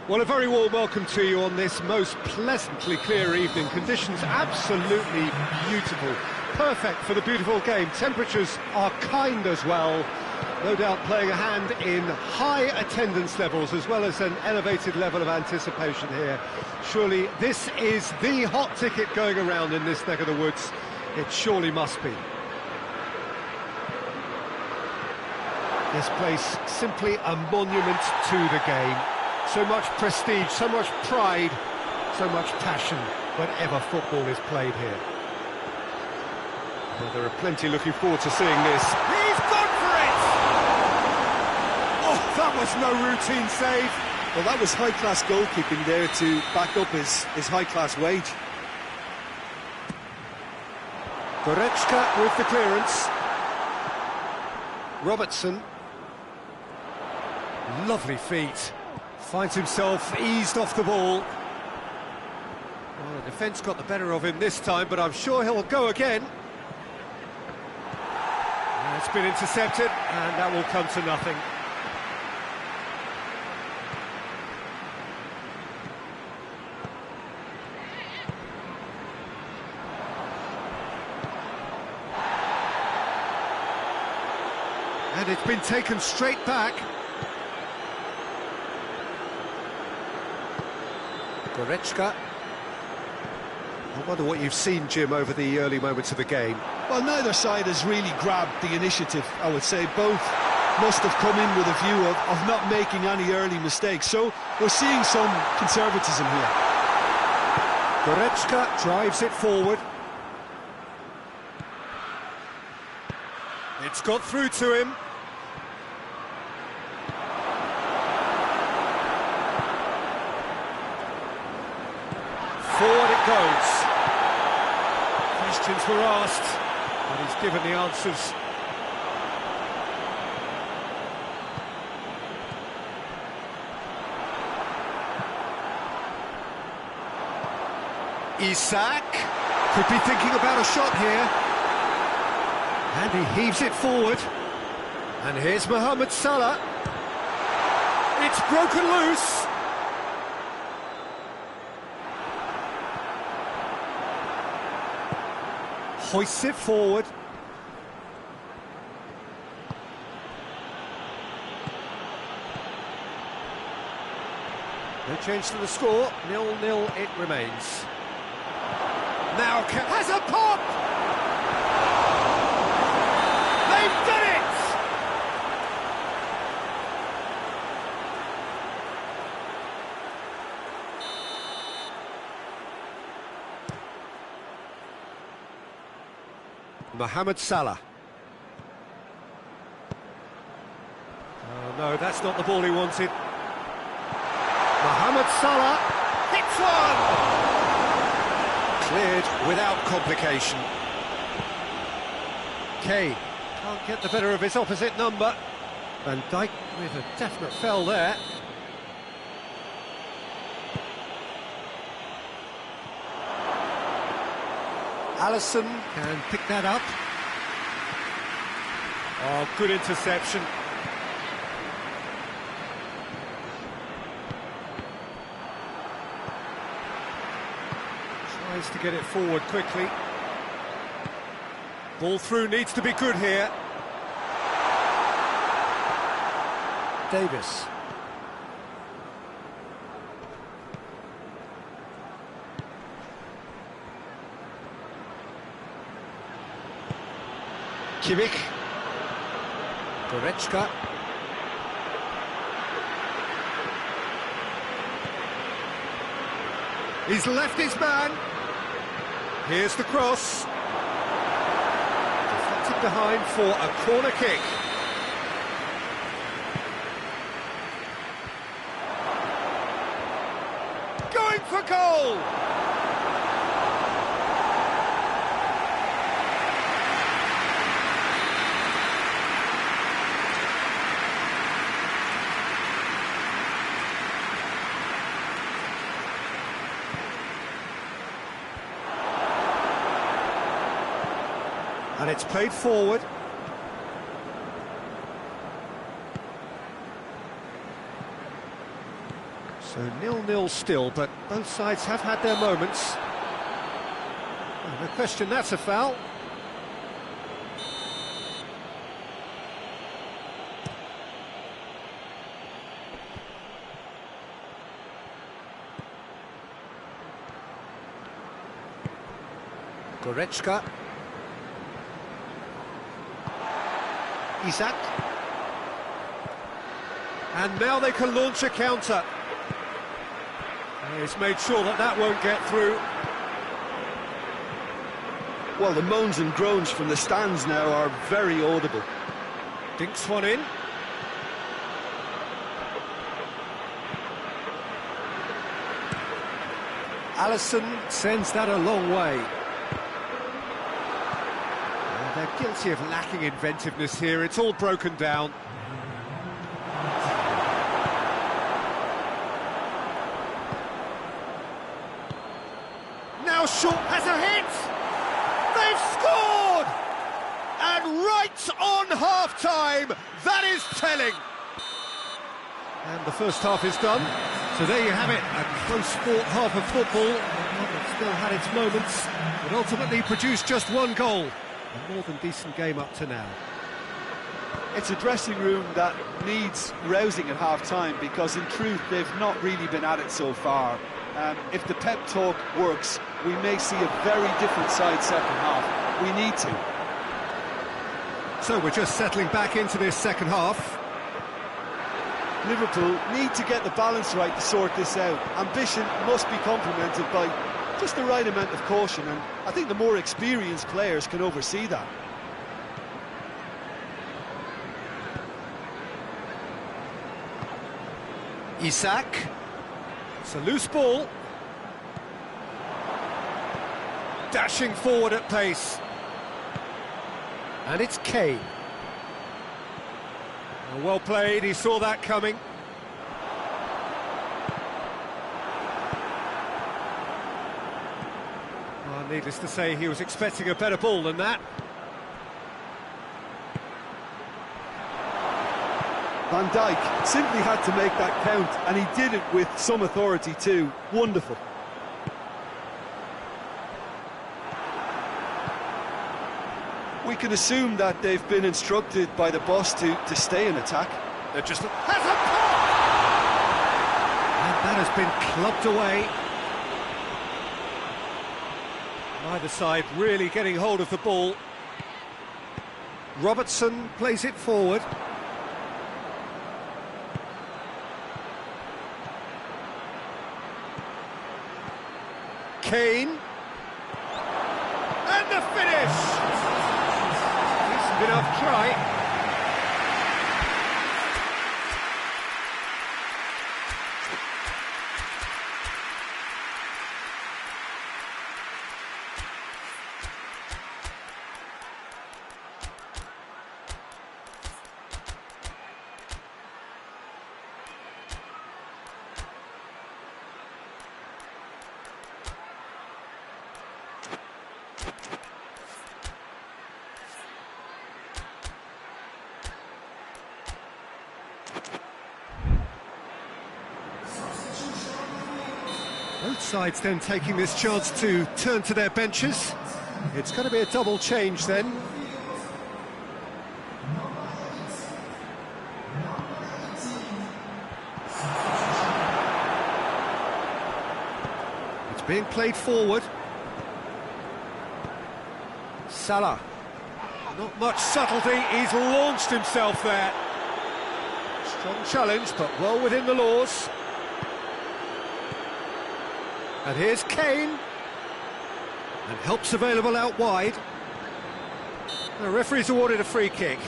Well, a very warm welcome to you on this most pleasantly clear evening. Conditions absolutely beautiful. Perfect for the beautiful game. Temperatures are kind as well. No doubt playing a hand in high attendance levels as well as an elevated level of anticipation here. Surely this is the hot ticket going around in this neck of the woods. It surely must be. This place simply a monument to the game. So much prestige, so much pride, so much passion whenever football is played here. Well, there are plenty looking forward to seeing this. He's gone for it! Oh, that was no routine save. Well, that was high-class goalkeeping there to back up his high-class wage. Goretzka with the clearance. Robertson. Lovely feet. Finds himself eased off the ball. Well, the defence got the better of him this time, but I'm sure he'll go again. It's been intercepted, and that will come to nothing. And it's been taken straight back. Goretzka. I wonder what you've seen, Jim, over the early moments of the game. Well, neither side has really grabbed the initiative, I would say. Both must have come in with a view of not making any early mistakes. So we're seeing some conservatism here. Goretzka drives it forward. It's got through to him. Forward it goes. Questions were asked, but he's given the answers. Isak could be thinking about a shot here. And he heaves it forward. And here's Mohamed Salah. It's broken loose. Hoists it forward. No change to the score, 0-0 it remains. Now has a pop! They've done it! Mohamed Salah. Oh no, that's not the ball he wanted. Mohamed Salah hits one! Cleared without complication. Kane can't get the better of his opposite number. Van Dijk with a definite foul there. Alisson can pick that up. Oh, good interception. Tries to get it forward quickly. Ball through needs to be good here. Davis. Kimmich. Goretzka. He's left his man. Here's the cross. Deflected behind for a corner kick. Going for goal! And it's played forward. So 0-0 still, but both sides have had their moments. No question that's a foul. Goretzka. Isak. And now they can launch a counter. He's made sure that that won't get through. Well, the moans and groans from the stands now are very audible. Dinks one in. Alisson sends that a long way. They're guilty of lacking inventiveness here. It's all broken down. Now Shaw has a hit! They've scored! And right on half-time, that is telling! And the first half is done. So there you have it, a close-fought half of football. One that still had its moments, but ultimately produced just one goal. A more than decent game up to now. It's a dressing room that needs rousing at half-time, because in truth they've not really been at it so far. If the pep talk works, we may see a very different side second half. We need to. So we're just settling back into this second half. Liverpool need to get the balance right to sort this out. Ambition must be complemented by just the right amount of caution, and I think the more experienced players can oversee that. Isak. It's a loose ball. Dashing forward at pace. And it's Kane. Well played, he saw that coming. Well, needless to say, he was expecting a better ball than that. Van Dijk simply had to make that count, and he did it with some authority too. Wonderful. We can assume that they've been instructed by the boss to stay in attack. They're just... has a pop! And that has been clubbed away. Neither side really getting hold of the ball. Robertson plays it forward. Kane. And the finish! Decent enough try. Both sides then taking this chance to turn to their benches. It's going to be a double change then. It's being played forward. Salah. Not much subtlety, he's launched himself there. Strong challenge, but well within the laws. And here's Kane. And help's available out wide. The referee's awarded a free kick.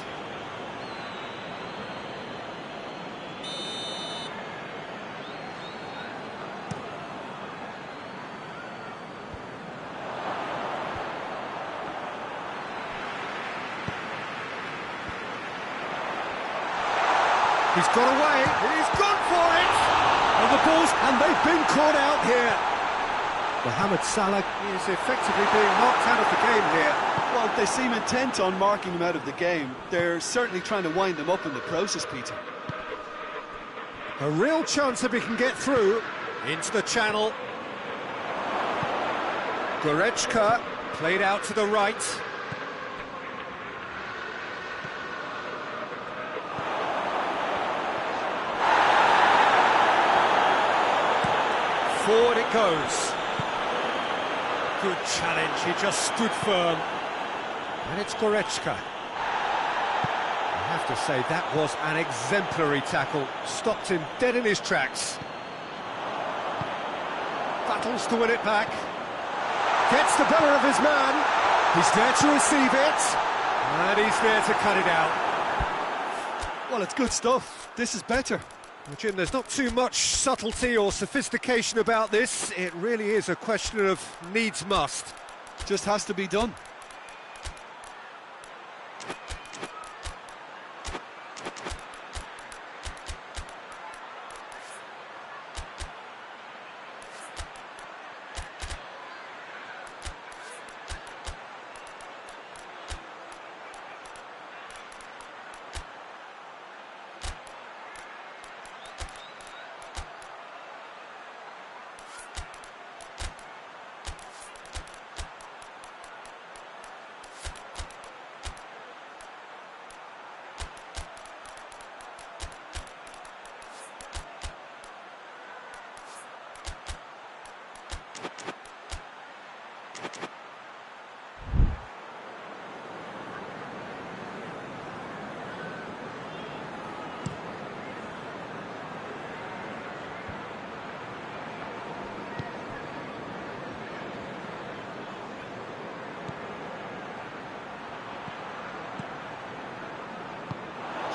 He's got away, he's gone for it! And the ball's, and they've been caught out here. Mohamed Salah is effectively being knocked out of the game here. Well, they seem intent on marking him out of the game. They're certainly trying to wind him up in the process, Peter. A real chance if he can get through. Into the channel. Goretzka played out to the right. Forward it goes. Good challenge, he just stood firm. And it's Goretzka. I have to say, that was an exemplary tackle. Stopped him dead in his tracks. Battles to win it back. Gets the better of his man. He's there to receive it. And he's there to cut it out. Well, it's good stuff. This is better. Well, Jim, there's not too much subtlety or sophistication about this. It really is a question of needs must. Just has to be done.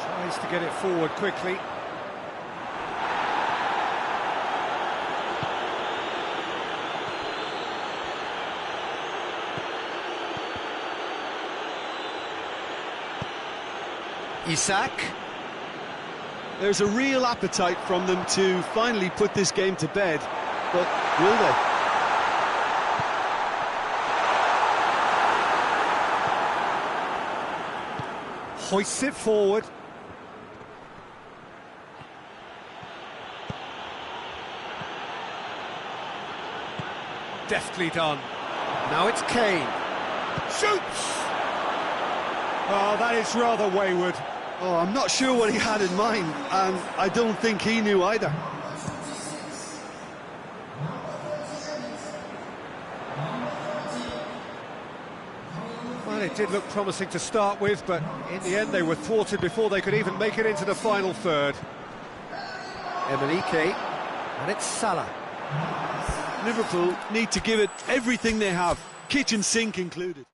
Tries to get it forward quickly. Isak. There's a real appetite from them to finally put this game to bed, but will they? Hoists it forward. Deftly done. Now it's Kane. Shoots! Oh, that is rather wayward. Oh, I'm not sure what he had in mind, and I don't think he knew either. Well, it did look promising to start with, but in the end they were thwarted before they could even make it into the final third. Emenike, and it's Salah. Liverpool need to give it everything they have, kitchen sink included.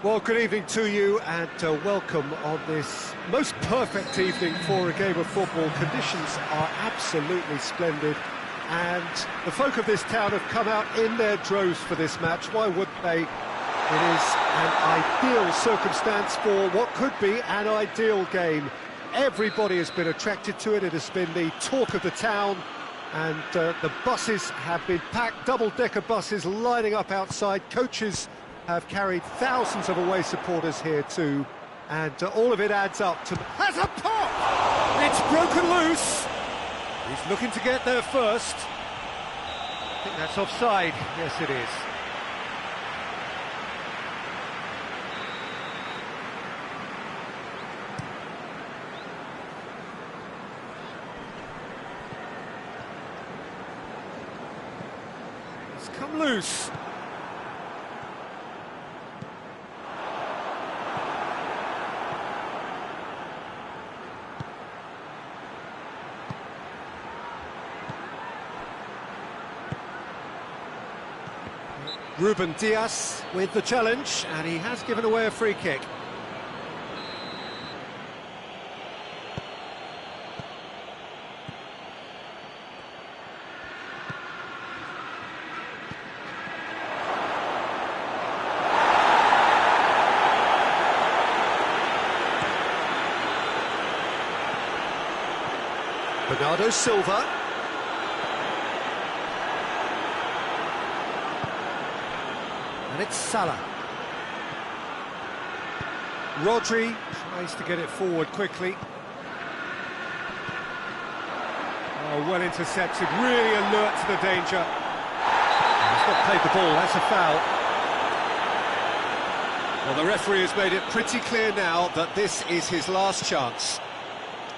Well, good evening to you and welcome on this most perfect evening for a game of football. Conditions are absolutely splendid and the folk of this town have come out in their droves for this match. Why wouldn't they? It is an ideal circumstance for what could be an ideal game. Everybody has been attracted to it. It has been the talk of the town and the buses have been packed, double-decker buses lining up outside. Coaches have carried thousands of away supporters here too, and all of it adds up to... Has a pop! It's broken loose! He's looking to get there first. I think that's offside. Yes, it is. It's come loose. Ruben Diaz with the challenge, and he has given away a free kick. Bernardo Silva. And it's Salah. Rodri tries to get it forward quickly. Oh, well intercepted, really alert to the danger. He's not played the ball, that's a foul. Well, the referee has made it pretty clear now that this is his last chance.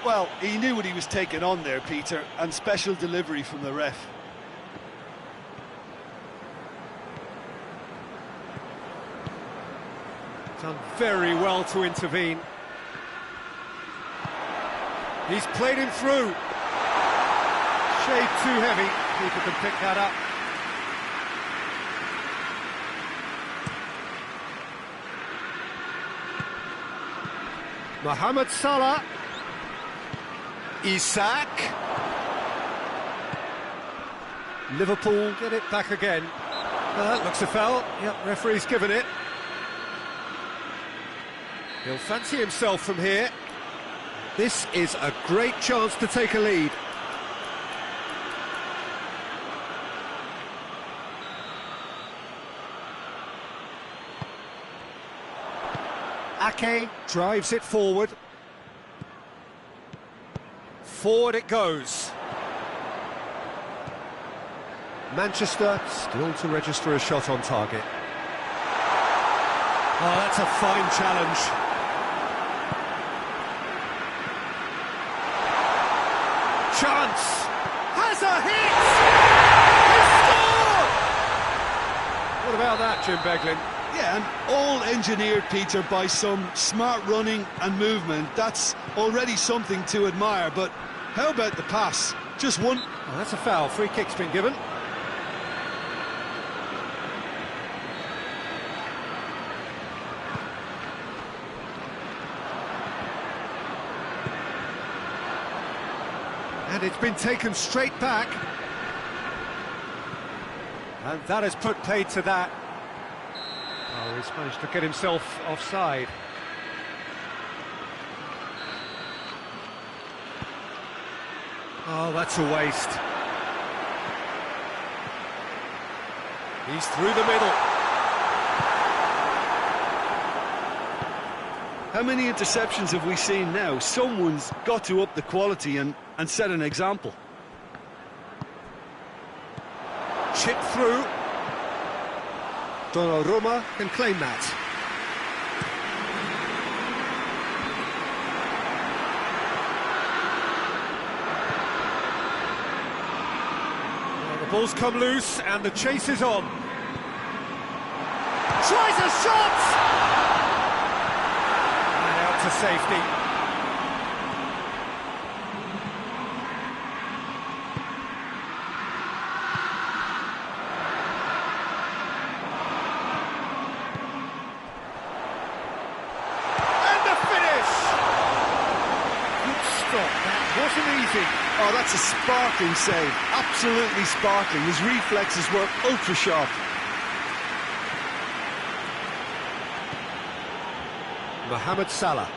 Well, he knew what he was taking on there, Peter, and special delivery from the ref. Done very well to intervene. He's played him through. Shade too heavy. Keeper can pick that up. Mohamed Salah. Isak. Liverpool get it back again. That looks a foul. Yep, referee's given it. He'll fancy himself from here. This is a great chance to take a lead. Ake drives it forward. Forward it goes. Manchester still to register a shot on target. Oh, that's a fine challenge. Chance! Has a hit! He scored! What about that, Jim Beglin? Yeah, and all engineered, Peter, by some smart running and movement. That's already something to admire, but how about the pass? Just one. Oh, that's a foul. Free kick's been given. And it's been taken straight back. And that has put paid to that. Oh, he's managed to get himself offside. Oh, that's a waste. He's through the middle. How many interceptions have we seen now? Someone's got to up the quality and set an example. Chip through. Donnarumma can claim that. Well, the ball's come loose and the chase is on. Tries a shot! And out to safety. beauty. Oh, that's a sparkling save. Absolutely sparkling. His reflexes were ultra sharp. Mohamed Salah.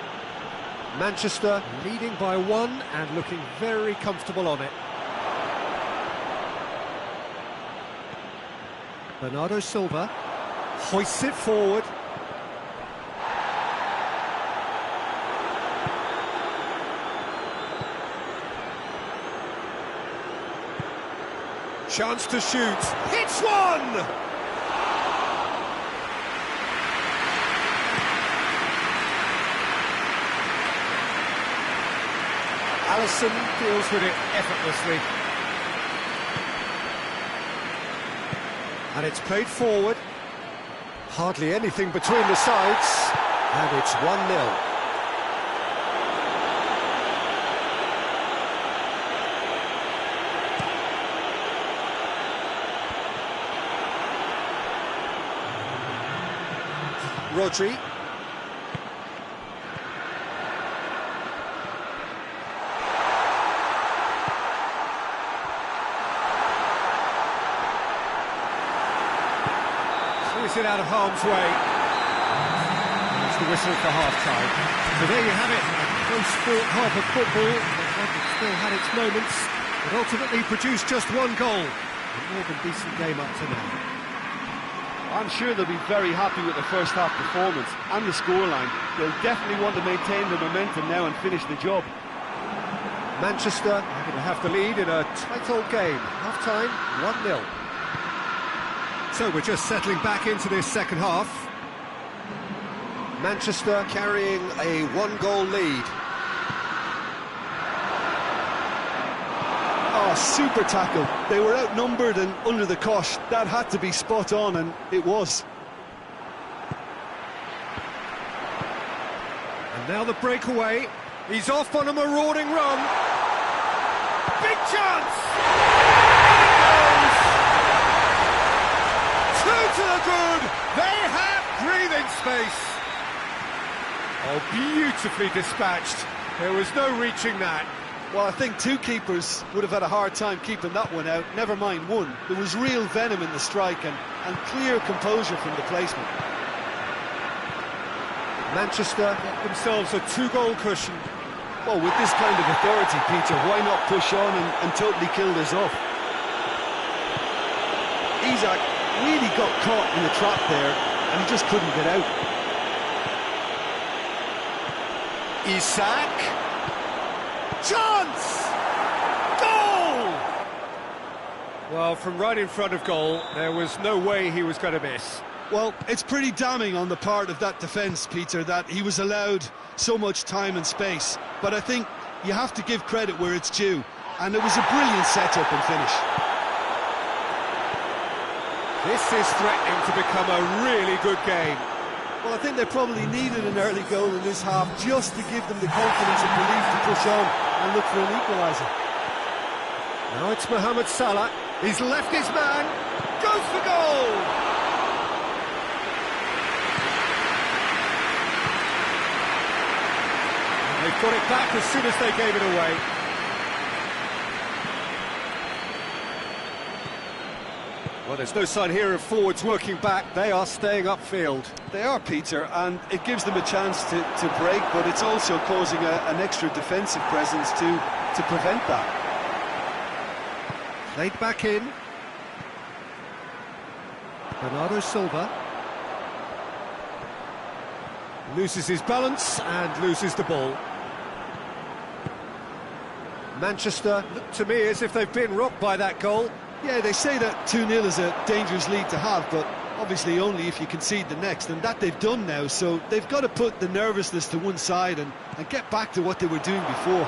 Manchester leading by 1 and looking very comfortable on it. Bernardo Silva hoists it forward. Chance to shoot. Hits one! Alisson deals with it effortlessly. And it's played forward. Hardly anything between the sides. And it's 1-0. Rodri. Sees it out of harm's way. That's the whistle for half-time. So there you have it, a close-fought half of football. It still had its moments, but ultimately produced just 1 goal. A more than decent game up to now. I'm sure they'll be very happy with the first half performance and the scoreline. They'll definitely want to maintain the momentum now and finish the job. Manchester are going to have the lead in a tight old game. Half-time, 1-0. So we're just settling back into this second half. Manchester carrying a 1-goal lead. Oh, super tackle. They were outnumbered and under the cosh. That had to be spot on, and it was. And now the breakaway. He's off on a marauding run. Big chance! Two to the good. They have breathing space. Oh, beautifully dispatched. There was no reaching that. Well, I think 2 keepers would have had a hard time keeping that one out, never mind 1. There was real venom in the strike and clear composure from the placement. Manchester get themselves a 2-goal cushion. Well, with this kind of authority, Peter, why not push on and totally kill this off? Isaac really got caught in the trap there, and he just couldn't get out. Isaac. Chance! Goal! Well, from right in front of goal, there was no way he was going to miss. Well, it's pretty damning on the part of that defence, Peter, that he was allowed so much time and space. But I think you have to give credit where it's due, and it was a brilliant setup and finish. This is threatening to become a really good game. Well, I think they probably needed an early goal in this half just to give them the confidence and belief to push on and look for an equaliser. Now it's Mohamed Salah. He's left his man. Goes for goal! And they've got it back as soon as they gave it away. Well, there's no sign here of forwards working back. They are staying upfield. They are, Peter, and it gives them a chance to break, but it's also causing an extra defensive presence to prevent that. Played back in. Bernardo Silva. Loses his balance and loses the ball. Manchester look to me as if they've been rocked by that goal. Yeah, they say that 2-0 is a dangerous lead to have, but obviously only if you concede the next, and that they've done now, so they've got to put the nervousness to one side and get back to what they were doing before.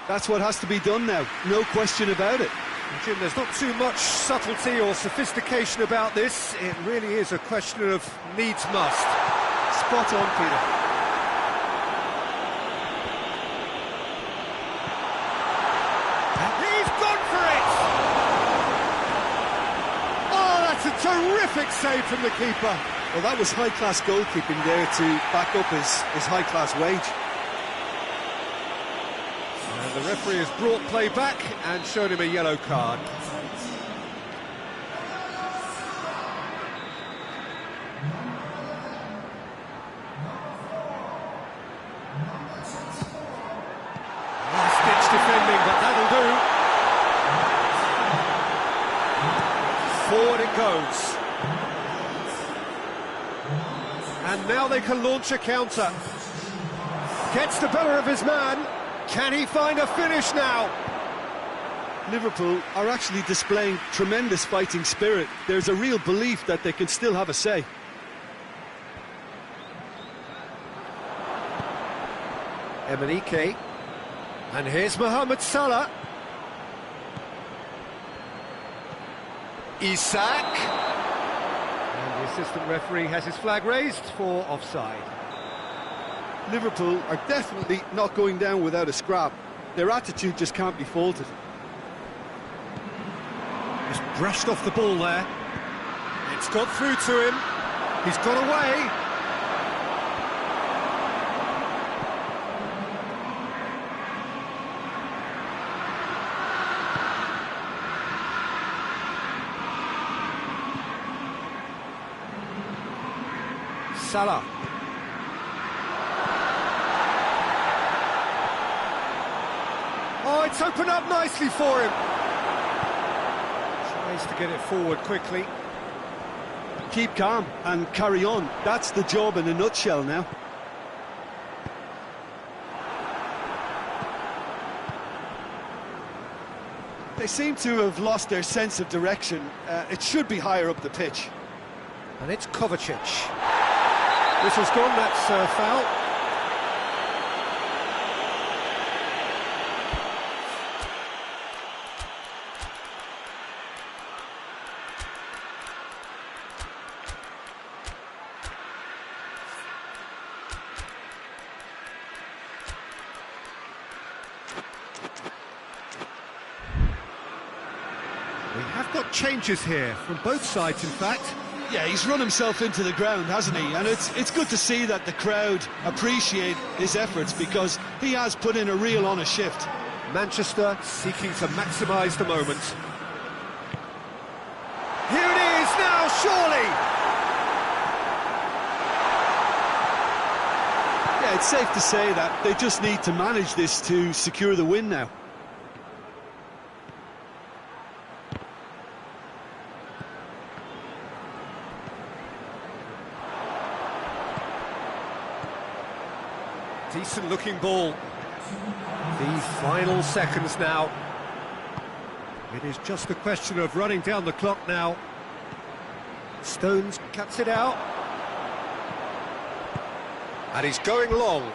That's what has to be done now, no question about it. Jim, there's not too much subtlety or sophistication about this. It really is a question of needs must. Spot on, Peter. He's gone for it! Oh, that's a terrific save from the keeper. Well, that was high-class goalkeeping there to back up his high-class wage. And the referee has brought play back and shown him a yellow card. Last-ditch defending, but that'll do. Forward it goes. And now they can launch a counter. Gets the better of his man. Can he find a finish now? Liverpool are actually displaying tremendous fighting spirit. There's a real belief that they can still have a say. Emenike. And here's Mohamed Salah. Isak. And the assistant referee has his flag raised for offside. Liverpool are definitely not going down without a scrap. Their attitude just can't be faulted. Just brushed off the ball there. It's got through to him. He's got away. Salah. Oh, it's opened up nicely for him. Tries to get it forward quickly. Keep calm and carry on. That's the job in a nutshell now. They seem to have lost their sense of direction. It should be higher up the pitch. And it's Kovacic. Whistle's gone, that's a foul. We have got changes here, from both sides in fact. Yeah, he's run himself into the ground, hasn't he? And it's good to see that the crowd appreciate his efforts, because he has put in a real honest shift. Manchester seeking to maximise the moment. Here it is now, surely! Yeah, it's safe to say that they just need to manage this to secure the win now. Decent looking ball. The final seconds now. It is just a question of running down the clock now. Stones cuts it out. And he's going long.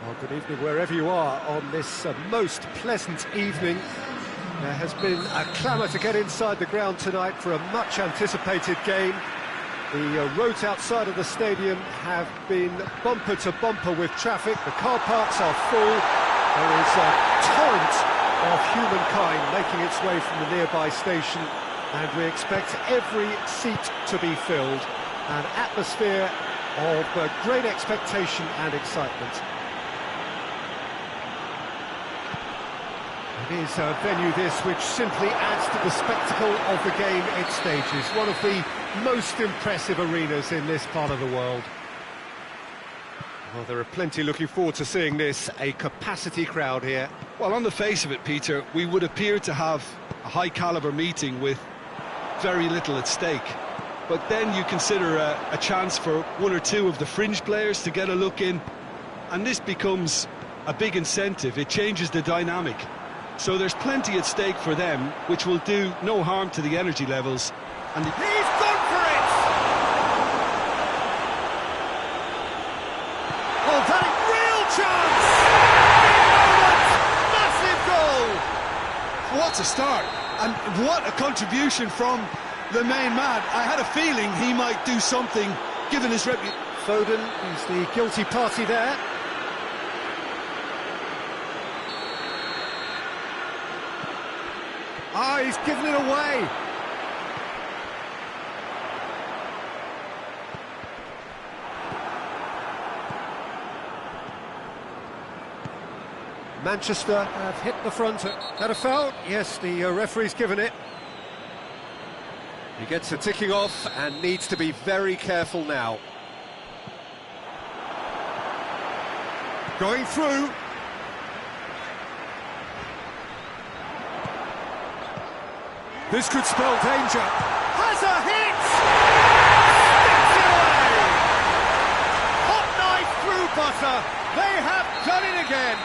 Well, good evening wherever you are on this most pleasant evening. There has been a clamour to get inside the ground tonight for a much anticipated game. The roads outside of the stadium have been bumper to bumper with traffic. The car parks are full. There is a torrent of humankind making its way from the nearby station, and we expect every seat to be filled. An atmosphere of great expectation and excitement. It is a venue this which simply adds to the spectacle of the game it stages. One of the most impressive arenas in this part of the world. Well, there are plenty looking forward to seeing this, a capacity crowd here. Well, on the face of it, Peter, we would appear to have a high-caliber meeting with very little at stake. But then you consider a chance for one or two of the fringe players to get a look in, and this becomes a big incentive. It changes the dynamic. So there's plenty at stake for them, which will do no harm to the energy levels. And he's gone for it! Oh, that real chance! Big moment! Massive goal! What a start! And what a contribution from the main man. I had a feeling he might do something, given his reputation. Foden is the guilty party there. Ah, he's given it away. Manchester have hit the front. That a foul? Yes, the referee's given it. He gets a ticking off and needs to be very careful now. Going through. This could spell danger. Has a hit! Sticks it away! Hot knife through butter. They have done it again.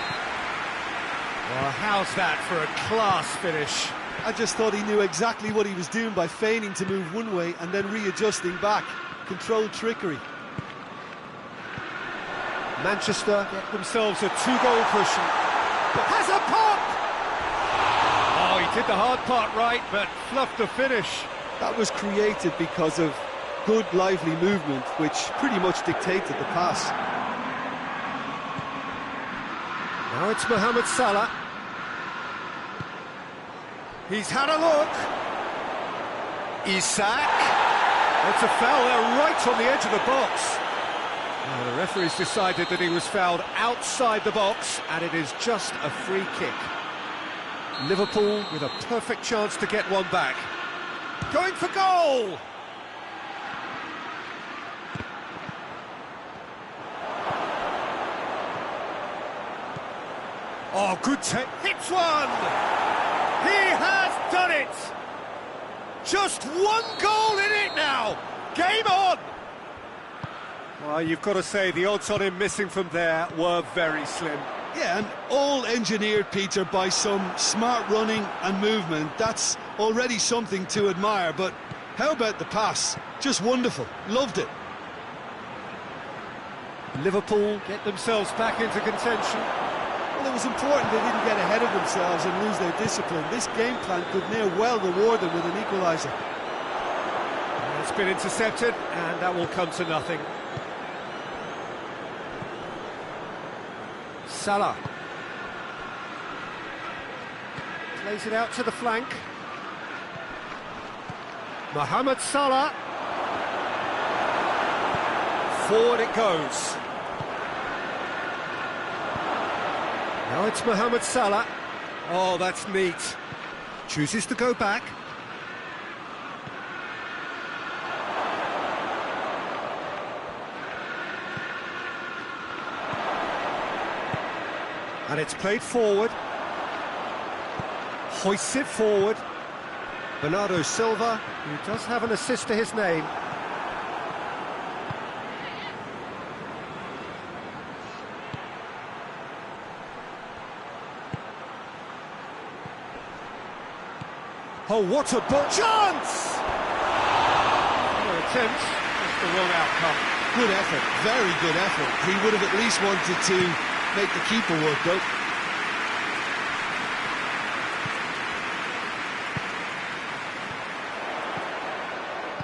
Well, how's that for a class finish? I just thought he knew exactly what he was doing by feigning to move one way and then readjusting back. Controlled trickery. Manchester get themselves a two-goal cushion. But has a pop! Oh, he did the hard part right, but fluffed the finish. That was created because of good, lively movement, which pretty much dictated the pass. Now it's Mohamed Salah. He's had a look. Isak. It's a foul there right on the edge of the box. Now, the referee's decided that he was fouled outside the box, and it is just a free kick. Liverpool with a perfect chance to get one back. Going for goal! Oh, good take. Hits one! He has done it! Just one goal in it now! Game on! Well, you've got to say the odds on him missing from there were very slim. Yeah, and all engineered, Peter, by some smart running and movement. That's already something to admire, but how about the pass? Just wonderful. Loved it. Liverpool get themselves back into contention. Well, it was important they didn't get ahead of themselves and lose their discipline. This game plan could near well reward them with an equaliser. It's been intercepted, and that will come to nothing. Salah plays it out to the flank. Mohamed Salah. Forward it goes. Now it's Mohamed Salah. Oh, that's neat. Chooses to go back. And it's played forward. Hoists it forward. Bernardo Silva, who does have an assist to his name. Oh, what a ball! Chance! No attempt, just the wrong outcome. Good effort, very good effort. He would have at least wanted to make the keeper work, though.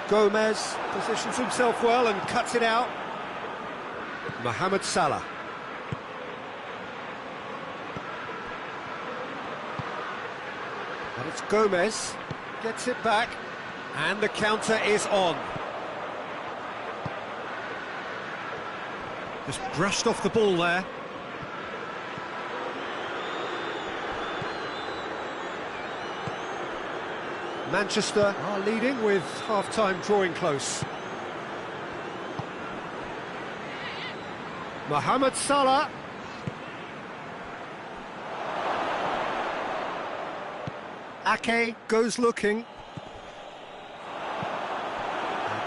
Gomez positions himself well and cuts it out. Mohamed Salah. And it's Gomez, gets it back, and the counter is on. Just brushed off the ball there. Manchester are leading with half-time drawing close. Mohamed Salah. Ake goes looking. And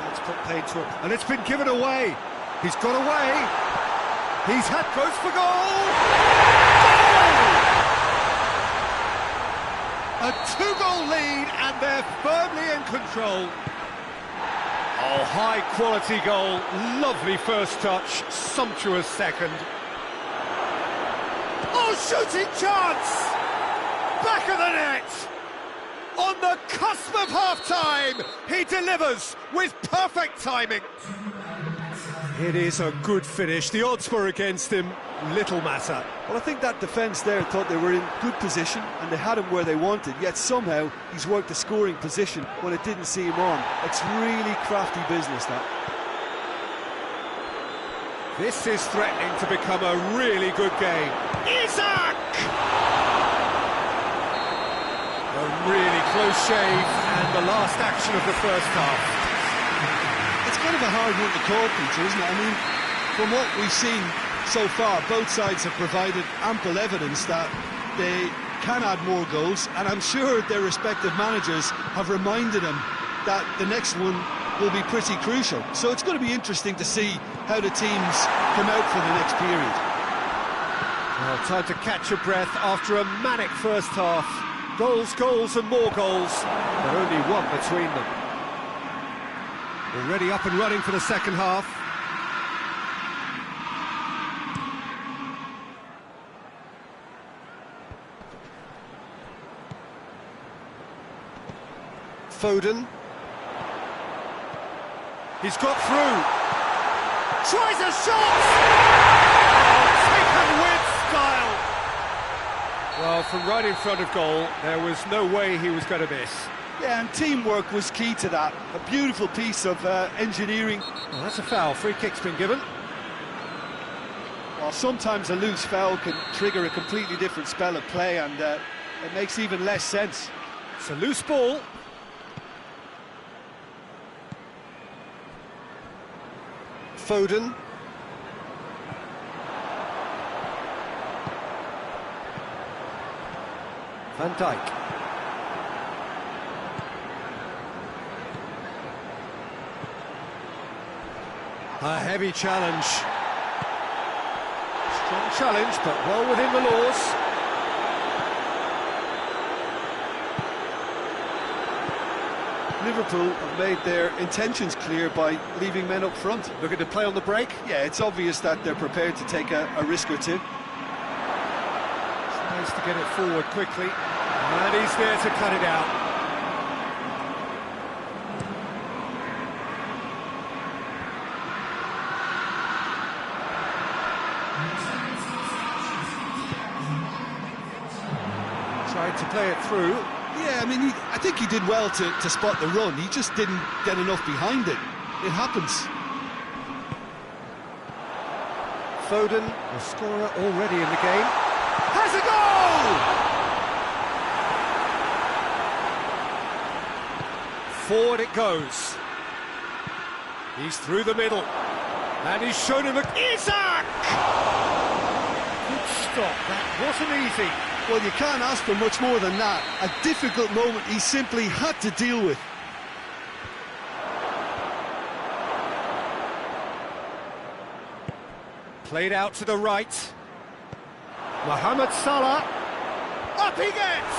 that's put paid to him. And it's been given away. He's got away. He's had goes for goal. Goal! A two-goal lead, and they're firmly in control. Oh, high-quality goal. Lovely first touch. Sumptuous second. Oh, shooting chance! Back of the net! On the cusp of half-time, he delivers with perfect timing. It is a good finish. The odds were against him. Little matter. Well, I think that defence there thought they were in good position and they had him where they wanted, yet somehow he's worked the scoring position when it didn't see him on. It's really crafty business, that. This is threatening to become a really good game. Isaac! A really close shave, and the last action of the first half. It's kind of a hard one to call, Peter, isn't it? I mean, from what we've seen so far, both sides have provided ample evidence that they can add more goals, and I'm sure their respective managers have reminded them that the next one will be pretty crucial. So it's going to be interesting to see how the teams come out for the next period. Well, time to catch a breath after a manic first half. Goals, goals and more goals, but only one between them. Already up and running for the second half. Foden. He's got through. Tries a shot! Oh, taken with style! Well, from right in front of goal, there was no way he was going to miss. Yeah, and teamwork was key to that. A beautiful piece of engineering. Well, that's a foul. Free kick's been given. Well, sometimes a loose foul can trigger a completely different spell of play, and it makes even less sense. It's a loose ball. Foden. Van Dijk. A heavy challenge. Strong challenge, but well within the laws. Liverpool have made their intentions clear by leaving men up front. Looking to play on the break. Yeah, it's obvious that they're prepared to take a risk or two. Tries to get it forward quickly, and he's there to cut it out. Tried to play it through. Yeah, I mean, I think he did well to spot the run. He just didn't get enough behind it. It happens. Foden, the scorer already in the game, has a goal! Forward it goes. He's through the middle, and he's shown him a... Isaac! Good stop, that wasn't easy. Well, you can't ask for much more than that. A difficult moment he simply had to deal with. Played out to the right. Mohamed Salah. Up he gets!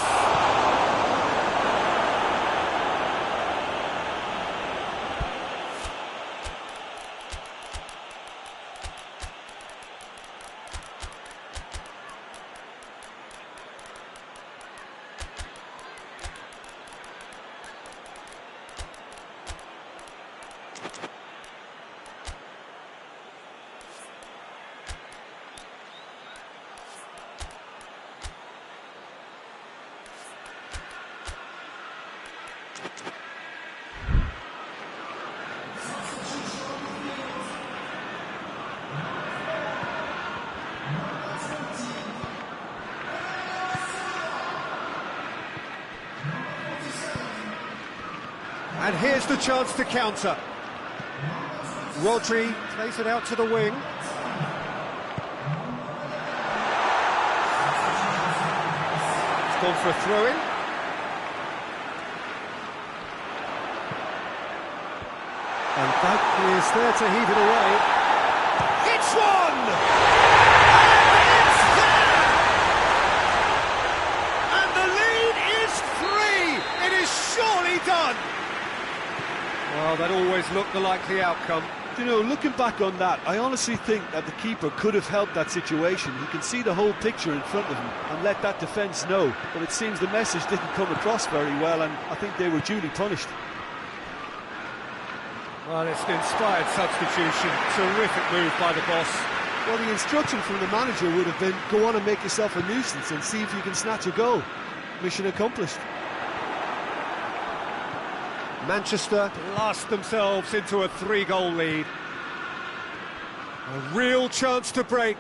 And here's the chance to counter. Rodri plays it out to the wing. It's gone for a throw-in. And that is there to heave it away. It's one! And it's there! And the lead is 3! It is surely done! Well, that always looked the likely outcome. You know, looking back on that, I honestly think that the keeper could have helped that situation. He can see the whole picture in front of him and let that defence know. But it seems the message didn't come across very well, and I think they were duly punished. Well, it's an inspired substitution. Terrific move by the boss. Well, the instruction from the manager would have been, go on and make yourself a nuisance and see if you can snatch a goal. Mission accomplished. Manchester blast themselves into a 3-goal lead. A real chance to break.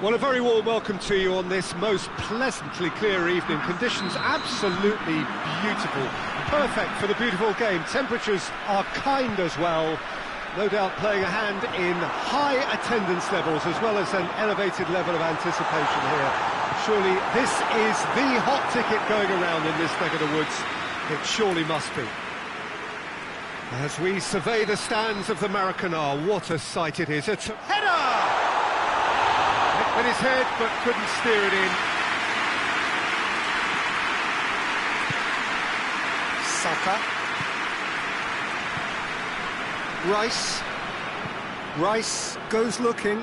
Well, a very warm welcome to you on this most pleasantly clear evening. Conditions absolutely beautiful. Perfect for the beautiful game. Temperatures are kind as well. No doubt playing a hand in high attendance levels as well as an elevated level of anticipation here. Surely this is the hot ticket going around in this neck of the woods. It surely must be. As we survey the stands of the Maracanã, what a sight it is. It's a header! With his head, but couldn't steer it in. Saka. Rice goes looking.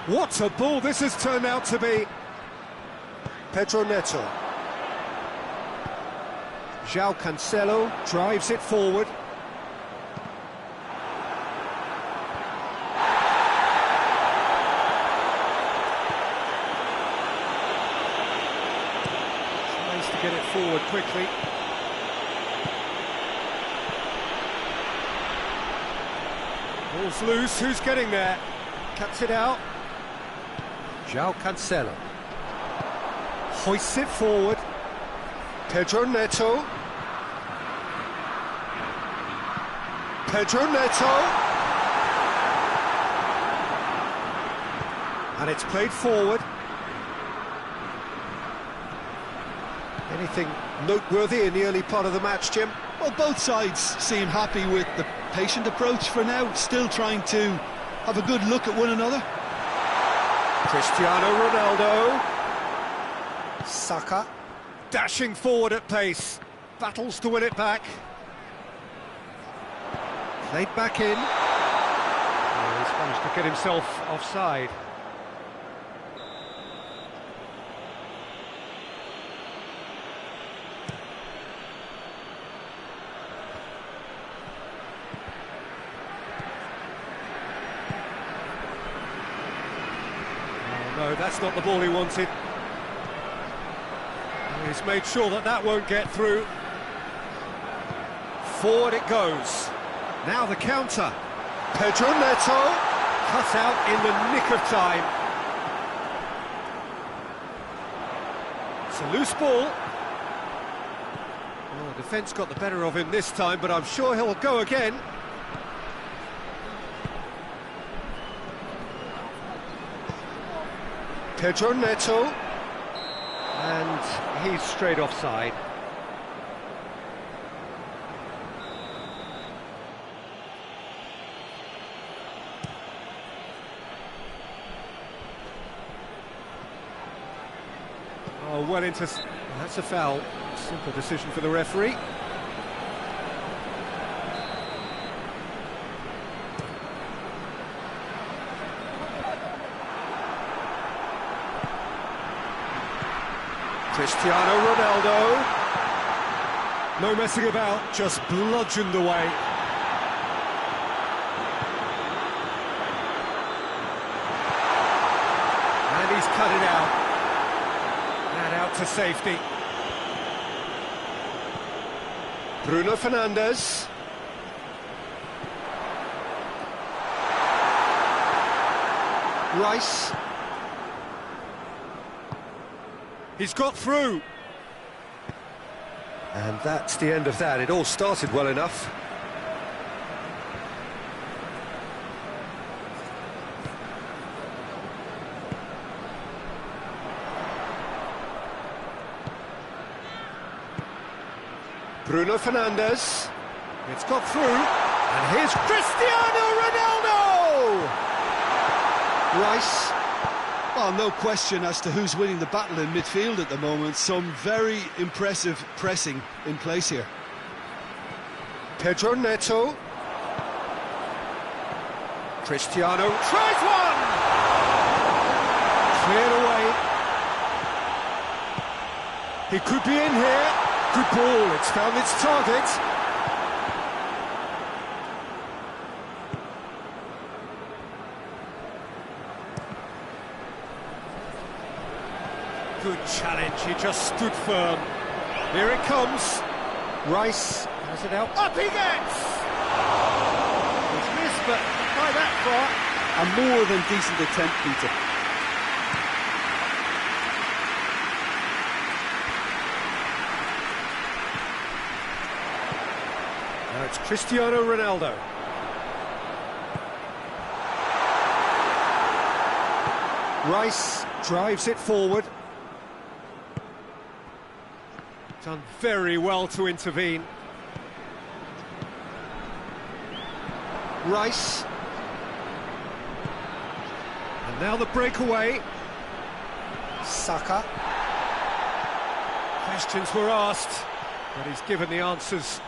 What a ball this has turned out to be. Pedro Neto. João Cancelo drives it forward. Get it forward quickly. Ball's loose, who's getting there? Cuts it out. João Cancelo. Hoists it forward. Pedro Neto. Pedro Neto. And it's played forward. Anything noteworthy in the early part of the match, Jim? Well, both sides seem happy with the patient approach for now, still trying to have a good look at one another. Cristiano Ronaldo. Saka. Dashing forward at pace. Battles to win it back. Played back in. Managed to get himself offside. Oh, no, that's not the ball he wanted. He's made sure that that won't get through. Forward it goes. Now the counter. Pedro Neto. Cut out in the nick of time. It's a loose ball. Well, the defence got the better of him this time, but I'm sure he'll go again. Pedro Neto. And he's straight offside. Oh, well into... That's a foul. Simple decision for the referee. Cristiano Ronaldo. No messing about, just bludgeoned away. And he's cut it out. And out to safety. Bruno Fernandes. Rice. He's got through. And that's the end of that. It all started well enough. Bruno Fernandes. It's got through. And here's Cristiano Ronaldo! Rice. Well, no question as to who's winning the battle in midfield at the moment. Some very impressive pressing in place here. Pedro Neto. Cristiano tries one! Cleared away. He could be in here. Good ball, it's found its target. Good challenge, he just stood firm. Here it comes. Rice has it out. Up he gets! It's missed, but not by that far. A more than decent attempt, Peter. Now it's Cristiano Ronaldo. Rice drives it forward. Done very well to intervene. Rice. And now the breakaway. Saka. Questions were asked, but he's given the answers.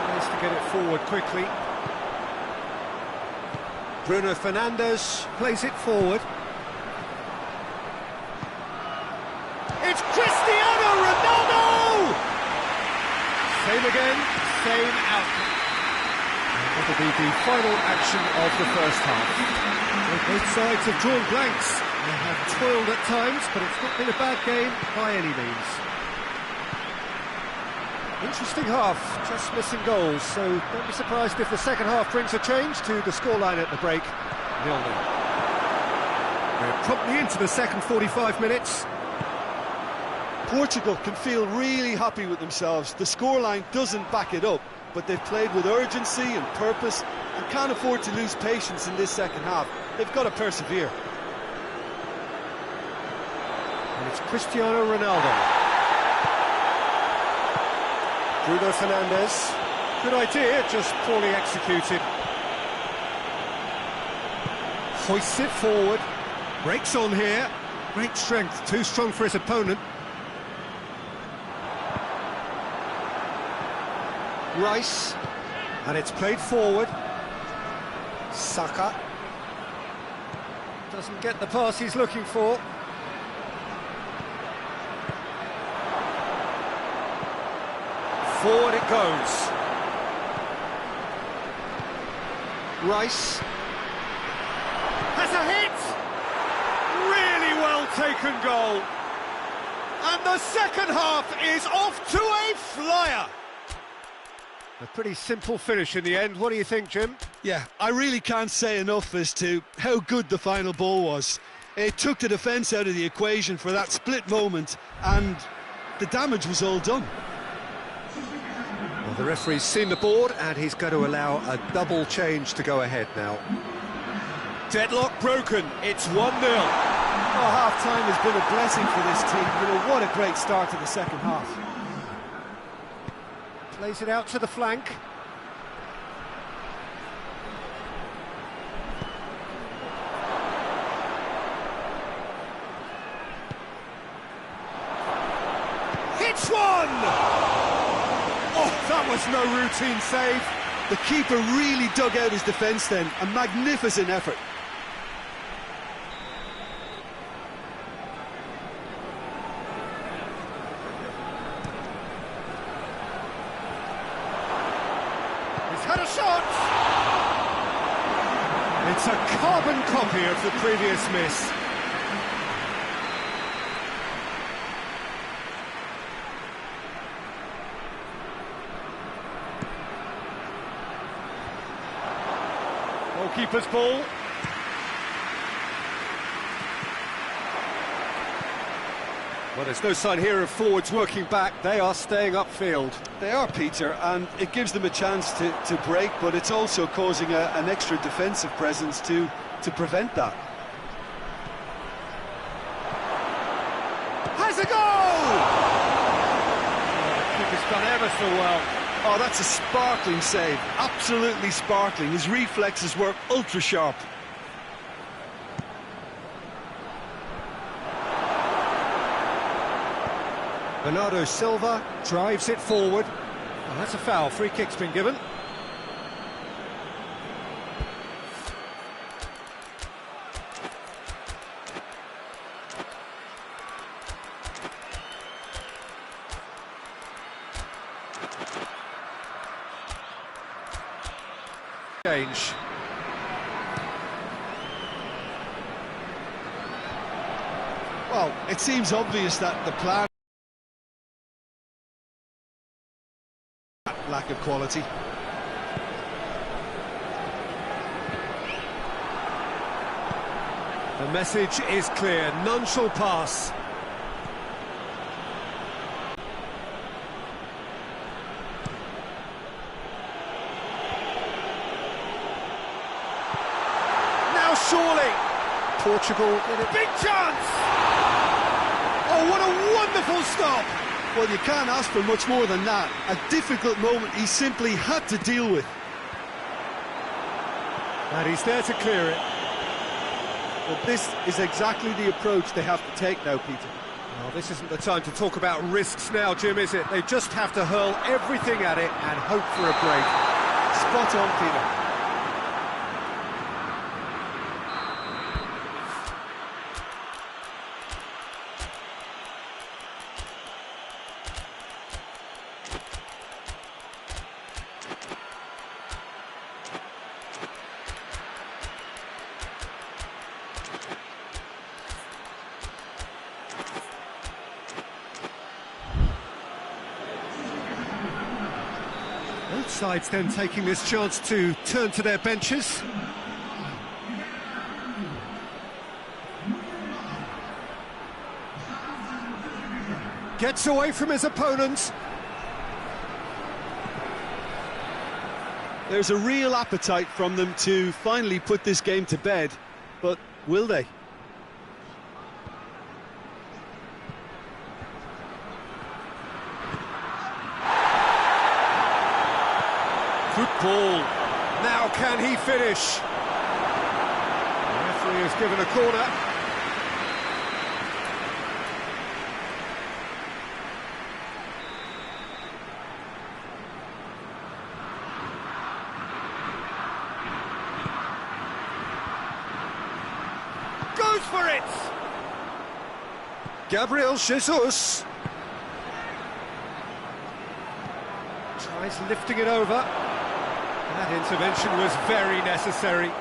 Tries to get it forward quickly. Bruno Fernandes plays it forward. It's Cristiano Ronaldo! Same again, same outcome. That'll be the final action of the first half. Well, both sides have drawn blanks. They have toiled at times, but it's not been a bad game by any means. Interesting half, just missing goals, so don't be surprised if the second half brings a change to the scoreline at the break. 0-0. We're promptly into the second 45 minutes. Portugal can feel really happy with themselves. The scoreline doesn't back it up, but they've played with urgency and purpose and can't afford to lose patience in this second half. They've got to persevere. And it's Cristiano Ronaldo. Bruno Fernandes. Good idea, just poorly executed. Hoists it forward. Breaks on here. Great strength, too strong for his opponent. Rice. And it's played forward. Saka doesn't get the pass he's looking for. Forward it goes. Rice has a hit! Really well taken goal. And the second half is off to a flyer. A pretty simple finish in the end. What do you think, Jim? Yeah, I really can't say enough as to how good the final ball was. It took the defence out of the equation for that split moment, and the damage was all done. Well, the referee's seen the board, and he's going to allow a double change to go ahead now. Deadlock broken, it's 1-0. Oh, half-time has been a blessing for this team. You know, what a great start to the second half. Plays it out to the flank. Hits one! Oh, that was no routine save. The keeper really dug out his defence then. A magnificent effort. Had a shot! It's a carbon copy of the previous miss. Goalkeeper's ball. Well, there's no sign here of forwards working back. They are staying upfield. They are, Peter, and it gives them a chance to break, but it's also causing an extra defensive presence to prevent that. Has a goal! Oh, the keeper's done ever so well. Oh, that's a sparkling save. Absolutely sparkling. His reflexes were ultra-sharp. Bernardo Silva drives it forward. Oh, that's a foul. Free kick's been given. Change. Well, it seems obvious that the plan... lack of quality. The message is clear, none shall pass. Now surely Portugal get a big chance. Oh, what a wonderful stop. Well, you can't ask for much more than that. A difficult moment he simply had to deal with. And he's there to clear it. Well, this is exactly the approach they have to take now, Peter. Well, this isn't the time to talk about risks now, Jim, is it? They just have to hurl everything at it and hope for a break. Spot on, Peter. Both sides then taking this chance to turn to their benches. Gets away from his opponent. There's a real appetite from them to finally put this game to bed, but will they? Good ball. Now can he finish? The referee has given a corner. Gabriel Jesus. Tries lifting it over. That intervention was very necessary.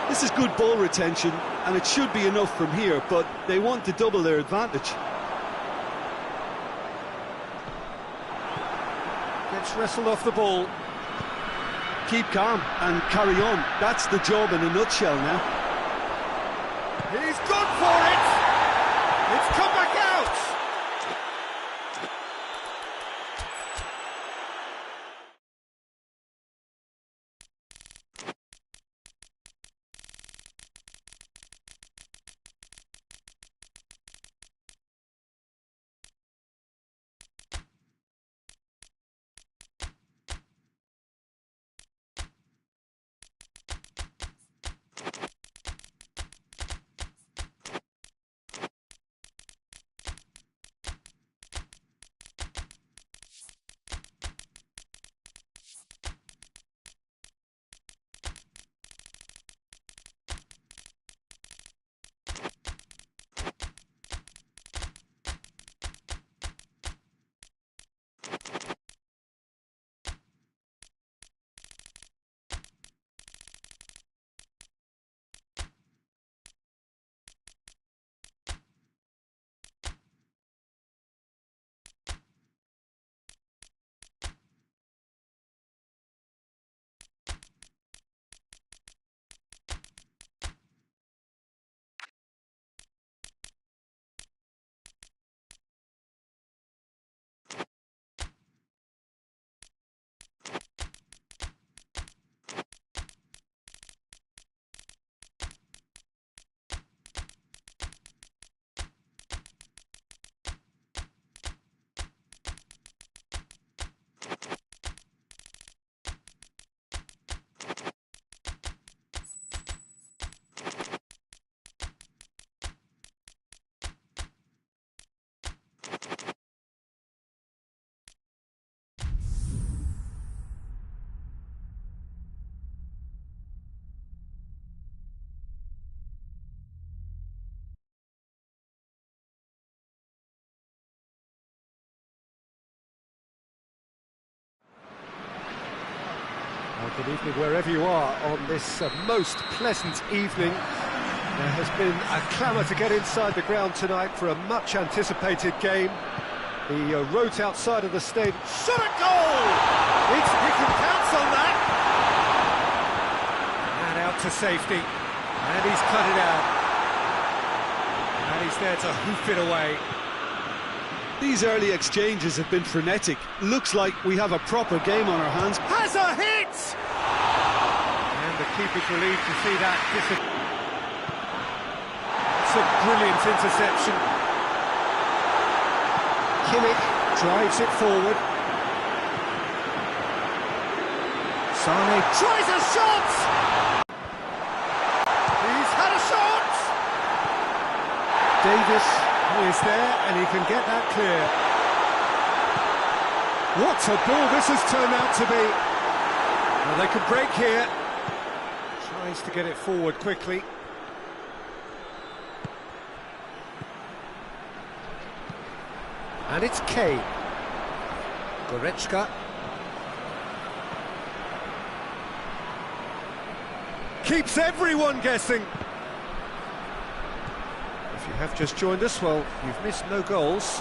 This is good ball retention, and it should be enough from here, but they want to double their advantage. Gets wrestled off the ball. Keep calm and carry on. That's the job in a nutshell now. He's gone for it! It's come back out! Well, good evening wherever you are on this most pleasant evening. There has been a clamour to get inside the ground tonight for a much anticipated game. The road outside of the stadium. Shot a goal! He can pounce on that! And out to safety. And he's cut it out. And he's there to hoof it away. These early exchanges have been frenetic. Looks like we have a proper game on our hands. Has a hit! And the keeper's relieved to see that. It's a brilliant interception. Kimmich drives it forward. Sane tries a shot! He's had a shot! Davis is there and he can get that clear. What a ball this has turned out to be. Well, they could break here. Tries to get it forward quickly. And it's Kane. Goretzka. Keeps everyone guessing. If you have just joined us, well, you've missed no goals.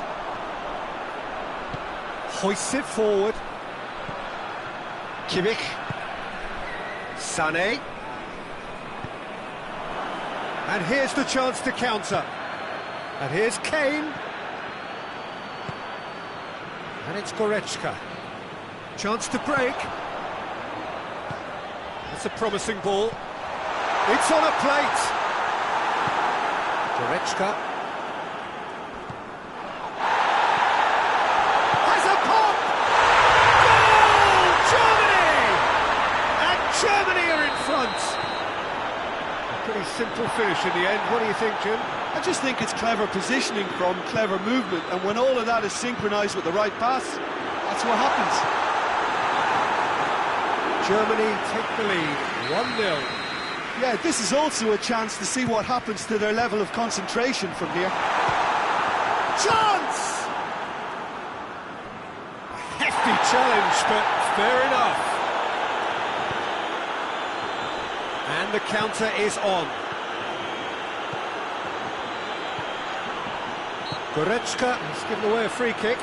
Hoists it forward. Kimmich. Sané. And here's the chance to counter. And here's Kane. And it's Goretzka. Chance to break. That's a promising ball. It's on a plate. Goretzka. Has a pop! Goal! Germany! And Germany are in front. A pretty simple finish in the end. What do you think, Jim? I just think it's clever positioning from clever movement, and when all of that is synchronised with the right pass, that's what happens. Germany take the lead, 1-0. Yeah, this is also a chance to see what happens to their level of concentration from here. Chance! A hefty challenge, but fair enough. And the counter is on. Goretzka has given away a free kick.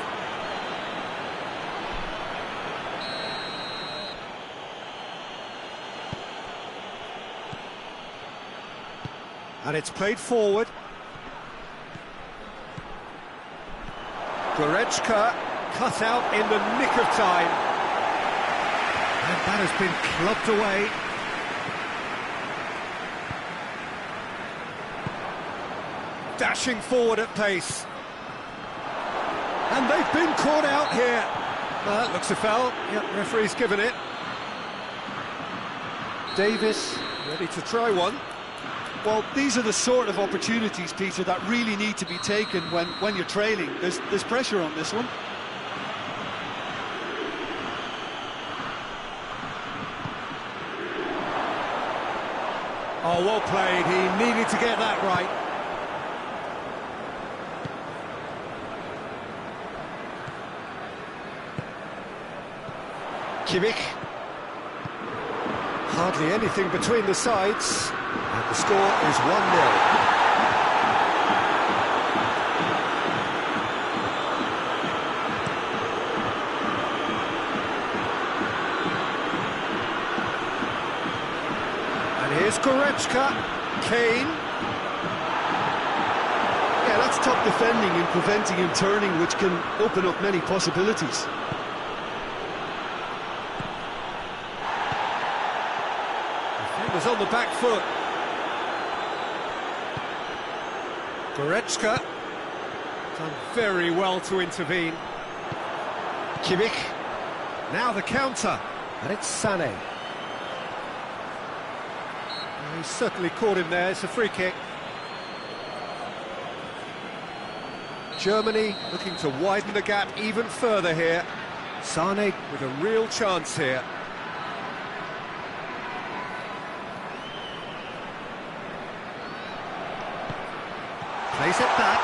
And it's played forward. Goretzka cut out in the nick of time. And that has been clubbed away. Dashing forward at pace. And they've been caught out here. That looks a foul. Yep, referee's given it. Davis ready to try one. Well, these are the sort of opportunities, Peter, that really need to be taken when you're trailing. There's pressure on this one. Oh, well played. He needed to get that right. Kimmich. Hardly anything between the sides. And the score is 1-0. And here's Goretzka. Kane. Yeah, that's top defending and preventing him turning, which can open up many possibilities. Defenders on the back foot. Goretzka done very well to intervene. Kimmich. Now the counter, and it's Sané. He's certainly caught him there. It's a free kick. Germany looking to widen the gap even further here. Sané with a real chance here. Plays it back.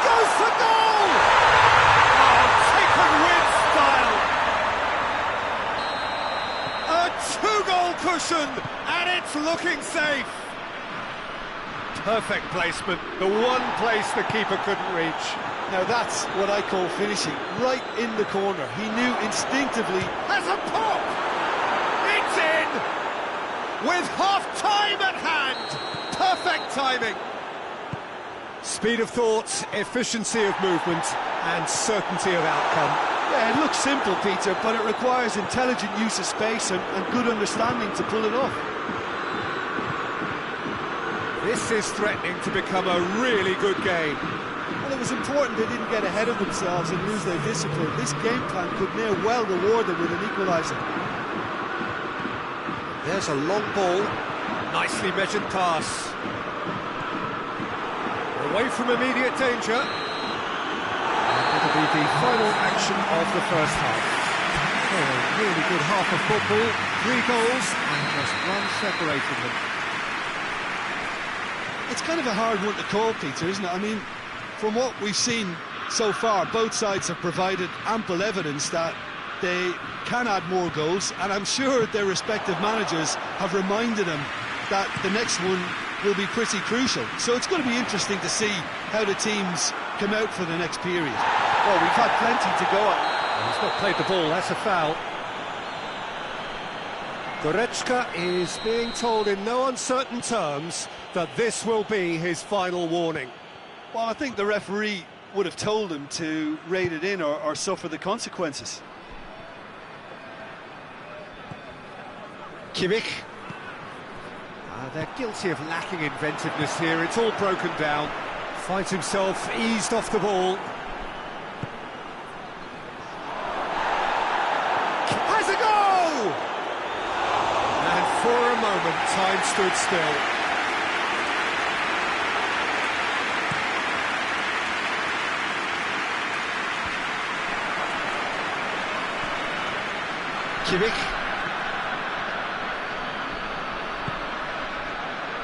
Goes for goal! Oh, taken with style. A two-goal cushion, and it's looking safe. Perfect placement, the one place the keeper couldn't reach. Now that's what I call finishing, right in the corner. He knew instinctively. Has a pop! It's in! With half-time at hand! Perfect timing! Speed of thought, efficiency of movement, and certainty of outcome. Yeah, it looks simple, Peter, but it requires intelligent use of space and good understanding to pull it off. This is threatening to become a really good game. Well, it was important they didn't get ahead of themselves and lose their discipline. This game plan could now well reward them with an equaliser. There's a long ball. Nicely measured pass. Away from immediate danger. And it'll be the final action of the first half. Oh, a really good half of football. 3 goals and just one separating them. It's kind of a hard one to call, Peter, isn't it? I mean, from what we've seen so far, both sides have provided ample evidence that they can add more goals, and I'm sure their respective managers have reminded them that the next one will be pretty crucial. So it's going to be interesting to see how the teams come out for the next period. Well, we've had plenty to go at. He's not played the ball, that's a foul. Goretzka is being told in no uncertain terms that this will be his final warning. Well, I think the referee would have told him to rein it in or suffer the consequences. Kimmich. They're guilty of lacking inventiveness here. It's all broken down. Finds himself eased off the ball. Has a go! And for a moment, time stood still. Kimmich.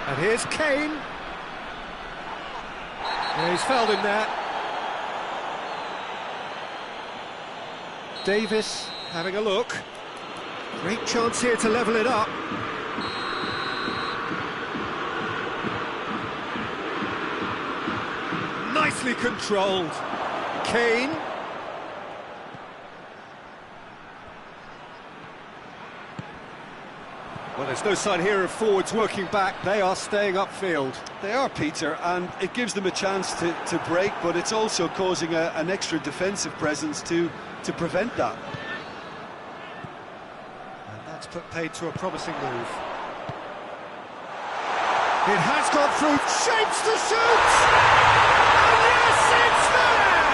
And here's Kane. Yeah, he's fouled him there. Davis having a look. Great chance here to level it up. Nicely controlled. Kane. Well, there's no sign here of forwards working back. They are staying upfield. They are, Peter, and it gives them a chance to break, but it's also causing an extra defensive presence to prevent that. And that's put paid to a promising move. It has gone through, shapes to shoot! And yes, it's there!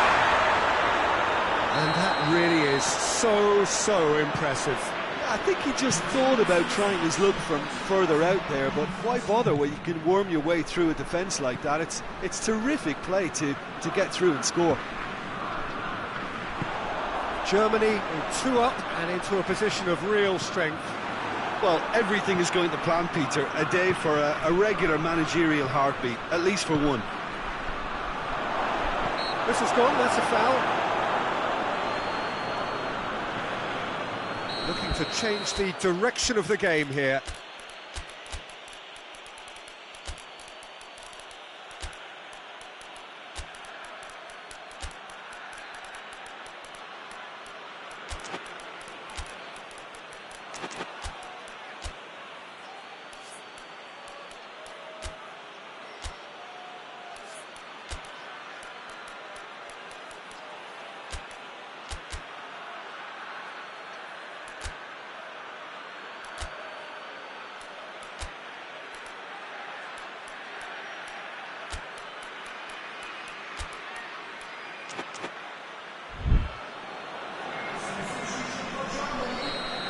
And that really is so impressive. I think he just thought about trying his look from further out there, but why bother when you can worm your way through a defence like that? It's terrific play to get through and score. Germany in 2 up and into a position of real strength. Well, everything is going to plan, Peter. A day for a regular managerial heartbeat, at least for one. This has gone, that's a foul. Looking to change the direction of the game here.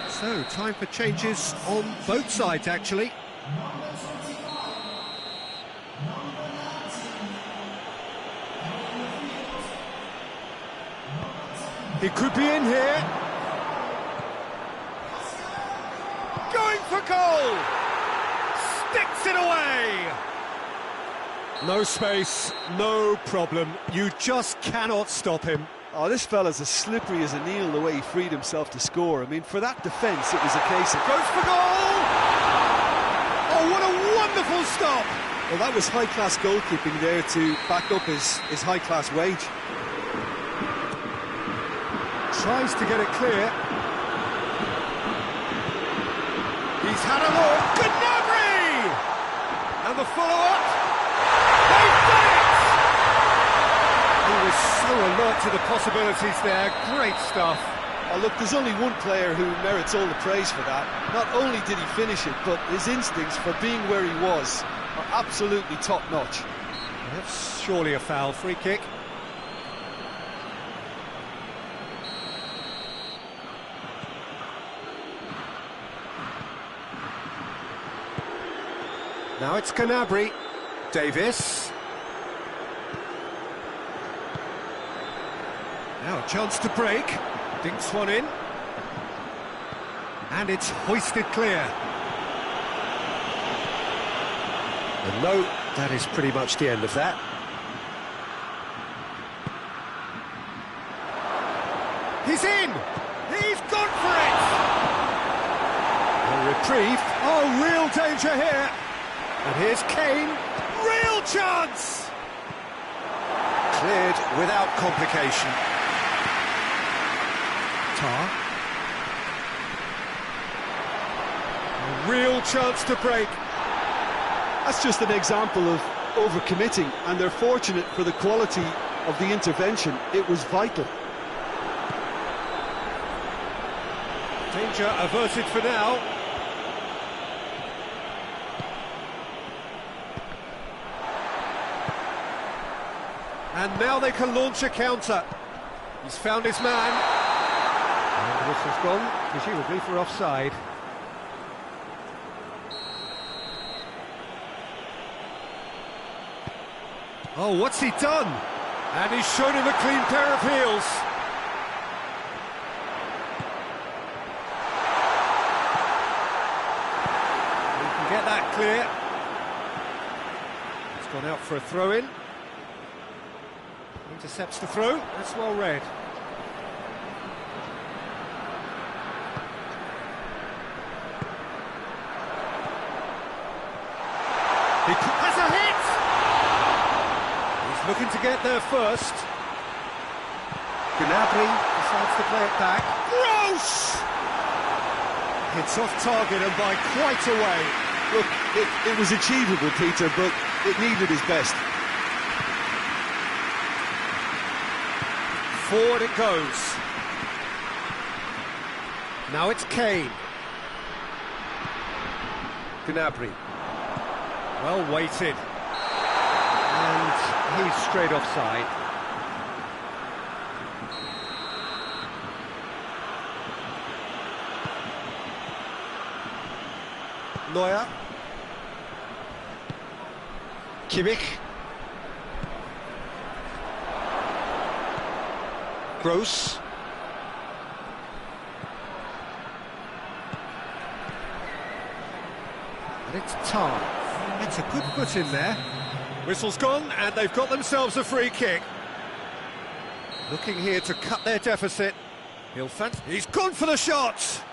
So, time for changes on both sides, actually. He could be in here. Going for goal! Sticks it away! No space, no problem. You just cannot stop him. Oh, this fella's as slippery as an eel the way he freed himself to score. I mean, for that defence, it was a case of... Goes for goal! Oh, what a wonderful stop! Well, that was high-class goalkeeping there to back up his high-class wage. Tries to get it clear. He's had a look. Gnabry! And the follow-up. They've done it! He was so alert to the possibilities there. Great stuff. Oh, look, there's only one player who merits all the praise for that. Not only did he finish it, but his instincts for being where he was are absolutely top-notch. That's surely a foul. Free kick. Now it's Gnabry. Davis. Now a chance to break. Dinks one in. And it's hoisted clear. And no, that is pretty much the end of that. He's in! He's gone for it! A reprieve. Oh, real danger here. And here's Kane. Real chance! Cleared without complication. Tar. A real chance to break. That's just an example of overcommitting, and they're fortunate for the quality of the intervention. It was vital. Danger averted for now. And now they can launch a counter. He's found his man. And the whistle's gone, presumably for offside. Oh, what's he done? And he's shown him a clean pair of heels. that clear. It's gone out for a throw-in. Intercepts the throw. That's well read. He has a hit! He's looking to get there first. Gnabry decides to play it back. Gross! Hits off target and by quite a way. Look, it was achievable, Peter, but it needed his best. Forward it goes. Now it's Kane. Gnabry. Well weighted. And he's straight offside. Neuer. Kimmich. Gross. And it's Tar. It's a good put in there. Whistle's gone, and they've got themselves a free kick. Looking here to cut their deficit. He's gone for the shot!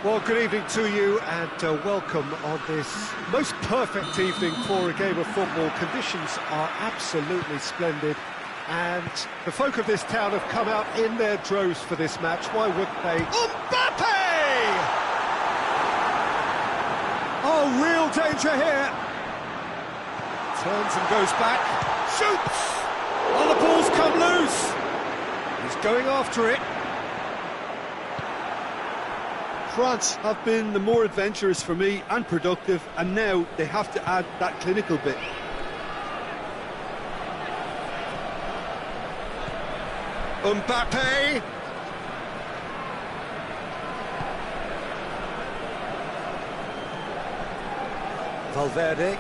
Well, good evening to you and welcome on this most perfect evening for a game of football. Conditions are absolutely splendid and the folk of this town have come out in their droves for this match. Why wouldn't they? Mbappe! Oh, real danger here. Turns and goes back. Shoots! Oh, the ball's come loose. He's going after it. France have been the more adventurous for me and productive, and now they have to add that clinical bit. Mbappe. Valverde.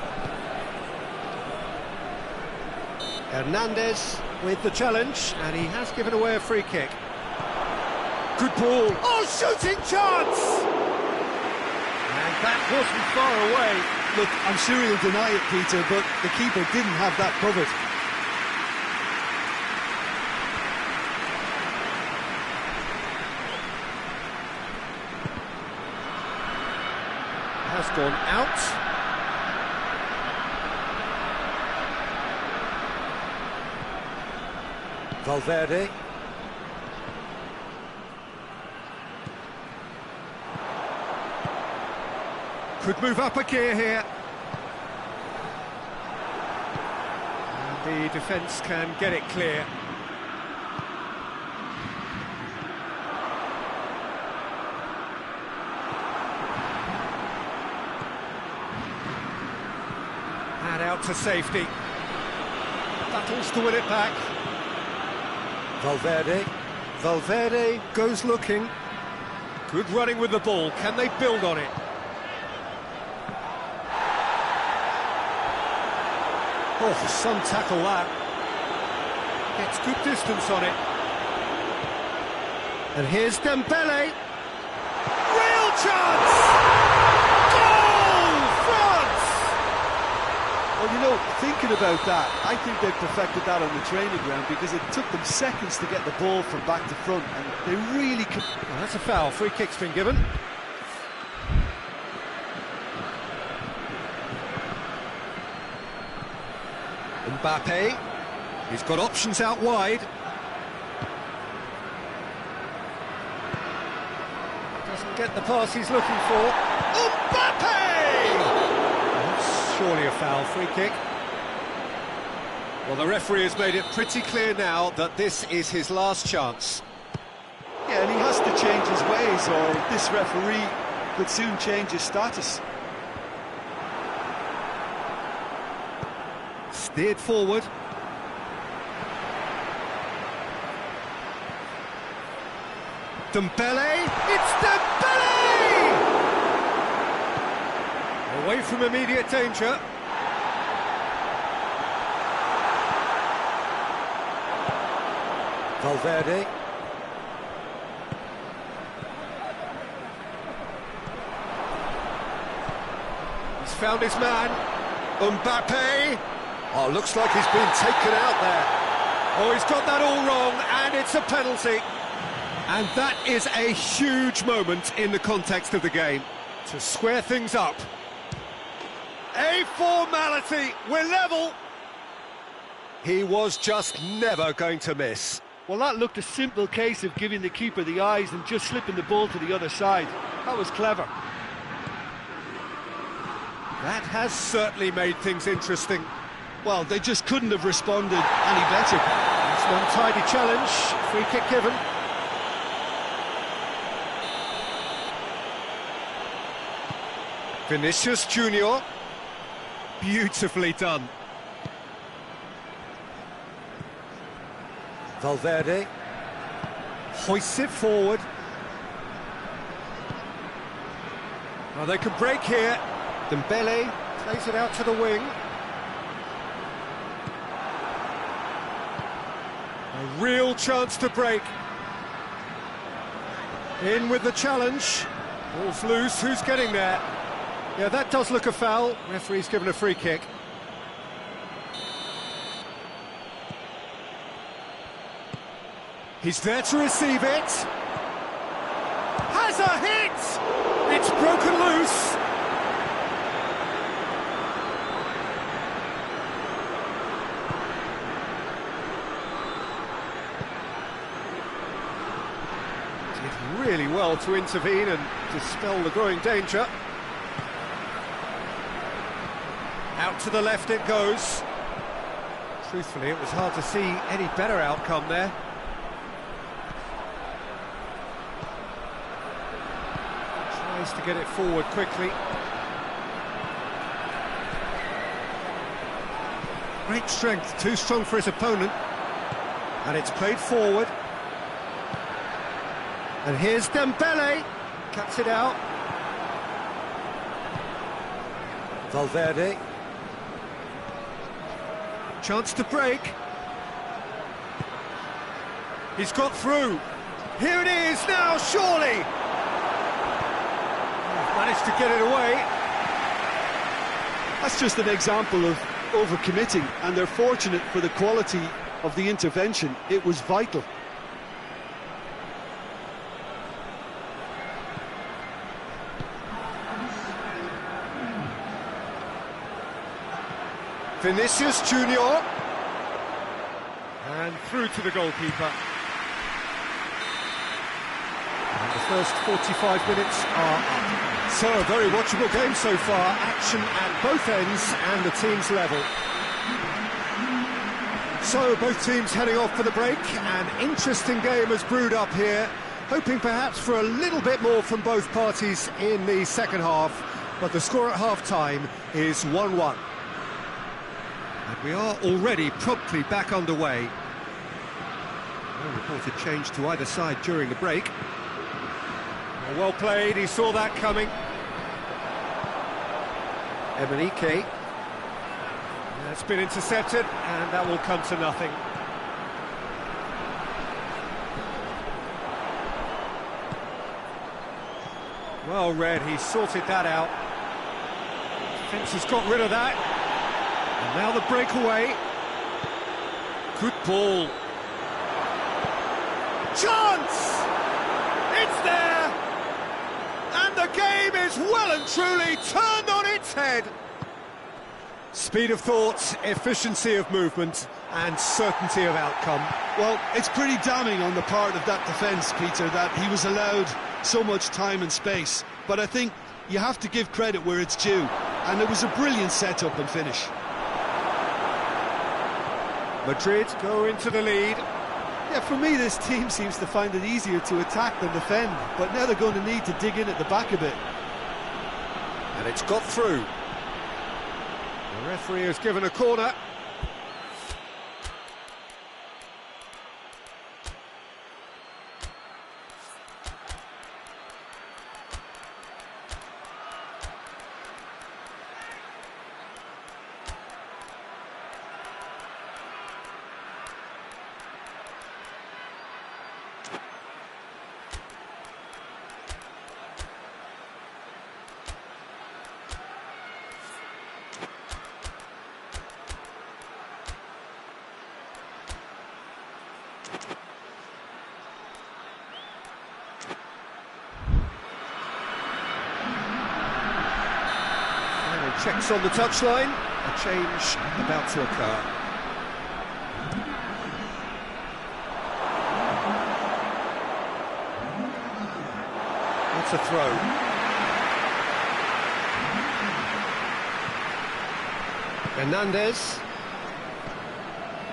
Hernandez with the challenge, and he has given away a free kick. Good ball. Oh, shooting chance! And that wasn't far away. Look, I'm sure he'll deny it, Peter, but the keeper didn't have that covered. Has gone out. Valverde. Could move up a gear here. And the defence can get it clear. And out to safety. Battles to win it back. Valverde. Valverde goes looking. Good running with the ball. Can they build on it? Oh, some tackle that. Gets good distance on it. And here's Dembele. Real chance! Goal! France! Well, you know, thinking about that, I think they perfected that on the training ground because it took them seconds to get the ball from back to front, and they really could... Well, that's a foul. Free kick's been given. Mbappe, he's got options out wide. Doesn't get the pass he's looking for. Mbappe! That's surely a foul, free kick. Well, the referee has made it pretty clear now that this is his last chance. Yeah, and he has to change his ways, or this referee could soon change his status. Steered forward. Dembele! It's Dembele! Away from immediate danger. Valverde. He's found his man. Mbappe! Oh, looks like he's been taken out there. Oh, he's got that all wrong, and it's a penalty. And that is a huge moment in the context of the game. To square things up. A formality, we're level. He was just never going to miss. Well, that looked a simple case of giving the keeper the eyes and just slipping the ball to the other side. That was clever. That has certainly made things interesting. Well, they just couldn't have responded any better. It's an untidy challenge, free kick given. Vinicius Junior, beautifully done. Valverde hoists it forward. Well, they can break here. Dembele plays it out to the wing. A real chance to break. In with the challenge. Ball's loose, who's getting there? Yeah, that does look a foul. Referee's given a free kick. He's there to receive it. Has a hit! It's broken loose. Did really well to intervene and dispel the growing danger. Out to the left it goes. Truthfully, it was hard to see any better outcome there. Tries to get it forward quickly. Great strength, too strong for his opponent. And it's played forward. And here's Dembele, cuts it out. Valverde. Chance to break. He's got through. Here it is now, surely! Managed to get it away. That's just an example of overcommitting, and they're fortunate for the quality of the intervention. It was vital. Vinicius Junior. And through to the goalkeeper. And the first 45 minutes are up. So, a very watchable game so far. Action at both ends and the team's level. So, both teams heading off for the break. An interesting game has brewed up here. Hoping perhaps for a little bit more from both parties in the second half. But the score at half-time is 1-1. And we are already promptly back underway. No reported change to either side during the break. Well played, he saw that coming. Emenike. That's been intercepted, and that will come to nothing. Well read, he sorted that out. Defence has got rid of that. And now the breakaway. Good ball. Chance! It's there! And the game is well and truly turned on its head. Speed of thought, efficiency of movement, and certainty of outcome. Well, it's pretty damning on the part of that defence, Peter, that he was allowed so much time and space. But I think you have to give credit where it's due, and it was a brilliant setup and finish. Madrid go into the lead. Yeah, for me, this team seems to find it easier to attack than defend, but now they're going to need to dig in at the back a bit. And it's got through. The referee has given a corner. Checks on the touchline, a change about to occur. That's a throw. Hernandez.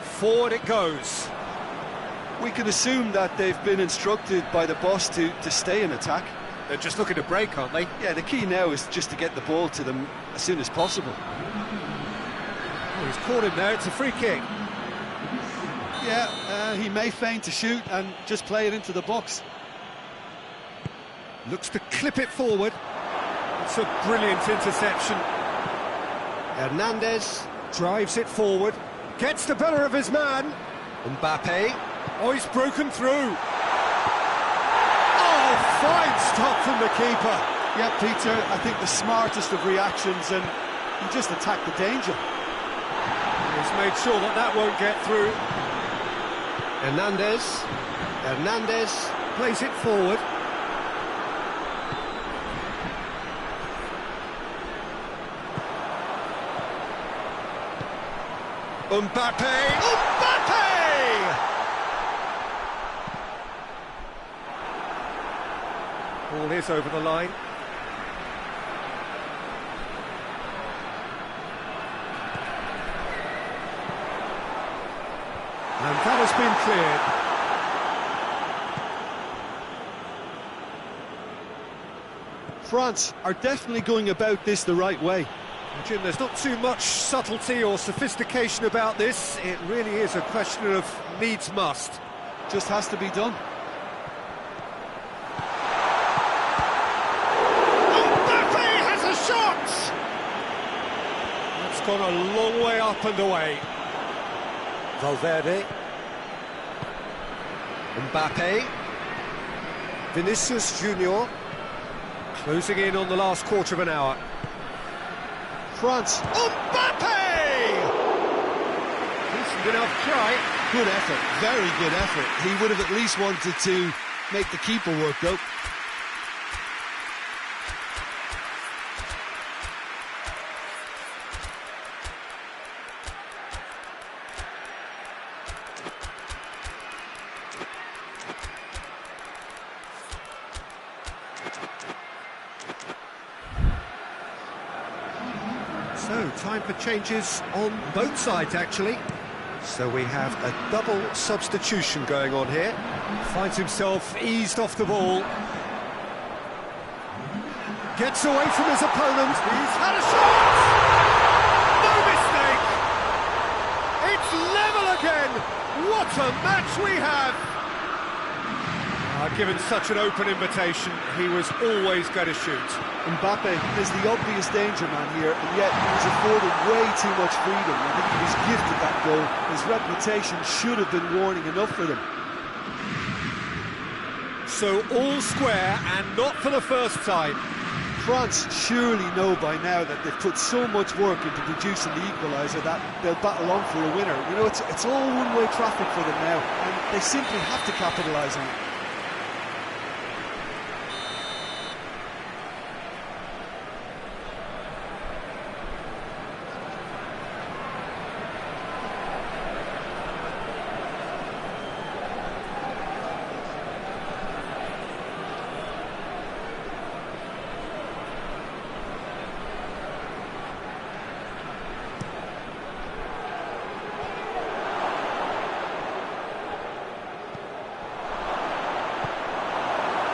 Forward it goes. We can assume that they've been instructed by the boss to stay in attack. They're just looking to break, aren't they? Yeah, the key now is just to get the ball to them as soon as possible. Oh, he's caught him there, it's a free kick. Yeah, he may feign to shoot and just play it into the box. Looks to clip it forward. It's a brilliant interception. Hernandez drives it forward, gets the better of his man. Mbappe. Oh, he's broken through. Fine stop from the keeper. Yeah, Peter, I think the smartest of reactions, and he just attacked the danger. He's made sure that that won't get through. Hernandez plays it forward. Mbappe! Ball is over the line. And that has been cleared. France are definitely going about this the right way. Jim, there's not too much subtlety or sophistication about this. It really is a question of needs must. Just has to be done. gone a long way up and away. Valverde. Mbappe. Vinicius Junior. Closing in on the last quarter of an hour. France. Mbappe! Decent enough try. Good effort, very good effort. He would have at least wanted to make the keeper work, though. So, time for changes on both sides, actually. So we have a double substitution going on here. Finds himself eased off the ball. Gets away from his opponent. He's had a shot! No mistake! It's level again! What a match we have! Given such an open invitation, he was always going to shoot. Mbappe is the obvious danger man here, and yet he was afforded way too much freedom. I think he was gifted that goal. His reputation should have been warning enough for them. So all square, and not for the first time. France surely know by now that they've put so much work into producing the equaliser that they'll battle on for a winner. You know, it's all one-way traffic for them now, and they simply have to capitalise on it.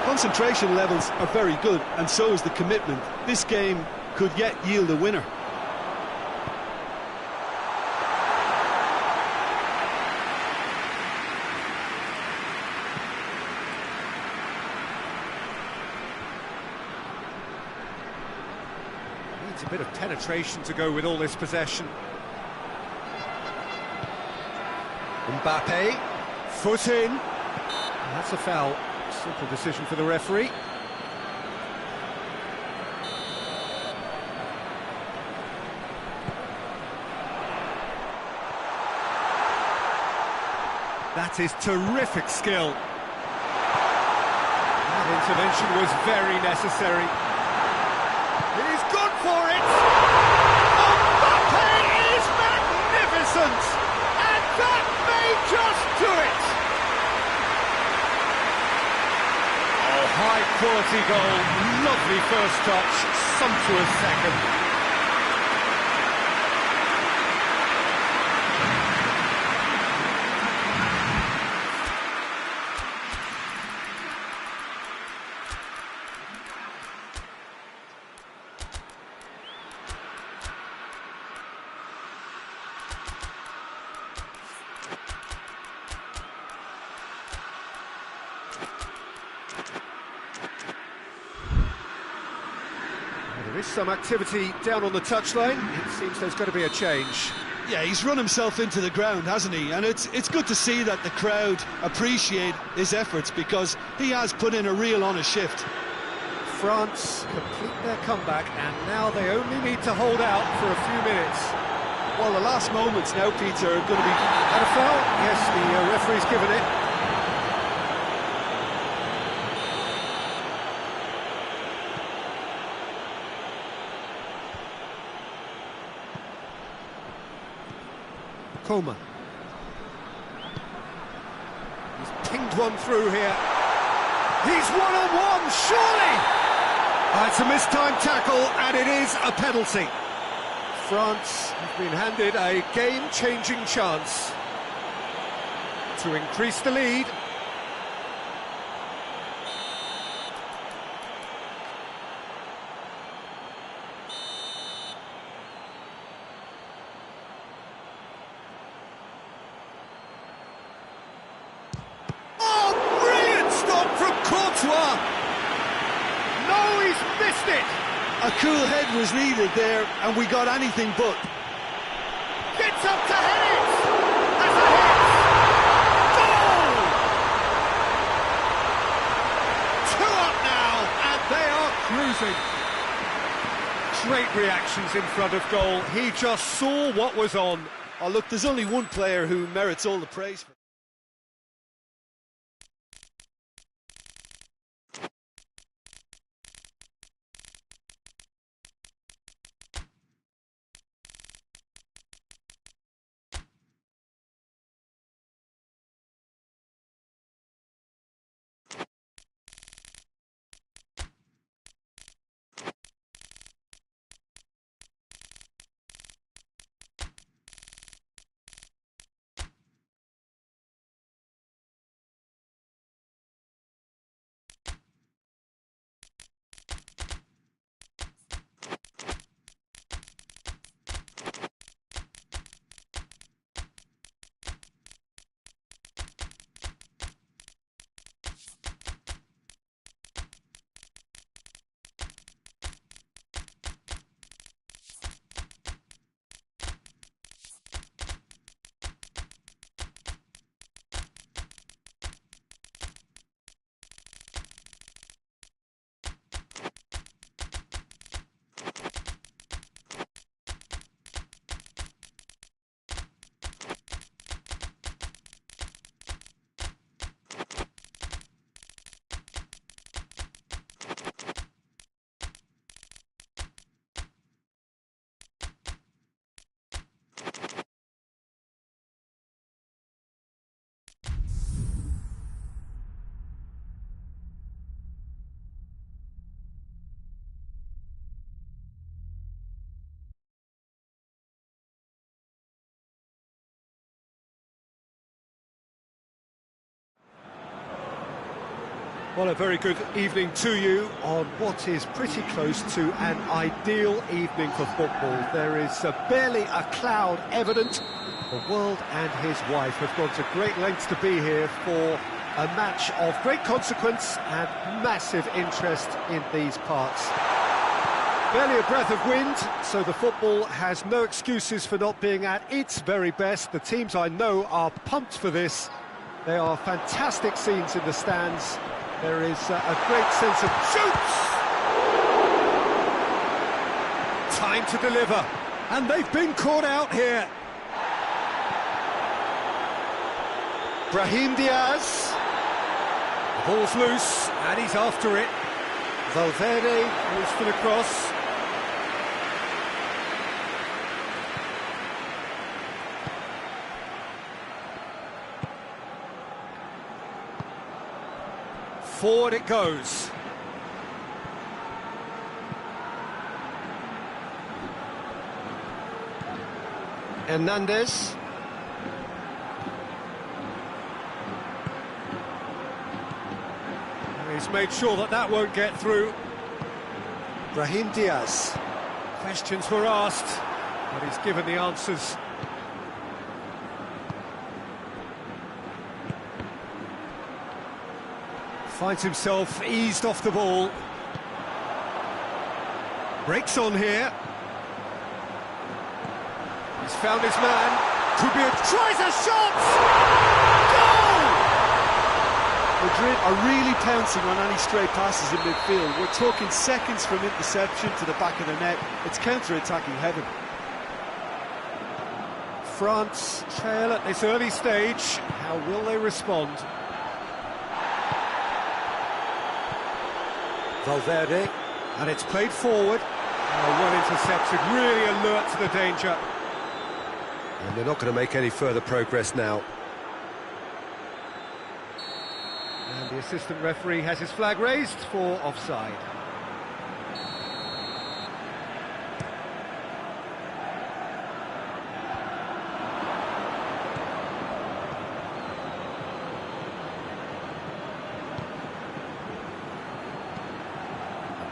Concentration levels are very good, and so is the commitment. This game could yet yield a winner. Needs a bit of penetration to go with all this possession. Mbappe, foot in. That's a foul. Simple decision for the referee. That is terrific skill. That intervention was very necessary. He's gone for it! Mbappe is magnificent! And that may just do it! High-quality goal, lovely first touch, sumptuous second. There is some activity down on the touchline. It seems there's going to be a change. Yeah, he's run himself into the ground, hasn't he? And it's good to see that the crowd appreciate his efforts, because he has put in a real honest shift. France complete their comeback, and now they only need to hold out for a few minutes. Well, the last moments now, Peter, are going to be... Had a foul? Yes, the referee's given it. Coleman. He's pinged one through here. He's one-on-one, surely! It's a mistimed tackle, and it is a penalty. France have been handed a game-changing chance to increase the lead. No, he's missed it! A cool head was needed there, and we got anything but. Gets up to head it! That's a hit! Goal! 2 up now, and they are cruising. Great reactions in front of goal. He just saw what was on. Oh, look, there's only one player who merits all the praise for. Well, a very good evening to you on what is pretty close to an ideal evening for football. There is barely a cloud evident. The world and his wife have gone to great lengths to be here for a match of great consequence and massive interest in these parts. Barely a breath of wind, so the football has no excuses for not being at its very best. The teams I know are pumped for this. They are fantastic scenes in the stands. There is a great sense of shoots! Time to deliver, and they've been caught out here. Brahim Diaz. The ball's loose, and he's after it. Valverde moves for the cross. Forward it goes. Hernandez. He's made sure that that won't get through. Brahim Diaz. Questions were asked, but he's given the answers. Finds himself eased off the ball. Breaks on here. He's found his man. Could be a... Tries a shot! Goal! Madrid are really pouncing on any stray passes in midfield. We're talking seconds from interception to the back of the net. It's counter-attacking heaven. France trail at this early stage. How will they respond? Valverde, and it's played forward. Well intercepted, really alert to the danger. And they're not going to make any further progress now. And the assistant referee has his flag raised for offside.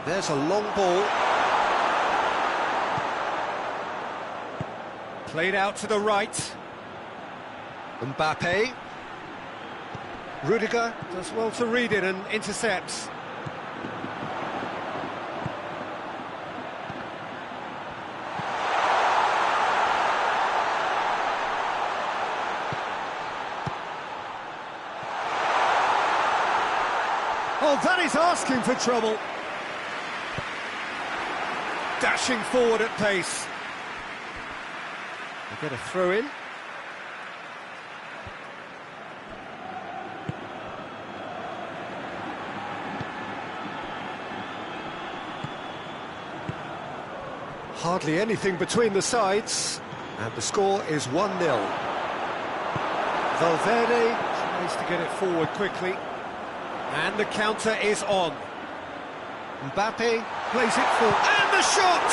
There's a long ball. Played out to the right. Mbappe. Rudiger does well to read it and intercepts. Well, that is asking for trouble. Dashing forward at pace. They get a throw in. Hardly anything between the sides, and the score is 1-0. Valverde tries to get it forward quickly, and the counter is on. Mbappe plays it forward, and the shot!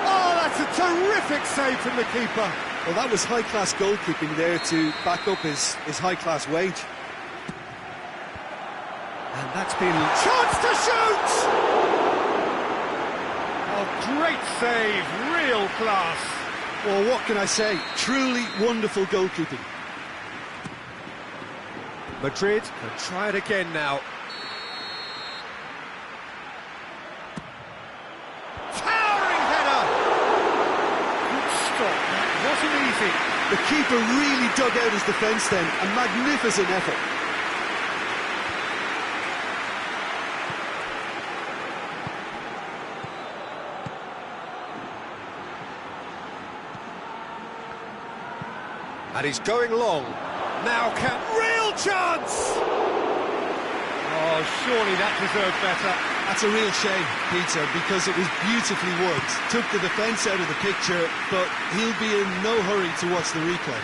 Oh, that's a terrific save from the keeper. Well, that was high-class goalkeeping there to back up his high-class wage. And that's been... Chance to shoot! Oh, great save, real class. Well, what can I say? Truly wonderful goalkeeping. Madrid can try it again now. Towering header! Good stop, that wasn't easy. The keeper really dug out his defence then, a magnificent effort. And he's going long. Now can... Real chance! Oh, surely that deserved better. That's a real shame, Peter, because it was beautifully worked. Took the defence out of the picture, but he'll be in no hurry to watch the replay.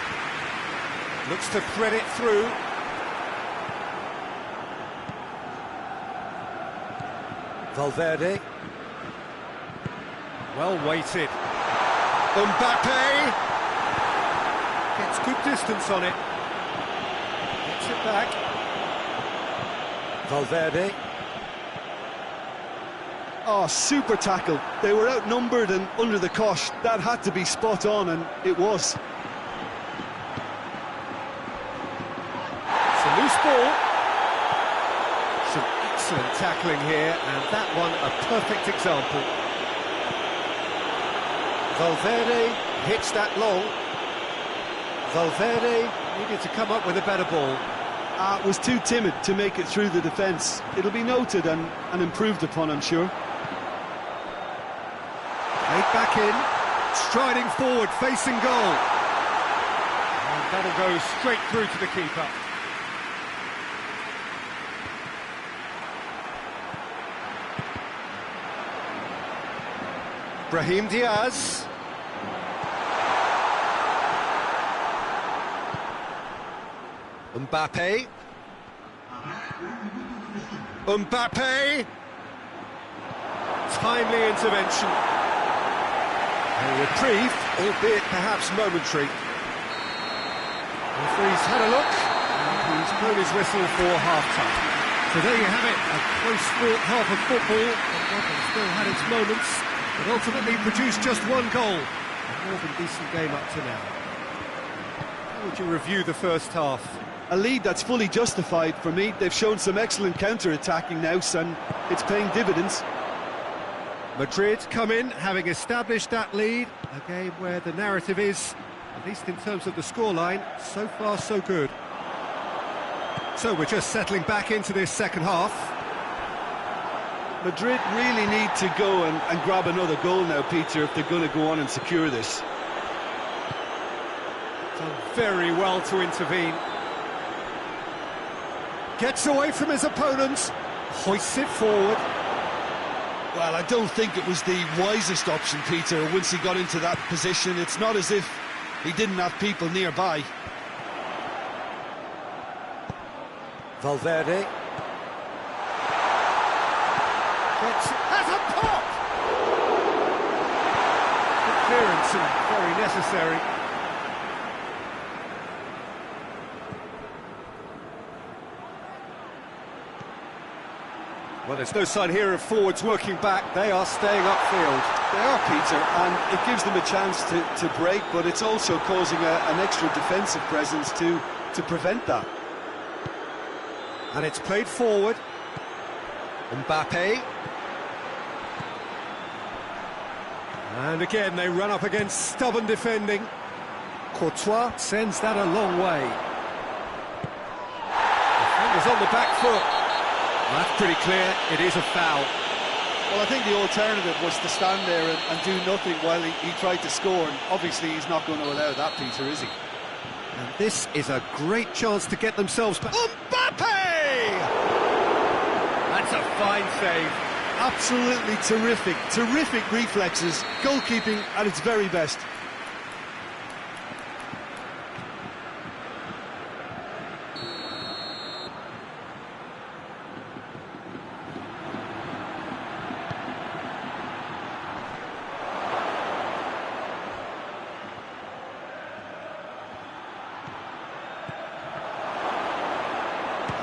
Looks to thread it through. Valverde. Well weighted. Mbappe! Gets good distance on it. Gets it back. Valverde. Oh, super tackle. They were outnumbered and under the cosh. That had to be spot on, and it was. It's a loose ball. Some excellent tackling here, and that one a perfect example. Valverde hits that long. Valverde needed to come up with a better ball. Was too timid to make it through the defence. It'll be noted and improved upon, I'm sure. Played back in, striding forward, facing goal. And that'll go straight through to the keeper. Brahim Diaz. Mbappe. Mbappe. Timely intervention. A reprieve, albeit perhaps momentary. Referee's had a look, and he's blown his whistle for half-time. So there you have it, a close-fought half of football. It still had its moments, but ultimately produced just one goal. A more than decent game up to now. How would you review the first half? A lead that's fully justified for me. They've shown some excellent counter-attacking now, and it's paying dividends. Madrid come in, having established that lead. A game where the narrative is, at least in terms of the scoreline, so far so good. So we're just settling back into this second half. Madrid really need to go and grab another goal now, Peter, if they're going to go on and secure this. Done very well to intervene. Gets away from his opponent, hoists it forward. Well, I don't think it was the wisest option, Peter, once he got into that position. It's not as if he didn't have people nearby. Valverde. Has a pop! Good clearance and very necessary. Well, there's no sign here of forwards working back. They are staying upfield. They are, Peter, and it gives them a chance to break, but it's also causing an extra defensive presence to prevent that. And it's played forward. Mbappe. And again, they run up against stubborn defending. Courtois sends that a long way. Defenders on the back foot. Well, that's pretty clear, it is a foul. Well, I think the alternative was to stand there and do nothing while he tried to score, and obviously he's not going to allow that, Peter, is he? And this is a great chance to get themselves back. Mbappe! That's a fine save. Absolutely terrific, terrific reflexes, goalkeeping at its very best.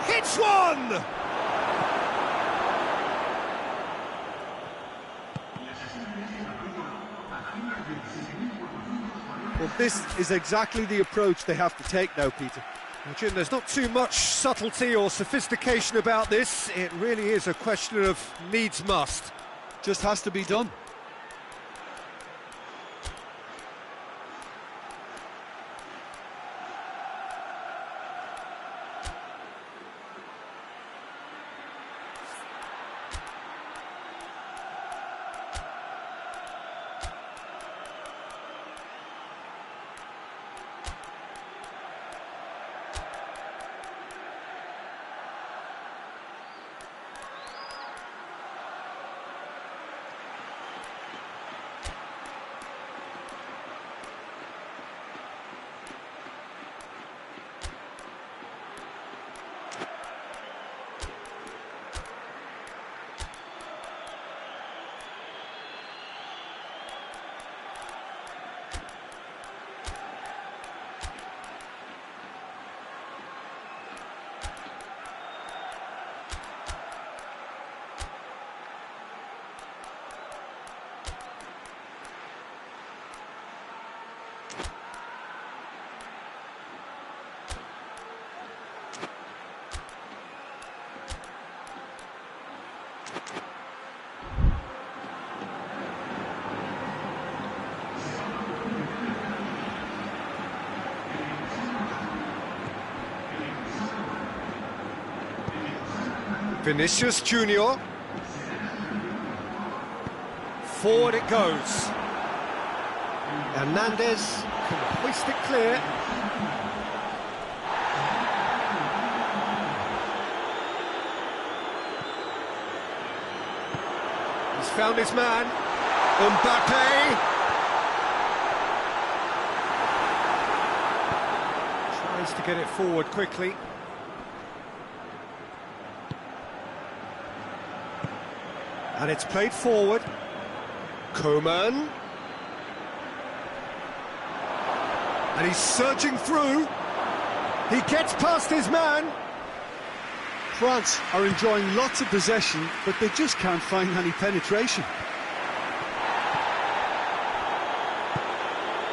Hits one! Well, this is exactly the approach they have to take now, Peter. Well, Jim, there's not too much subtlety or sophistication about this. It really is a question of needs must. Just has to be done. Vinicius Junior. Forward it goes. Hernandez can hoist it clear. He's found his man. Mbappe. Tries to get it forward quickly. And it's played forward. Coman. And he's surging through. He gets past his man. France are enjoying lots of possession, but they just can't find any penetration.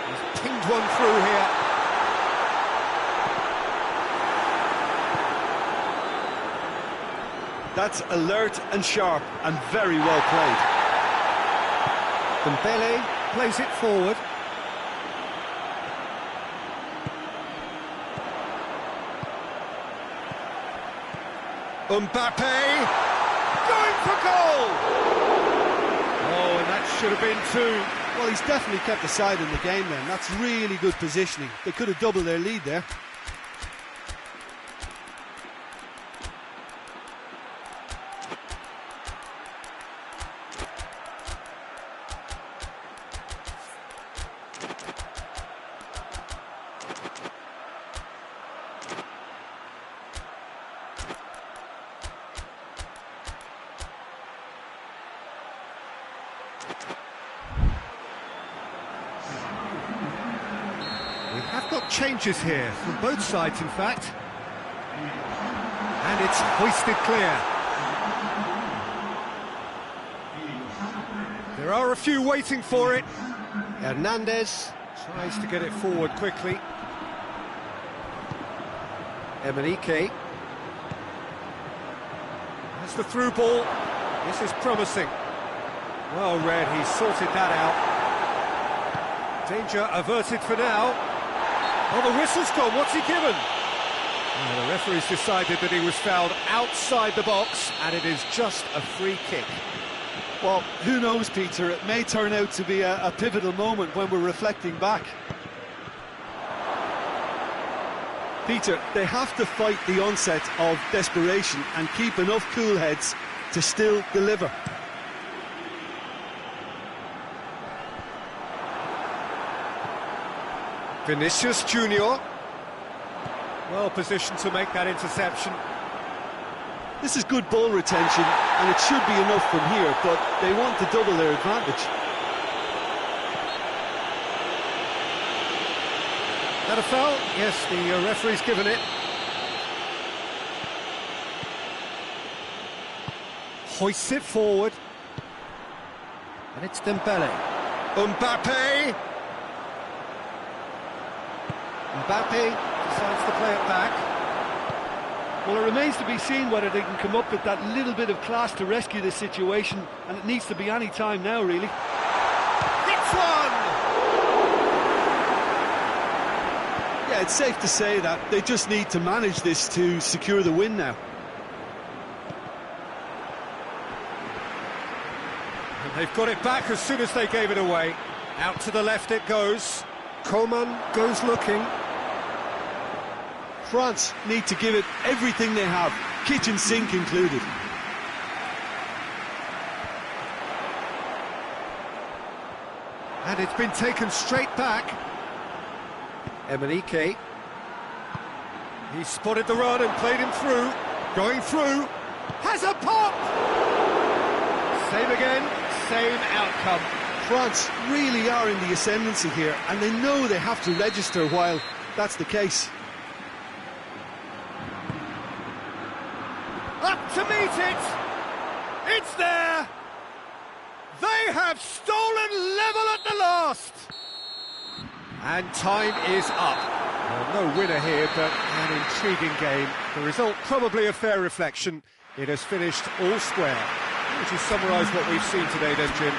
He's pinged one through here. That's alert and sharp and very well played. Dembele plays it forward. Mbappe going for goal! Oh, and that should have been two. Well, he's definitely kept the side in the game then. That's really good positioning. They could have doubled their lead there. We have got changes here, from both sides in fact. And it's hoisted clear. There are a few waiting for it. Hernandez tries to get it forward quickly. Emenike. That's the through ball. This is promising. Well read, he's sorted that out. Danger averted for now. Oh, the whistle's gone, what's he given? The referee's decided that he was fouled outside the box, and it is just a free kick. Well, who knows, Peter, it may turn out to be a pivotal moment when we're reflecting back. Peter, they have to fight the onset of desperation and keep enough cool heads to still deliver. Vinicius Junior, well positioned to make that interception. This is good ball retention, and it should be enough from here, but they want to double their advantage. That a foul? Yes, the referee's given it. Hoists it forward. And it's Dembele. Mbappe! Mbappe decides to play it back. Well, it remains to be seen whether they can come up with that little bit of class to rescue this situation, and it needs to be any time now, really. It's one! Yeah, it's safe to say that they just need to manage this to secure the win now. And they've got it back as soon as they gave it away. Out to the left it goes. Coman goes looking. France need to give it everything they have, kitchen sink included. And it's been taken straight back. Emenike. He spotted the run and played him through. Going through. Has a pop! Same again, same outcome. France really are in the ascendancy here, and they know they have to register while that's the case. Up to meet it! It's there! They have stolen level at the last! And time is up. Well, no winner here, but an intriguing game. The result probably a fair reflection. It has finished all square. How would you summarise what we've seen today then, Jim?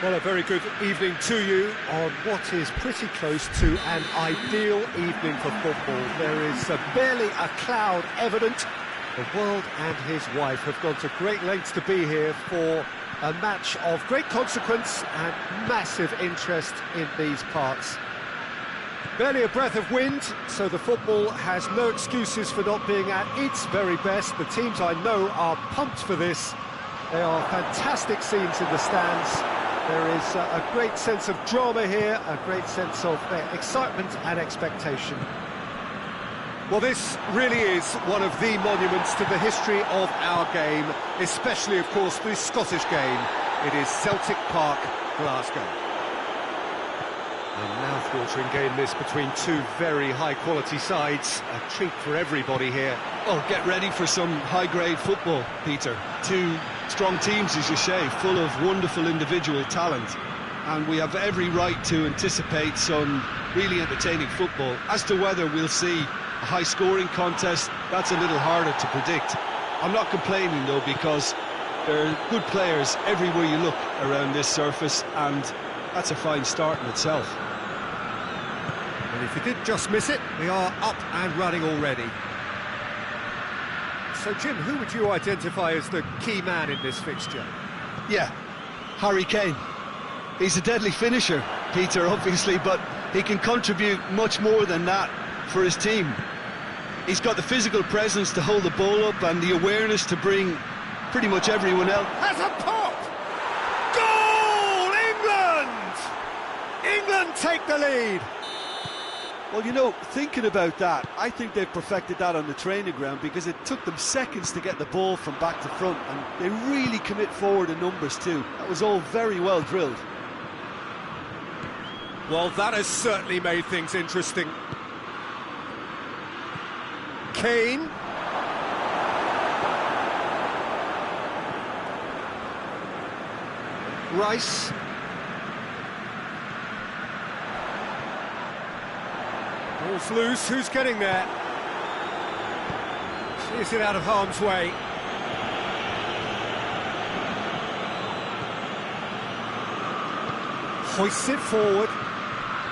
Well, a very good evening to you on what is pretty close to an ideal evening for football. There is barely a cloud evident. The world and his wife have gone to great lengths to be here for a match of great consequence and massive interest in these parts. Barely a breath of wind, so the football has no excuses for not being at its very best. The teams I know are pumped for this. There are fantastic scenes in the stands. There is a great sense of drama here, a great sense of excitement and expectation. Well, this really is one of the monuments to the history of our game, especially, of course, the Scottish game. It is Celtic Park, Glasgow. A mouth-watering game this between two very high-quality sides. A treat for everybody here. Oh, get ready for some high-grade football, Peter. Two strong teams, as you say, full of wonderful individual talent. And we have every right to anticipate some really entertaining football. As to whether we'll see a high-scoring contest, that's a little harder to predict. I'm not complaining, though, because there are good players everywhere you look around this surface, and that's a fine start in itself. And if you did just miss it, we are up and running already. So, Jim, who would you identify as the key man in this fixture? Yeah, Harry Kane. He's a deadly finisher, Peter, obviously, but he can contribute much more than that for his team. He's got the physical presence to hold the ball up and the awareness to bring pretty much everyone else. Has a pop! Goal! England! England take the lead! Well, you know, thinking about that, I think they've perfected that on the training ground because it took them seconds to get the ball from back to front, and they really commit forward in numbers too. That was all very well drilled. Well, that has certainly made things interesting. Kane. Rice. Ball's loose, who's getting there? Clears it out of harm's way. Hoists it forward.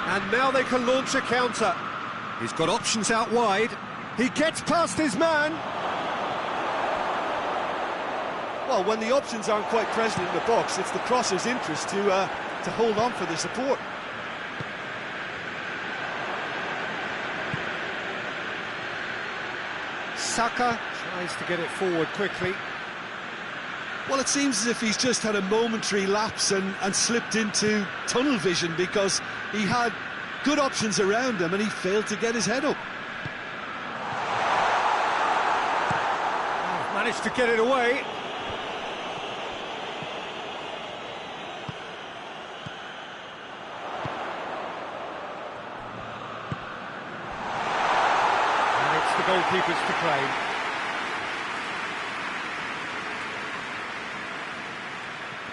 And now they can launch a counter. He's got options out wide. He gets past his man. Well, when the options aren't quite present in the box, it's the crosser's interest to hold on for the support. Saka tries to get it forward quickly. Well, it seems as if he's just had a momentary lapse and slipped into tunnel vision because he had good options around him and he failed to get his head up. Oh, managed to get it away. And it's the goalkeepers to claim.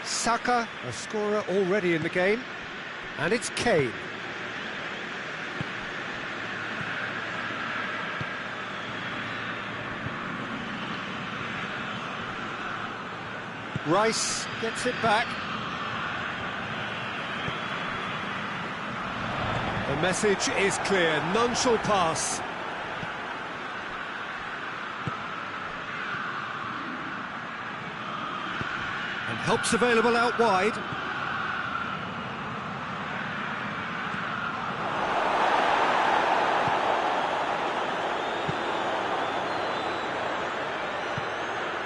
Saka, a scorer already in the game, and it's Kane. Rice gets it back. The message is clear, none shall pass. And help's available out wide.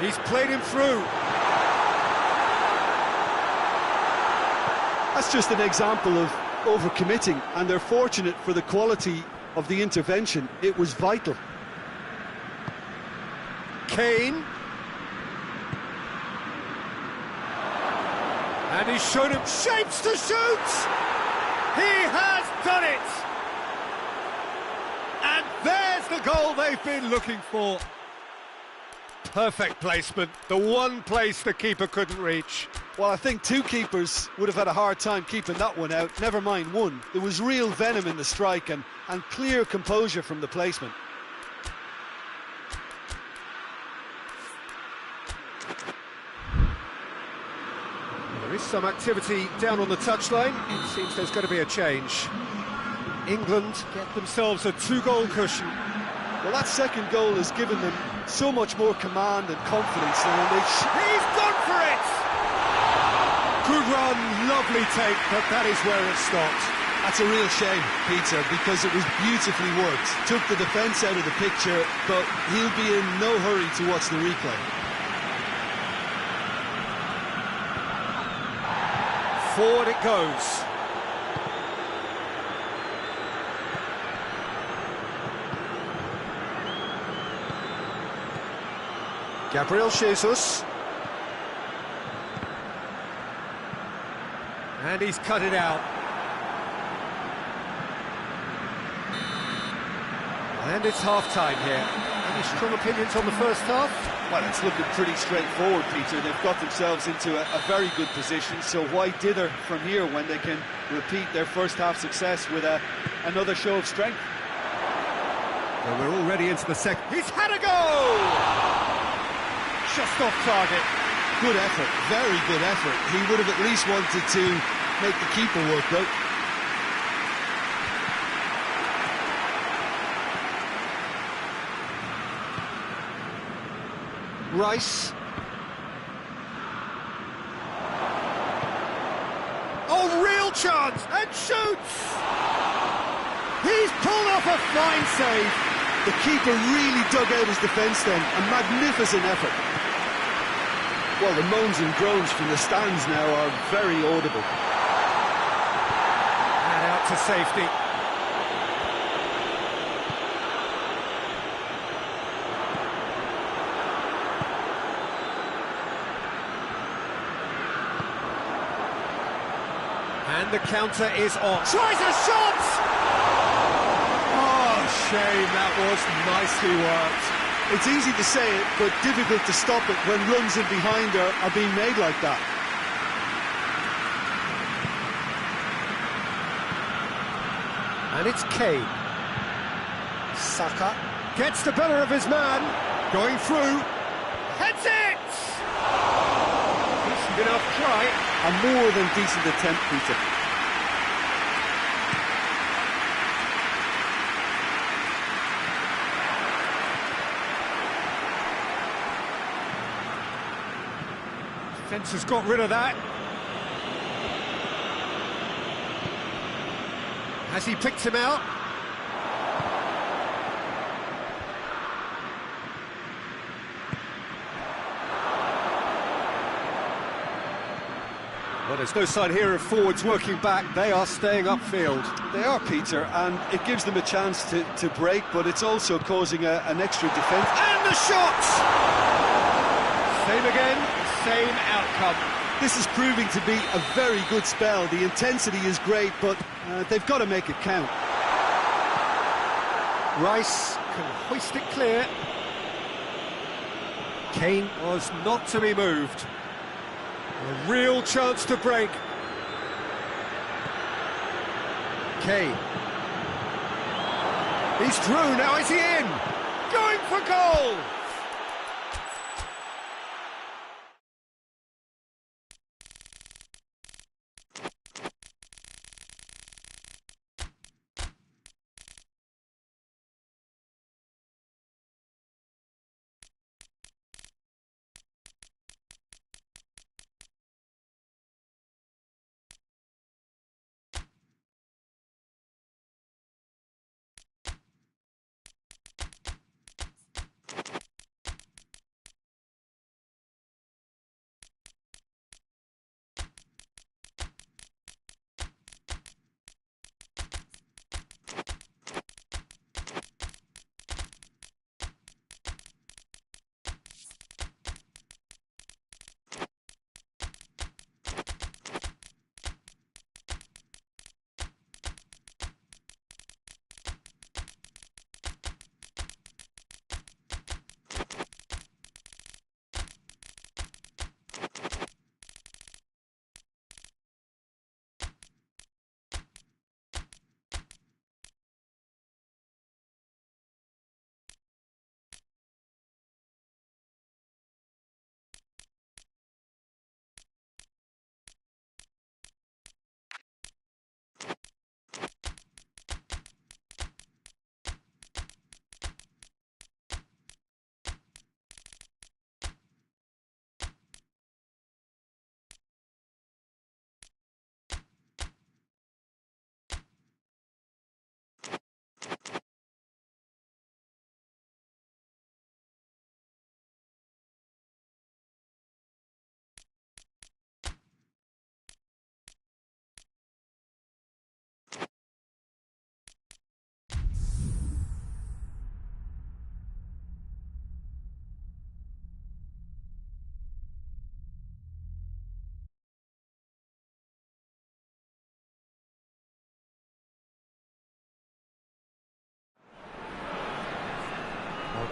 He's played him through. That's just an example of overcommitting, and they're fortunate for the quality of the intervention. It was vital. Kane. And he's shown him shapes to shoot! He has done it! And there's the goal they've been looking for. Perfect placement, the one place the keeper couldn't reach. Well, I think two keepers would have had a hard time keeping that one out, never mind one. There was real venom in the strike and clear composure from the placement. There is some activity down on the touchline. It seems there's going to be a change. England get themselves a two-goal cushion. Well, that second goal has given them so much more command and confidence now. He's gone for it! Good run, lovely take, but that is where it stopped. That's a real shame, Peter, because it was beautifully worked. Took the defence out of the picture, but he'll be in no hurry to watch the replay. Forward it goes. Gabriel Jesus. And he's cut it out. And it's half-time here. Any strong opinions on the first half? Well, it's looking pretty straightforward, Peter. They've got themselves into a very good position, so why dither from here when they can repeat their first half success with another show of strength? Well, we're already into the second. He's had a goal! Just off target. Good effort, very good effort. He would have at least wanted to make the keeper work, though. Rice. Oh, real chance! And shoots! He's pulled off a fine save. The keeper really dug out his defence then. A magnificent effort. Well, the moans and groans from the stands now are very audible. And out to safety. And the counter is on. Tries a shot! Oh, shame, that was nicely worked. It's easy to say it, but difficult to stop it when runs in behind are being made like that. And it's Kane. Saka gets the better of his man. Going through. Heads it! Decent enough try. A more than decent attempt, Peter. Defence has got rid of that. Has he picked him out? Well, there's no sign here of forwards working back. They are staying upfield. They are, Peter, and it gives them a chance to break, but it's also causing an extra defence. And the shot! Same again, same outcome. This is proving to be a very good spell. The intensity is great, but they've got to make it count. Rice can hoist it clear. Kane was not to be moved. A real chance to break. Kane. He's through, now is he in? Going for goal!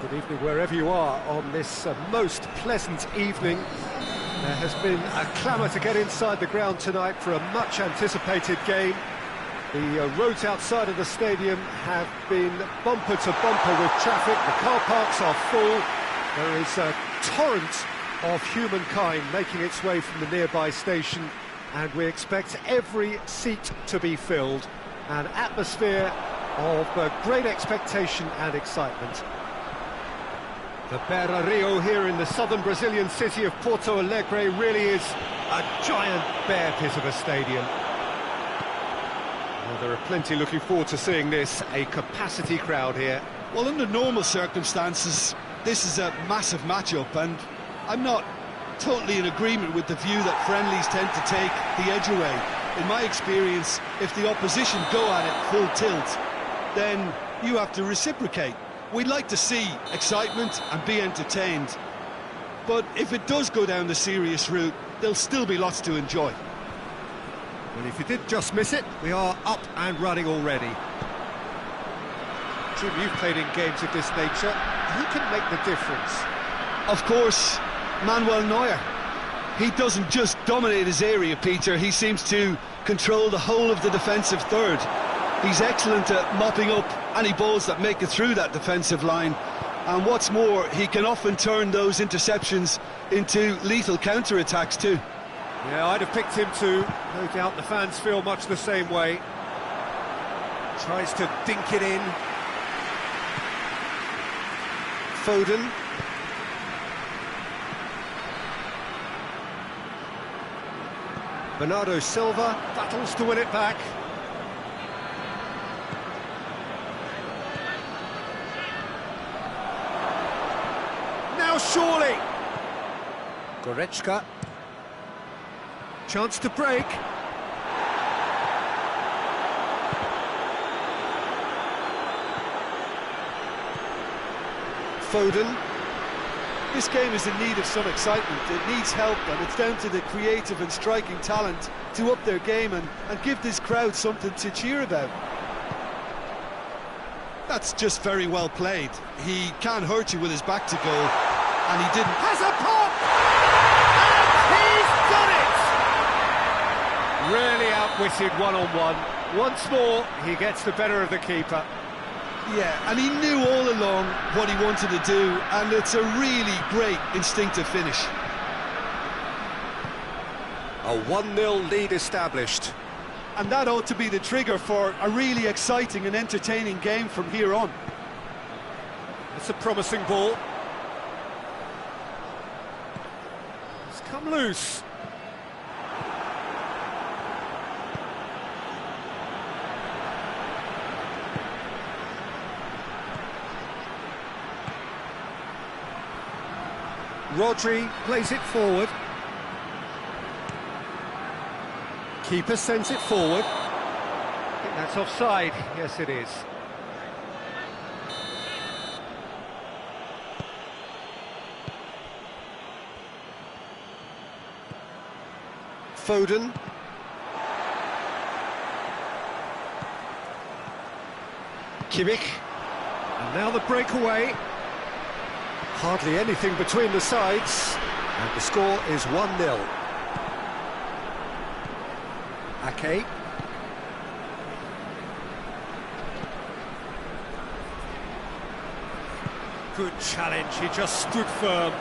Good evening wherever you are on this most pleasant evening. There has been a clamour to get inside the ground tonight for a much-anticipated game. The roads outside of the stadium have been bumper to bumper with traffic. The car parks are full. There is a torrent of humankind making its way from the nearby station, and we expect every seat to be filled. An atmosphere of great expectation and excitement. The Beira Rio here in the southern Brazilian city of Porto Alegre really is a giant bear pit of a stadium. Well, there are plenty looking forward to seeing this, a capacity crowd here. Well, under normal circumstances, this is a massive matchup, and I'm not totally in agreement with the view that friendlies tend to take the edge away. In my experience, if the opposition go at it full tilt, then you have to reciprocate. We'd like to see excitement and be entertained, but if it does go down the serious route, there'll still be lots to enjoy. Well, if you did just miss it, we are up and running already. Jim, you've played in games of this nature. Who can make the difference? Of course, Manuel Neuer. He doesn't just dominate his area, Peter. He seems to control the whole of the defensive third. He's excellent at mopping up any balls that make it through that defensive line. And what's more, he can often turn those interceptions into lethal counter-attacks too. Yeah, I'd have picked him too. No doubt the fans feel much the same way. Tries to dink it in. Foden. Bernardo Silva battles to win it back. Now surely. Goretzka. Chance to break. Foden. This game is in need of some excitement. It needs help, and it's down to the creative and striking talent to up their game and give this crowd something to cheer about. That's just very well played. He can't hurt you with his back to goal, and he didn't. Has a pop! And he's done it! Really outwitted one-on-one. Once more, he gets the better of the keeper. Yeah, and he knew all along what he wanted to do, and it's a really great instinctive finish. A 1-0 lead established. And that ought to be the trigger for a really exciting and entertaining game from here on. It's a promising ball. It's come loose. Rodri plays it forward. Keeper sends it forward. I think that's offside. Yes, it is. Foden. Kimmich. And now the breakaway. Hardly anything between the sides, and the score is 1-0. Ake. Good challenge, he just stood firm.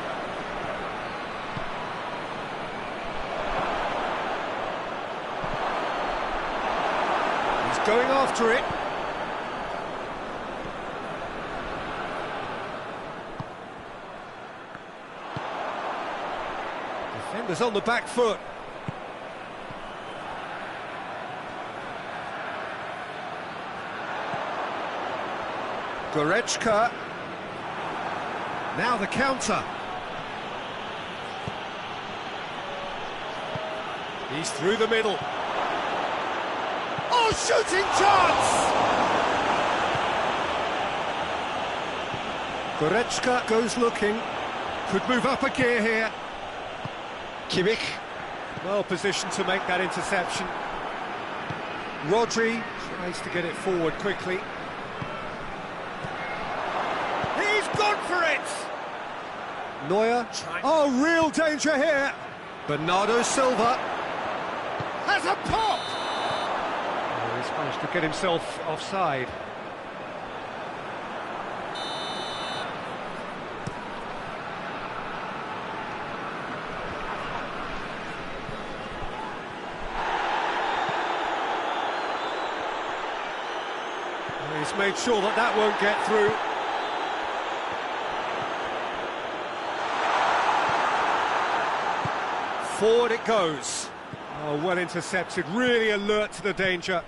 He's going after it. Defenders on the back foot. Goretzka. Now the counter. He's through the middle. Oh, shooting chance! Goretzka goes looking. Could move up a gear here. Kimmich, well positioned to make that interception. Rodri tries to get it forward quickly. He's gone for it! Neuer, oh, real danger here! Bernardo Silva has a pop! Oh, he's managed to get himself offside. He's made sure that that won't get through. Forward it goes. Oh, well intercepted, really alert to the danger.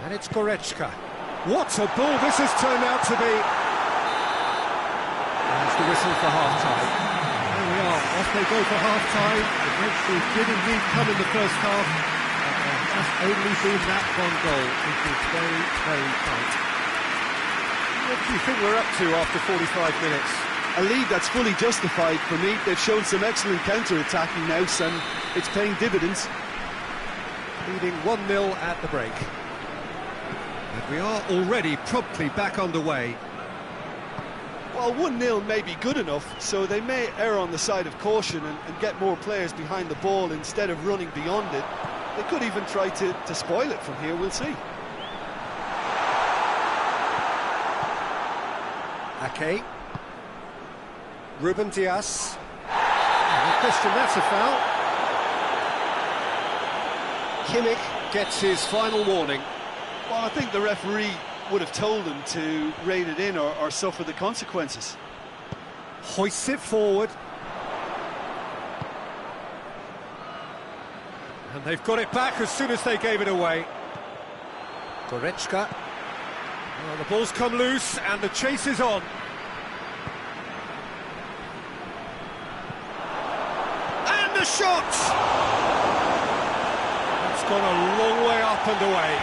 And it's Goretzka. What a ball this has turned out to be. There's the whistle for half-time. There we are, off they go for half-time. The breakthrough did indeed come in the first half. Has only been that one goal, which is very, very tight. What do you think we're up to after 45 minutes? A lead that's fully justified for me. They've shown some excellent counter-attacking now, and it's paying dividends. Leading 1-0 at the break. And we are already promptly back underway. Well, 1-0 may be good enough, so they may err on the side of caution and get more players behind the ball instead of running beyond it. They could even try to spoil it from here, we'll see. Ake. Ruben Dias. Oh, Christian, that's a foul. Kimmich gets his final warning. Well, I think the referee would have told him to rein it in or suffer the consequences. Hoists it forward. And they've got it back as soon as they gave it away. Goretzka. Oh, the ball's come loose and the chase is on. And the shot! It's gone a long way up and away.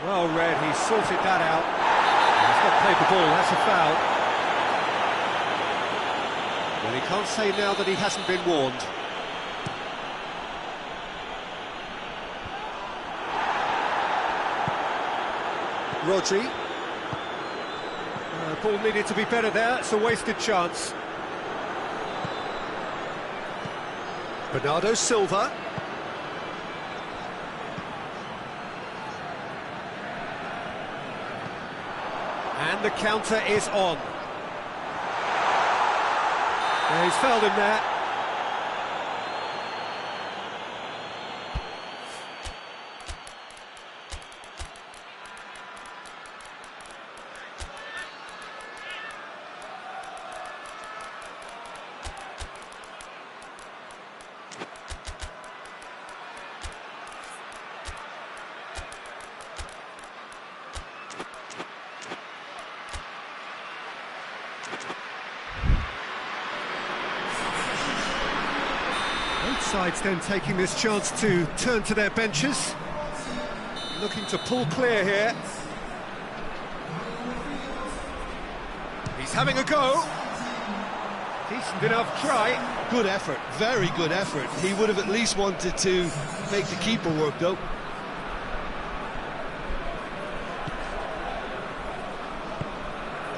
Well read, he sorted that out. He's not played the ball, that's a foul. Well, he can't say now that he hasn't been warned. Rodri. Ball needed to be better there, it's a wasted chance. Bernardo Silva. And the counter is on. Yeah, he's fouled him there. Both sides then taking this chance to turn to their benches. Looking to pull clear here. He's having a go. Decent enough try. Good effort, very good effort. He would have at least wanted to make the keeper work, though.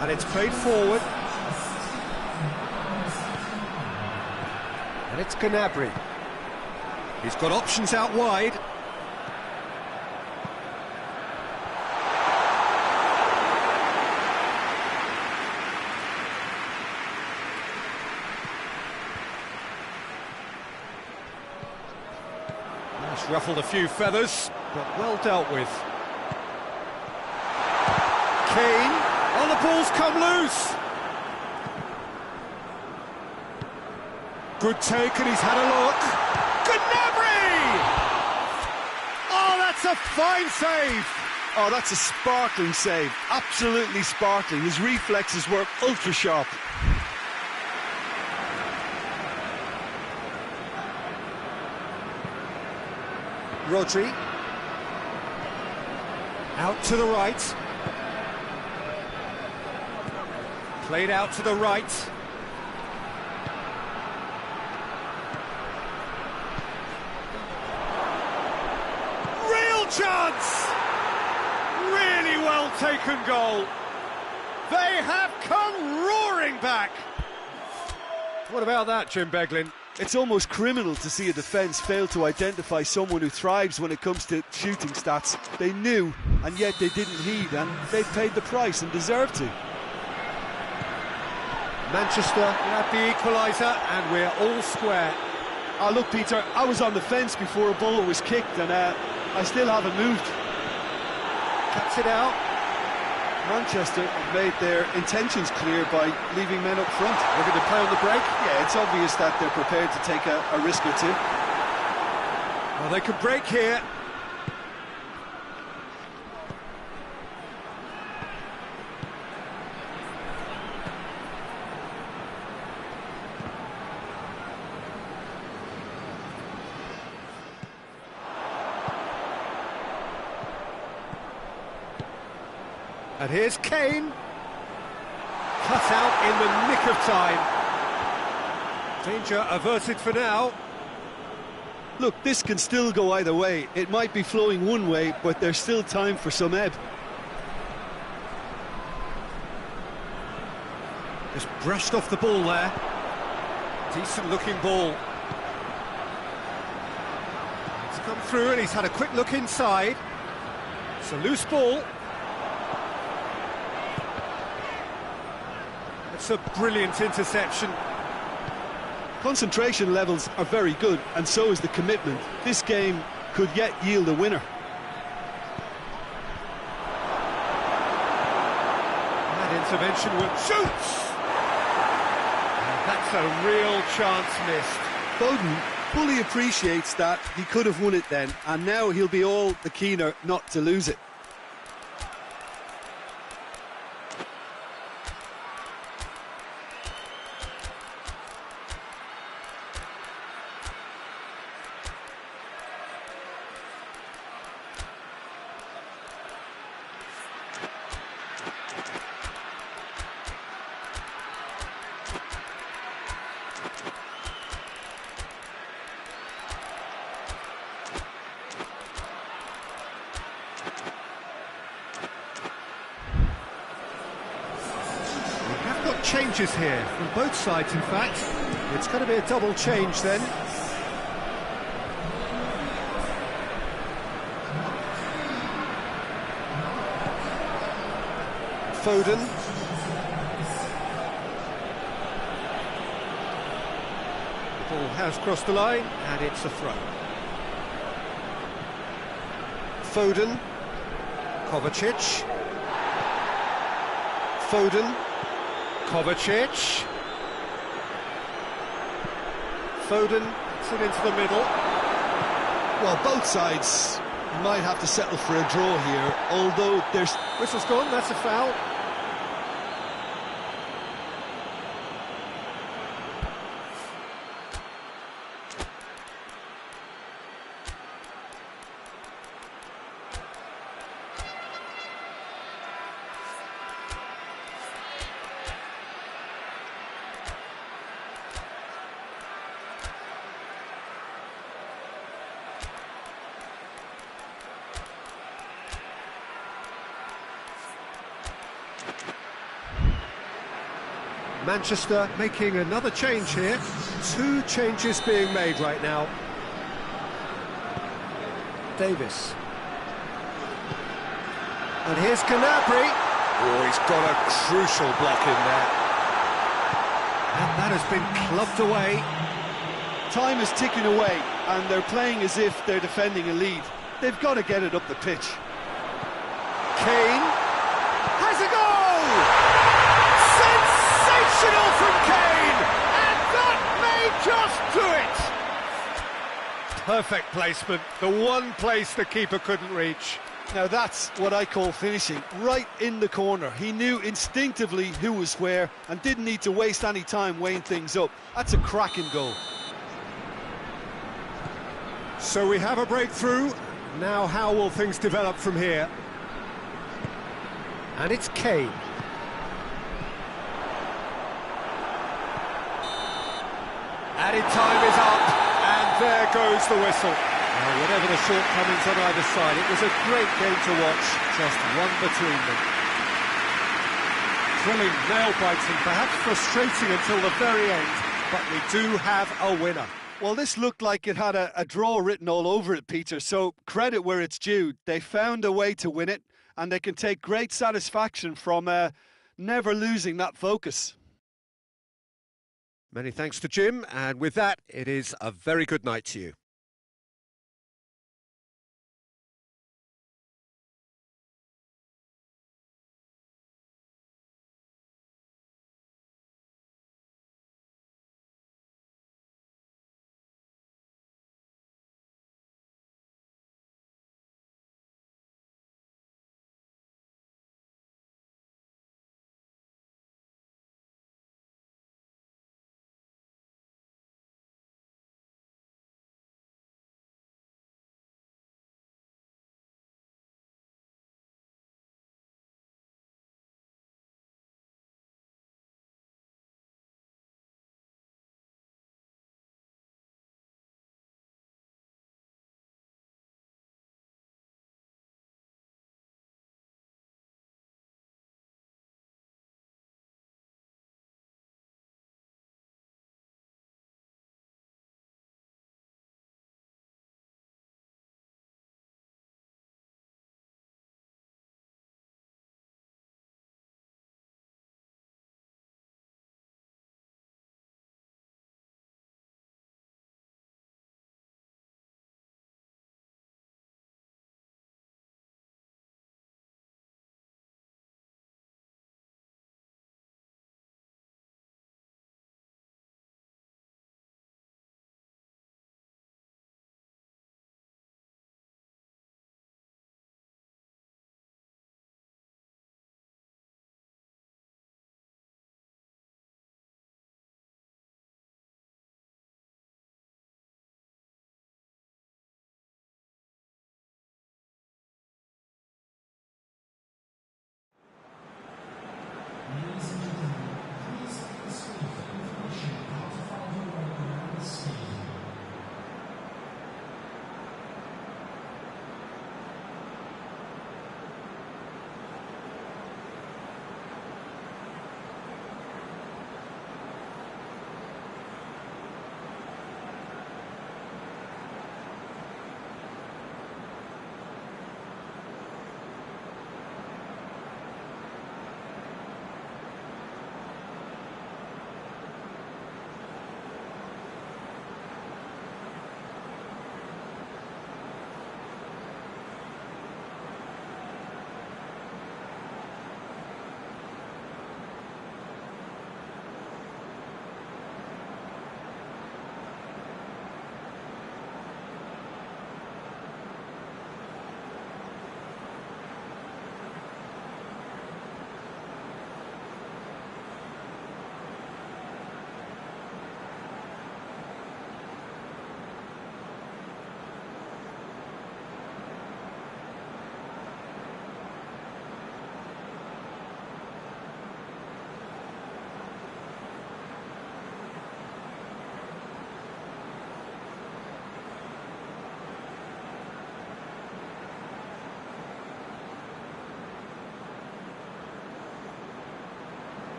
And it's played forward. And it's Gnabry. He's got options out wide. That's ruffled a few feathers, but well dealt with. Kane. Oh, the ball's come loose. Good take, and he's had a look. Gnabry! Oh, that's a fine save. Oh, that's a sparkling save. Absolutely sparkling. His reflexes were ultra sharp. Rodri. Out to the right. Played out to the right. real chance! Really well taken goal. They have come roaring back. What about that, Jim Beglin? It's almost criminal to see a defence fail to identify someone who thrives when it comes to shooting stats. They knew, and yet they didn't heed, and they've paid the price and deserve to. Manchester have the equaliser, and we're all square. Oh, look, Peter, I was on the fence before a ball was kicked, and I still haven't moved. Cuts it out. Manchester have made their intentions clear by leaving men up front. Looking to play on the break. Yeah, it's obvious that they're prepared to take a risk or two. Well, they could break here. And here's Kane. Cut out in the nick of time. Danger averted for now. Look, this can still go either way. It might be flowing one way, but there's still time for some ebb. Just brushed off the ball there. Decent looking ball. It's come through and he's had a quick look inside. It's a loose ball. It's a brilliant interception. Concentration levels are very good, and so is the commitment. This game could yet yield a winner. That intervention would shoot! And that's a real chance missed. Foden fully appreciates that he could have won it then, and now he'll be all the keener not to lose it. Changes here from both sides, in fact. It's going to be a double change then. Foden. The ball has crossed the line and it's a throw. Foden. Kovacic. Foden. Kovacic. Foden puts it into the middle. Well, both sides might have to settle for a draw here, although there's... Whistle's gone, that's a foul. Manchester making another change here. Two changes being made right now. Davis. And here's Gnabry. Oh, he's got a crucial block in there. And that has been clubbed away. Time is ticking away, and they're playing as if they're defending a lead. They've got to get it up the pitch. Kane has a goal! Sensational from Kane! And that may just do it! Perfect placement, the one place the keeper couldn't reach. Now that's what I call finishing, right in the corner. He knew instinctively who was where and didn't need to waste any time weighing things up. That's a cracking goal. So we have a breakthrough. Now how will things develop from here? And it's Kane. Added time is up, and there goes the whistle. Well, whatever the shortcomings on either side, it was a great game to watch, just one between them. Thrilling, nail-biting, perhaps frustrating until the very end, but we do have a winner. Well, this looked like it had a draw written all over it, Peter, so credit where it's due. They found a way to win it, and they can take great satisfaction from never losing that focus. Many thanks to Jim, and with that, it is a very good night to you.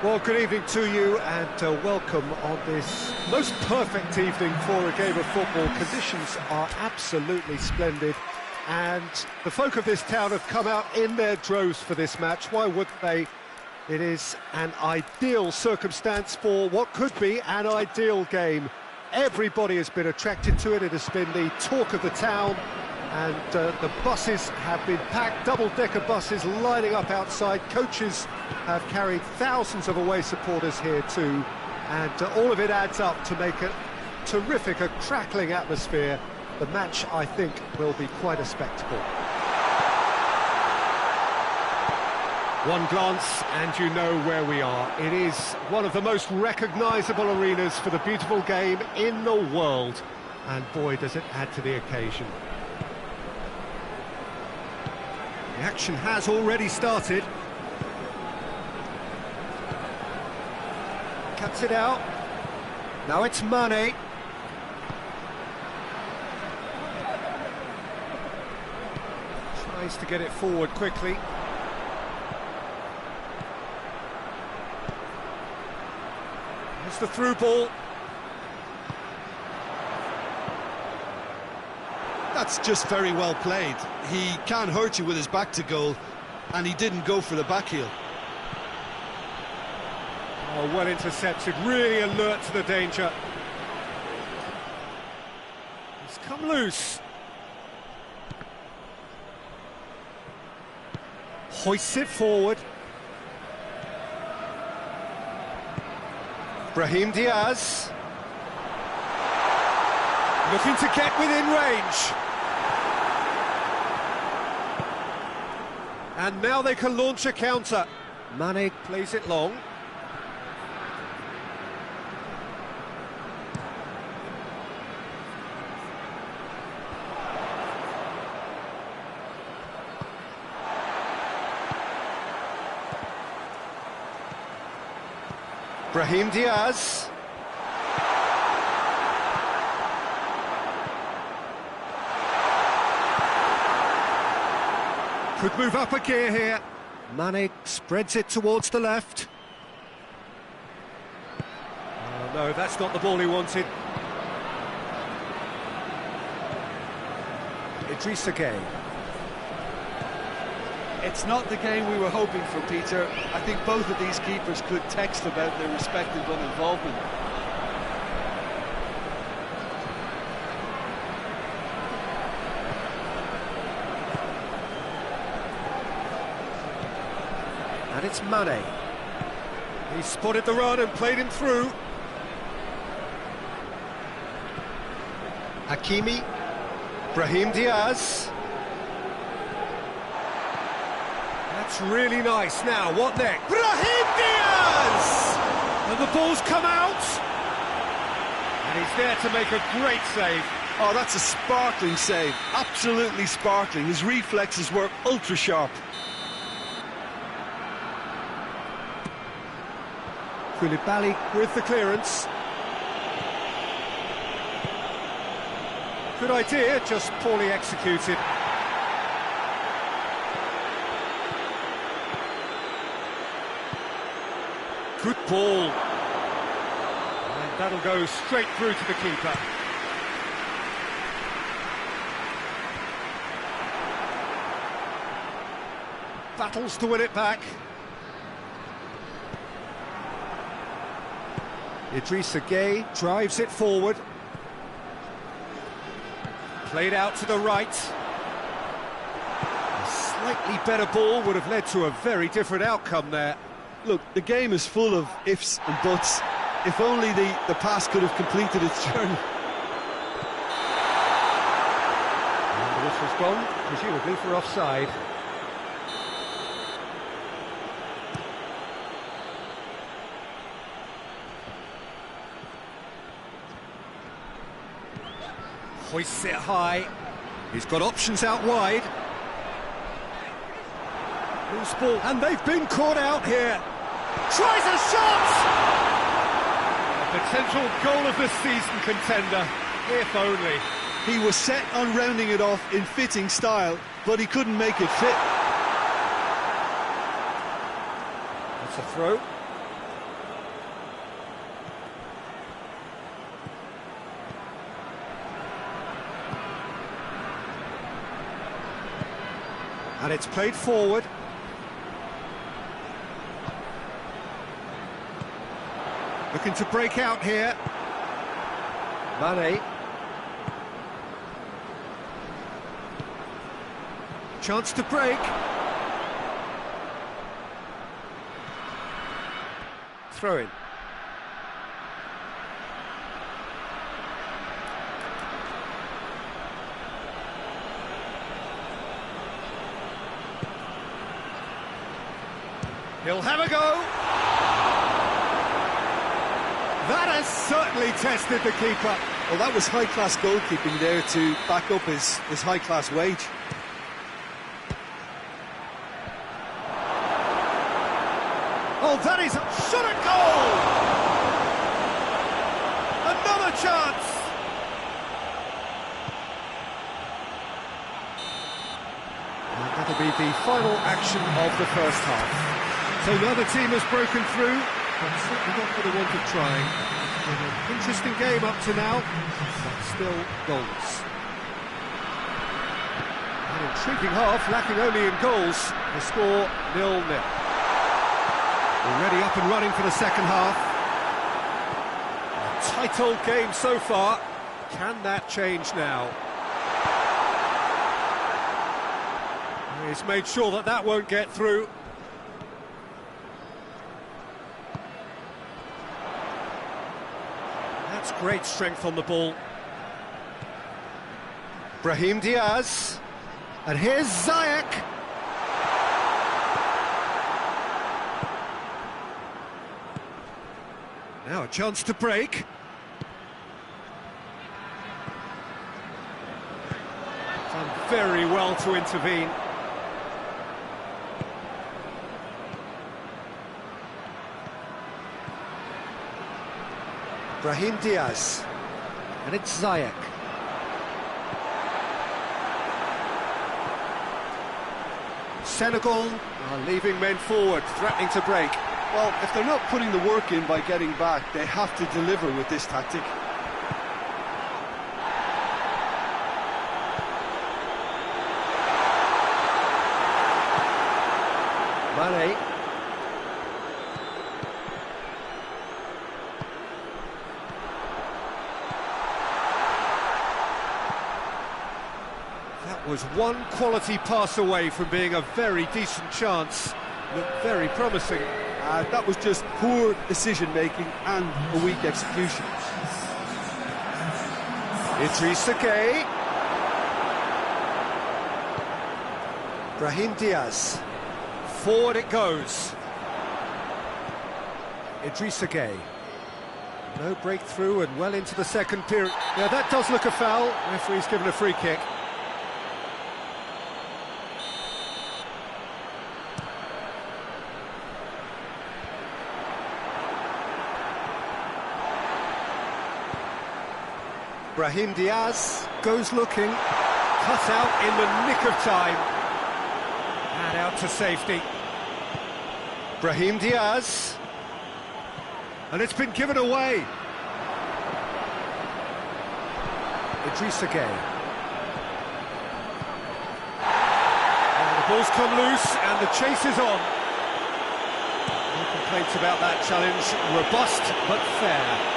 Well, good evening to you and welcome on this most perfect evening for a game of football. Conditions are absolutely splendid and the folk of this town have come out in their droves for this match. Why wouldn't they? It is an ideal circumstance for what could be an ideal game. Everybody has been attracted to it. It has been the talk of the town, and the buses have been packed, double-decker buses lining up outside. Coaches have carried thousands of away supporters here too, and all of it adds up to make a terrific, a crackling atmosphere. The match, I think, will be quite a spectacle. One glance and you know where we are. It is one of the most recognisable arenas for the beautiful game in the world, and boy does it add to the occasion. The action has already started. Cuts it out. Now it's Mane. Tries to get it forward quickly. It's the through ball. That's just very well played. He can't hurt you with his back to goal, and he didn't go for the back heel. Oh, well intercepted, really alert to the danger. It's come loose. Hoists it forward. Brahim Diaz. Looking to get within range. And now they can launch a counter. Mane plays it long. Brahim Diaz. Could move up a gear here. Mane spreads it towards the left. Oh no, that's not the ball he wanted. Idrissa Gueye. It's not the game we were hoping for, Peter. I think both of these keepers could text about their respective uninvolvement. And it's Mane. He spotted the run and played him through. Hakimi. Brahim Diaz. That's really nice. Now, what next? Brahim Diaz! And the ball's come out. And he's there to make a great save. Oh, that's a sparkling save. Absolutely sparkling. His reflexes were ultra sharp. Koulibaly with the clearance. Good idea, just poorly executed. Good ball. And that'll go straight through to the keeper. Battles to win it back. Idrissa Gueye drives it forward. Played out to the right. A slightly better ball would have led to a very different outcome there. Look, the game is full of ifs and buts. If only the pass could have completed its journey. And the whistle's gone, presumably for offside. Hoists it high. He's got options out wide. Loose ball, and they've been caught out here. Tries a shot! A potential goal of the season contender, if only. He was set on rounding it off in fitting style, but he couldn't make it fit. That's a throw. And it's played forward. Looking to break out here. Mane. Chance to break. Throw in. He'll have a go. That has certainly tested the keeper. Well, that was high-class goalkeeping there to back up his high-class wage. Oh, that is a shot at goal! Another chance! And that'll be the final action of the first half. So neither team has broken through, but certainly not for the want of trying. It's been an interesting game up to now, but still goals. An intriguing half, lacking only in goals. The score 0-0. Already up and running for the second half. A tight old game so far. Can that change now? He's made sure that that won't get through. That's great strength on the ball. Brahim Diaz. And here's Ziyech. Now a chance to break. Done very well to intervene. Brahim Diaz. And it's Ziyech. Senegal are leaving men forward, threatening to break. Well, if they're not putting the work in by getting back, they have to deliver with this tactic. Mane. That was one quality pass away from being a very decent chance. Looked very promising. That was just poor decision-making and a weak execution. Idrissa Gueye. Brahim Diaz. Forward it goes. Idrissa Gueye. No breakthrough and well into the second period. Now that does look a foul. Referee's given a free kick. Brahim Diaz goes looking, cut out in the nick of time, and out to safety. Brahim Diaz, and it's been given away. Idrissa Gueye. And the ball's come loose, and the chase is on. No complaints about that challenge, robust but fair.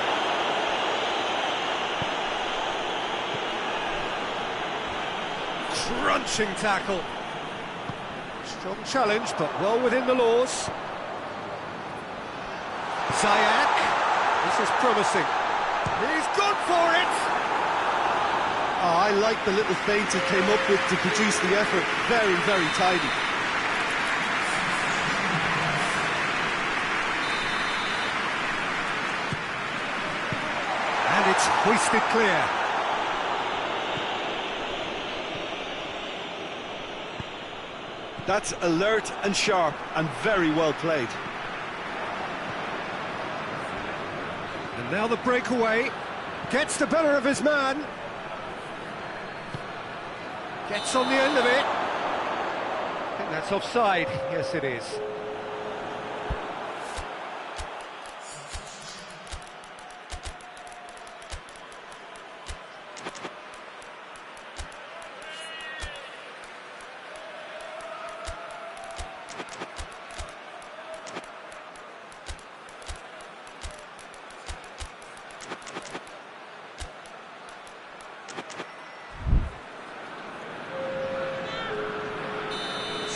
Crunching tackle. Strong challenge, but well within the laws. Ziyech. This is promising. He's gone for it! Oh, I like the little feint he came up with to produce the effort. Very, very tidy. And it's hoisted clear. That's alert and sharp and very well played. And now the breakaway. Gets the better of his man. Gets on the end of it. I think that's offside. Yes, it is.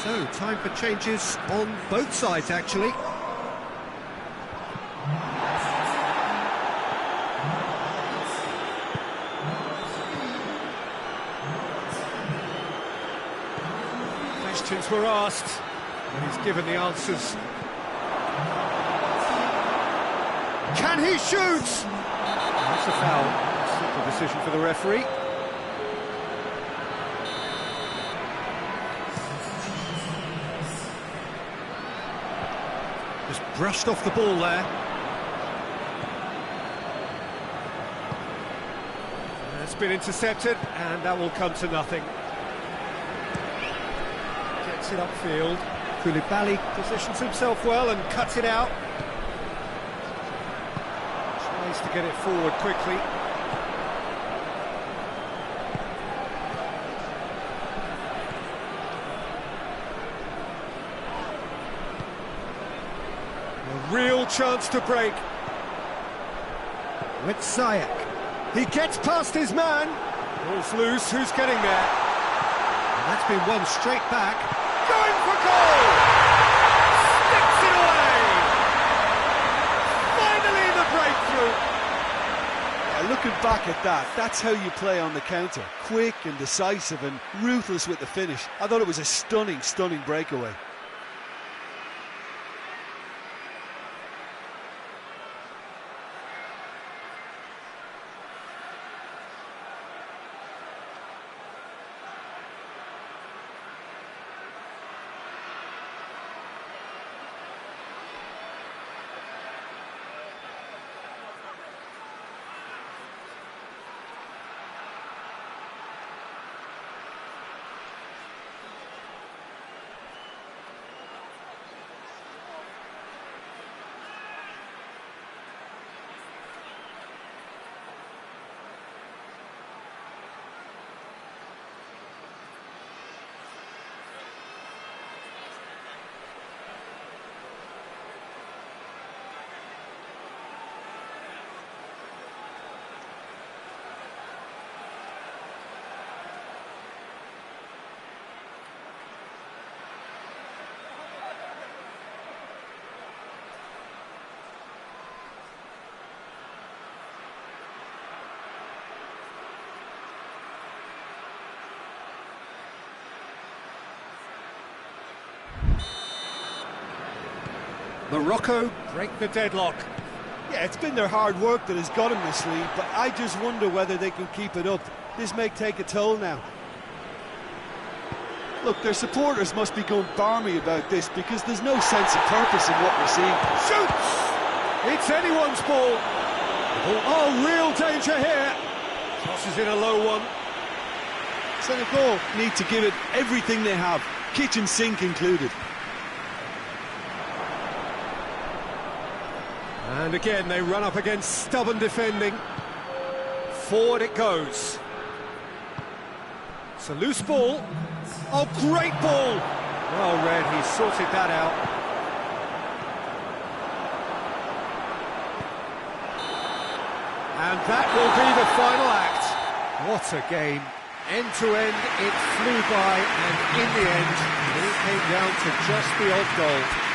So, time for changes on both sides, actually. Questions were asked, and he's given the answers. Can he shoot? That's a foul. Simple decision for the referee. Just brushed off the ball there. It's been intercepted, and that will come to nothing. Gets it upfield. Koulibaly positions himself well and cuts it out. Tries to get it forward quickly. A real chance to break. With Sayak. He gets past his man. Ball's loose. Who's getting there? And that's been won straight back. Going for goal! Sticks it away! Finally the breakthrough! Yeah, looking back at that, that's how you play on the counter. Quick and decisive and ruthless with the finish. I thought it was a stunning, stunning breakaway. Morocco break the deadlock. Yeah, it's been their hard work that has got them this lead, but I just wonder whether they can keep it up. This may take a toll now. Look, their supporters must be going barmy about this because there's no sense of purpose in what we're seeing. Shoots! It's anyone's ball. Oh, real danger here. Crosses in a low one. Senegal need to give it everything they have, kitchen sink included. And again, they run up against stubborn defending. Forward it goes. It's a loose ball. Oh, great ball! Well read, he sorted that out. And that will be the final act. What a game. End to end, it flew by, and in the end, it came down to just the odd goal.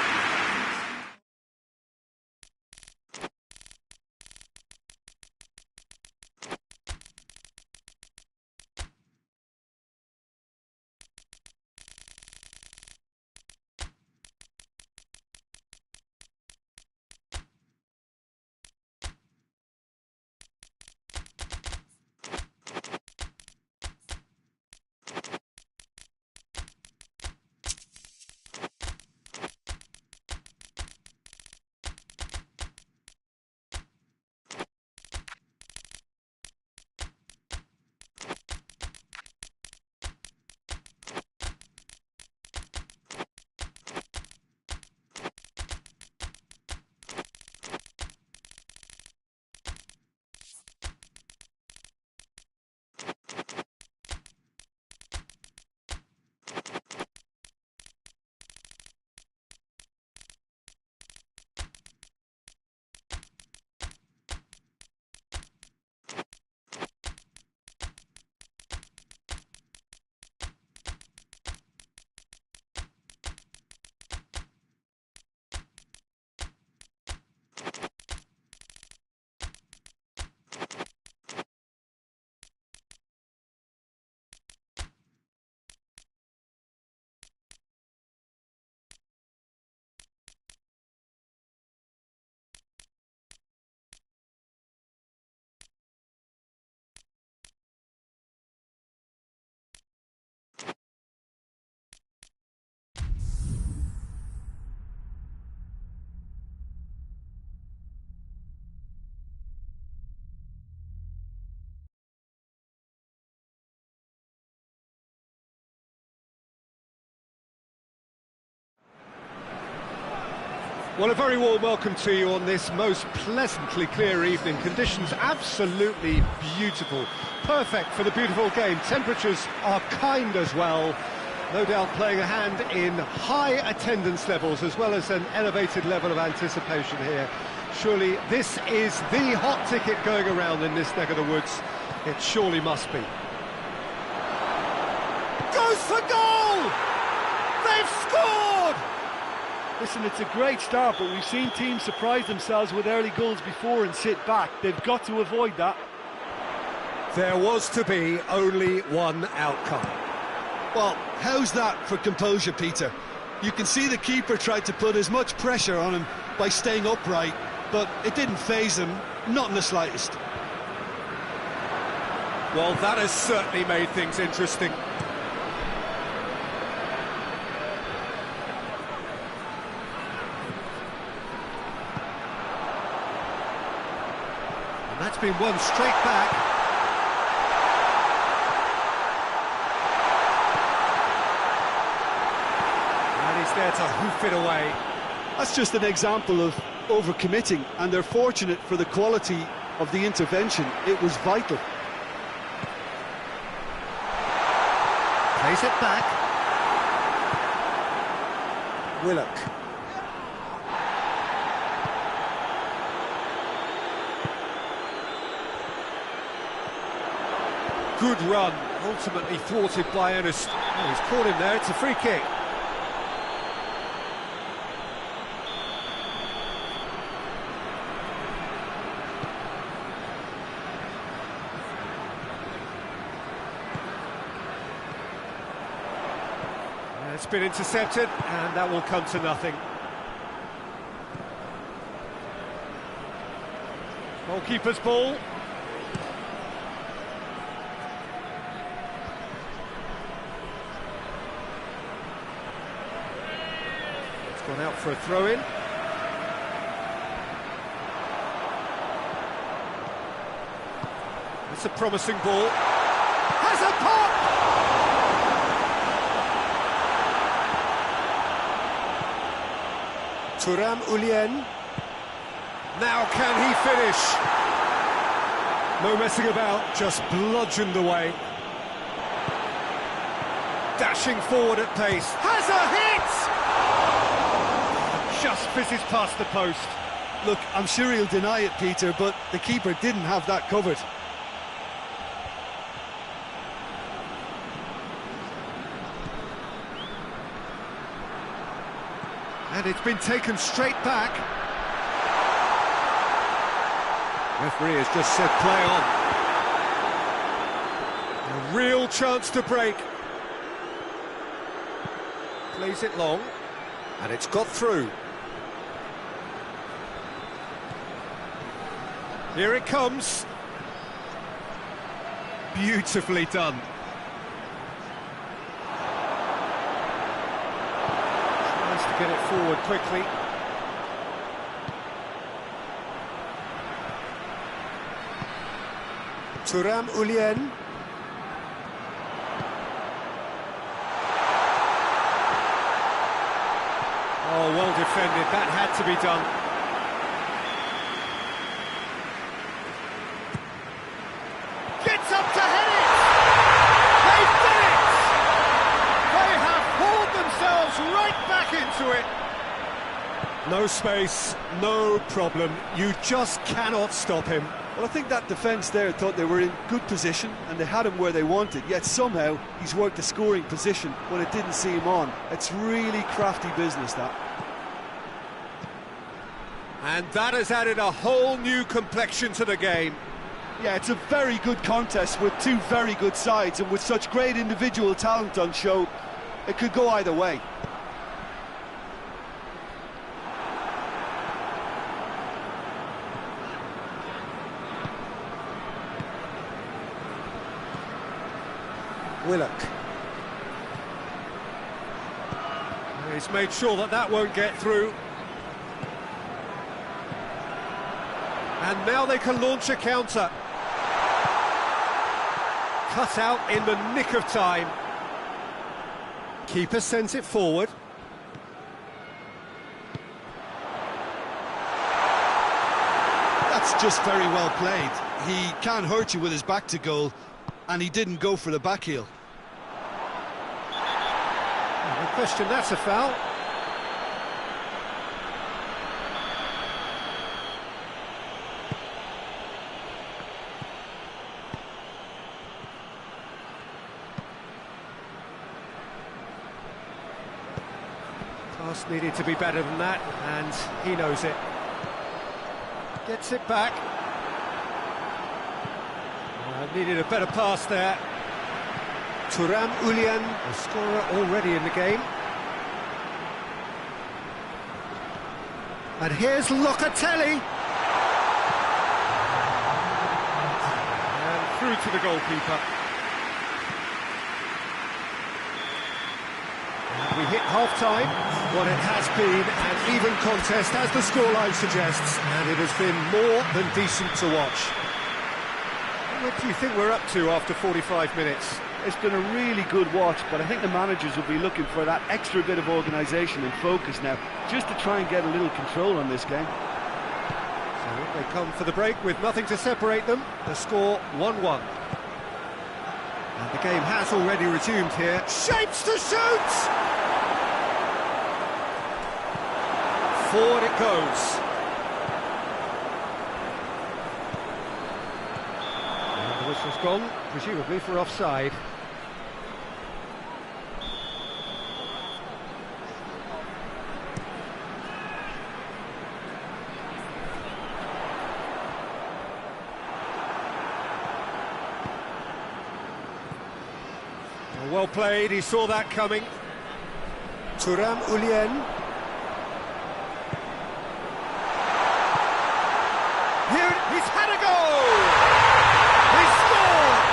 Well, a very warm welcome to you on this most pleasantly clear evening. Conditions absolutely beautiful. Perfect for the beautiful game. Temperatures are kind as well. No doubt playing a hand in high attendance levels as well as an elevated level of anticipation here. Surely this is the hot ticket going around in this neck of the woods. It surely must be. Goes for goal! They've scored! Listen, it's a great start, but we've seen teams surprise themselves with early goals before and sit back. They've got to avoid that. There was to be only one outcome. Well, how's that for composure, Peter? You can see the keeper tried to put as much pressure on him by staying upright, but it didn't faze him, not in the slightest. Well, that has certainly made things interesting. And that's been won straight back. And he's there to hoof it away. That's just an example of overcommitting, and they're fortunate for the quality of the intervention. It was vital. Plays it back. Willock. Good run, ultimately thwarted by Ernest. Oh, he's caught him there, it's a free kick. It's been intercepted, and that will come to nothing. Goalkeeper's ball. It's gone out for a throw-in. It's a promising ball. Has a pop! Thuram Ulien. Now can he finish? No messing about, just bludgeoned away. Dashing forward at pace. Has a hit! Just fizzes past the post. Look, I'm sure he'll deny it, Peter, but the keeper didn't have that covered. And it's been taken straight back. Referee has just said play on. A real chance to break. Plays it long, and it's got through. Here it comes. Beautifully done. To get it forward quickly. Thuram Ulien. Oh, well defended. That had to be done. Gets up to head it! They've done it! They have pulled themselves right back into it. No space, no problem. You just cannot stop him. Well, I think that defence there thought they were in good position and they had him where they wanted, yet somehow he's worked the scoring position when it didn't see him on. It's really crafty business, that. And that has added a whole new complexion to the game. Yeah, it's a very good contest with two very good sides, and with such great individual talent on show, it could go either way. Willock. He's made sure that that won't get through. And now they can launch a counter. Cut out in the nick of time. Keeper sends it forward. just very well played. He can't hurt you with his back to goal, and he didn't go for the back heel. No question, that's a foul. Pass needed to be better than that, and he knows it. Gets it back. Needed a better pass there. Thuram Ulian, the scorer already in the game. And here's Locatelli. And through to the goalkeeper. And we hit half-time. What it has been an even contest, as the scoreline suggests, and it has been more than decent to watch. What do you think we're up to after 45 minutes? It's been a really good watch, but I think the managers will be looking for that extra bit of organisation and focus now, just to try and get a little control on this game. So they come for the break with nothing to separate them. The score 1-1. And the game has already resumed here. Shapes to shoot! Forward it goes. And the whistle's gone, presumably for offside. Well played, he saw that coming. Thuram Ulian. Here, he's had a goal! He scored!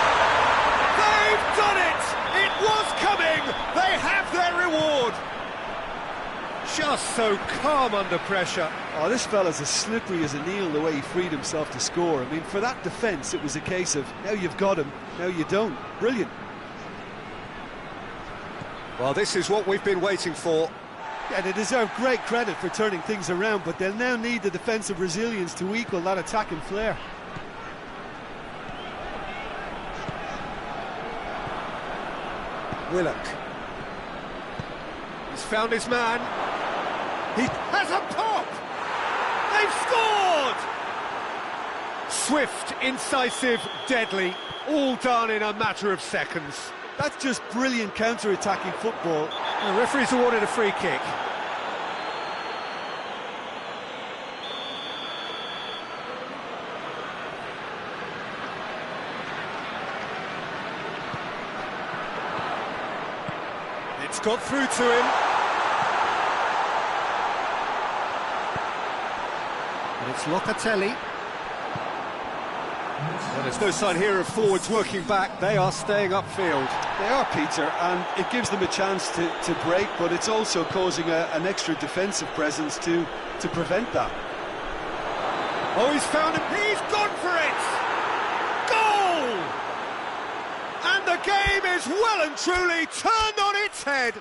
They've done it! It was coming! They have their reward! Just so calm under pressure. Oh, this fella's as slippery as a needle the way he freed himself to score. I mean, for that defence, it was a case of, now you've got him, now you don't. Brilliant. Well, this is what we've been waiting for. Yeah, they deserve great credit for turning things around, but they'll now need the defensive resilience to equal that attacking flair. Willock. He's found his man. He has a pop! They've scored! Swift, incisive, deadly, all done in a matter of seconds. That's just brilliant counter-attacking football. The referee's awarded a free kick. It's got through to him. And it's Locatelli. Well, there's no sign here of forwards working back. They are staying upfield. They are, Peter, and it gives them a chance to break, but it's also causing an extra defensive presence to prevent that. Oh, he's found him. He's gone for it! Goal! And the game is well and truly turned on its head.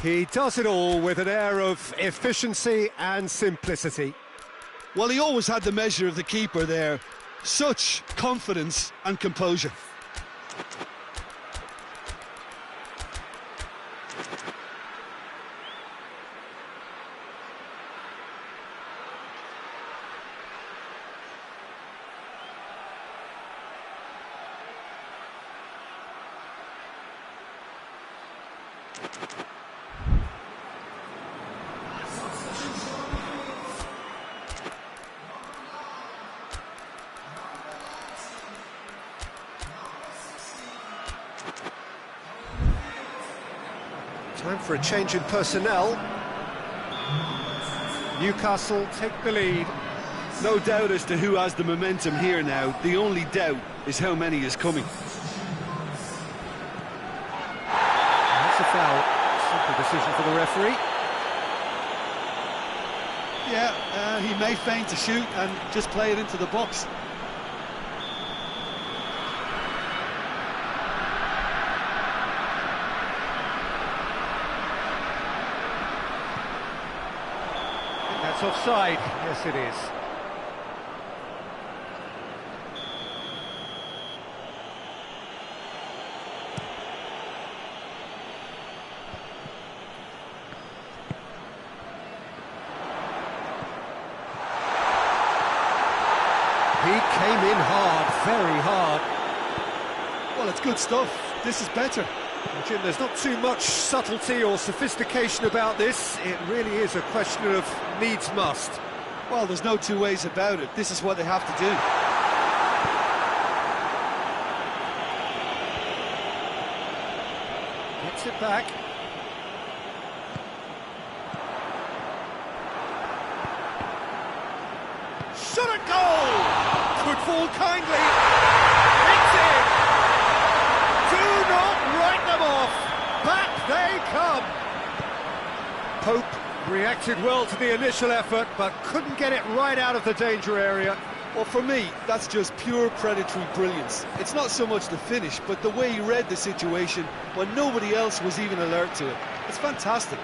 He does it all with an air of efficiency and simplicity. Well, he always had the measure of the keeper there. Such confidence and composure. Time for a change in personnel. Newcastle take the lead. No doubt as to who has the momentum here now. The only doubt is how many is coming. That's a foul. Simple decision for the referee. Yeah, he may feign to shoot and just play it into the box. That's offside. Yes, it is. Came in hard, very hard. Well, it's good stuff. This is better. Jim, there's not too much subtlety or sophistication about this. It really is a question of needs must. Well, there's no two ways about it. This is what they have to do. Gets it back. Shot at goal! Could fall kindly. It's in! Do not write them off! Back they come! Pope reacted well to the initial effort, but couldn't get it right out of the danger area. Well, for me, that's just pure predatory brilliance. It's not so much the finish, but the way he read the situation when nobody else was even alert to it. It's fantastic.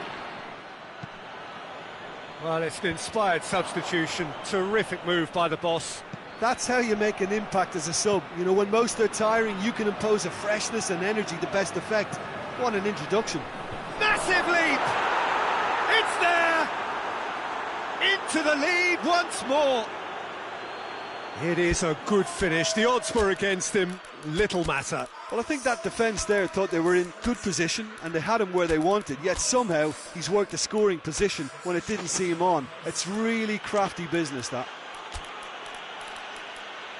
Well, it's an inspired substitution. Terrific move by the boss. That's how you make an impact as a sub. You know, when most are tiring, you can impose a freshness and energy to best effect. What an introduction. Massive leap! It's there! Into the lead once more. It is a good finish. The odds were against him. Little matter. Well, I think that defence there thought they were in good position and they had him where they wanted, yet somehow he's worked a scoring position when it didn't see him on. It's really crafty business, that.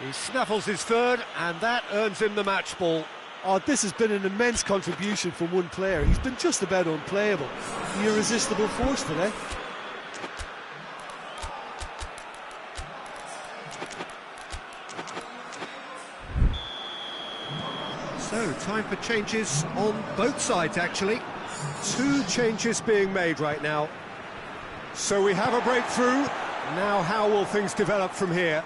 He snaffles his third, and that earns him the match ball. Oh, this has been an immense contribution from one player. He's been just about unplayable. The irresistible force today. So, time for changes on both sides, actually. 2 changes being made right now. So we have a breakthrough. Now how will things develop from here?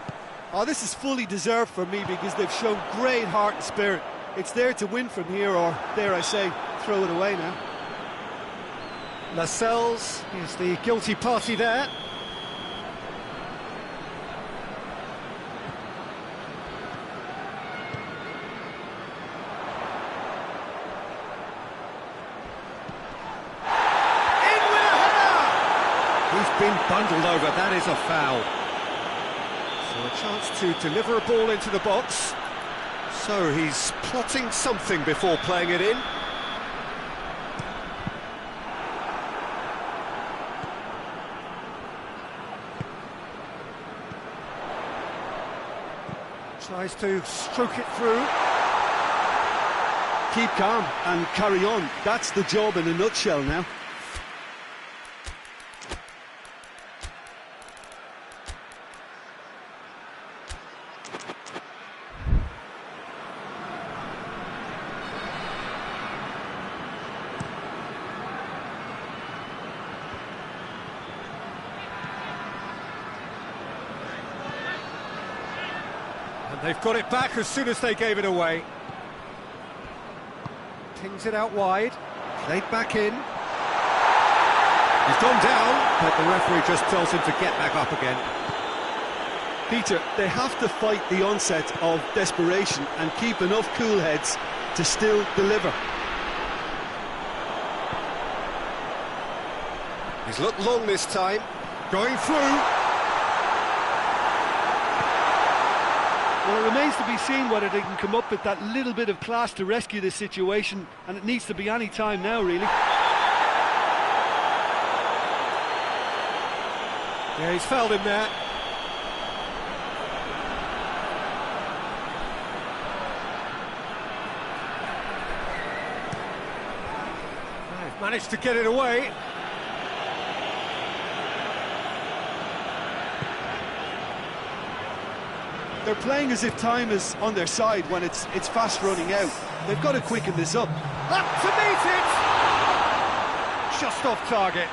Oh, this is fully deserved for me because they've shown great heart and spirit. It's there to win from here, or, dare I say, throw it away now. Lascelles is the guilty party there. Been bundled over, that is a foul. So a chance to deliver a ball into the box. So he's plotting something before playing it in. Tries to stroke it through. Keep calm and carry on. That's the job in a nutshell now. They've got it back as soon as they gave it away. Pings it out wide, played back in. He's gone down, but the referee just tells him to get back up again. Peter, they have to fight the onset of desperation and keep enough cool heads to still deliver. He's looked long this time, going through. Well, it remains to be seen whether they can come up with that little bit of class to rescue this situation, and it needs to be any time now, really. Yeah, he's fouled him there. They've managed to get it away. They're playing as if time is on their side when it's fast running out. They've got to quicken this up. Up to meet it! Just off target.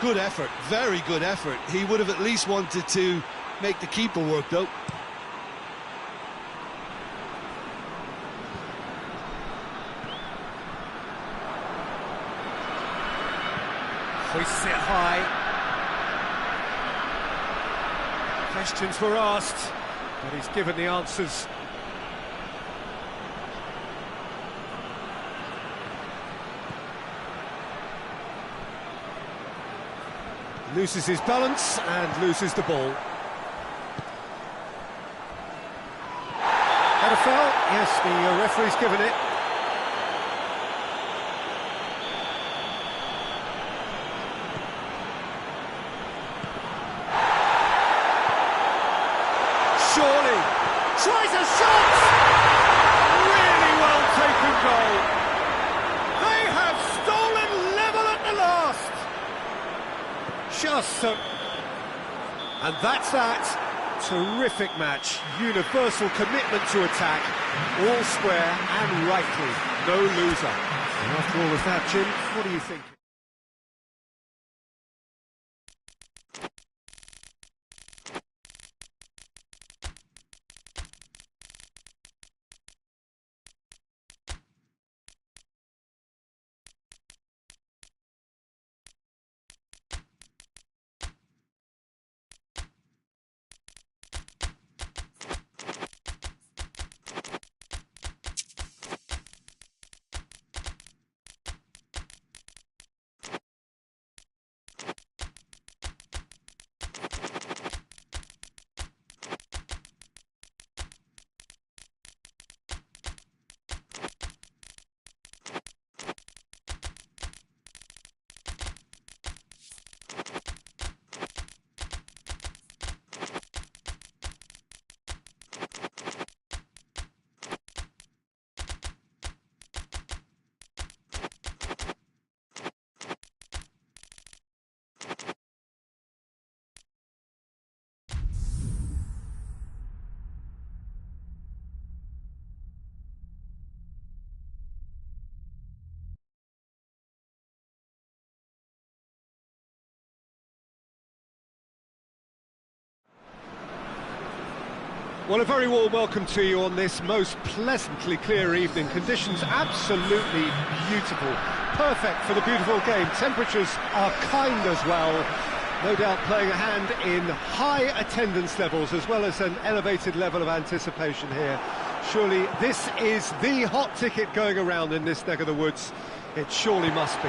Good effort, very good effort. He would have at least wanted to make the keeper work, though. Hoists it high. Questions were asked, but he's given the answers. Loses his balance and loses the ball. That a foul? Yes, the referee's given it. Surely tries a shot! Really well taken goal. They have stolen level at the last. Just so. And that's that. Terrific match. Universal commitment to attack. All square and rightly. No loser. And after all of that, Jim, what do you think? Well, a very warm welcome to you on this most pleasantly clear evening. Conditions absolutely beautiful. Perfect for the beautiful game. Temperatures are kind as well. No doubt playing a hand in high attendance levels as well as an elevated level of anticipation here. Surely this is the hot ticket going around in this neck of the woods. It surely must be.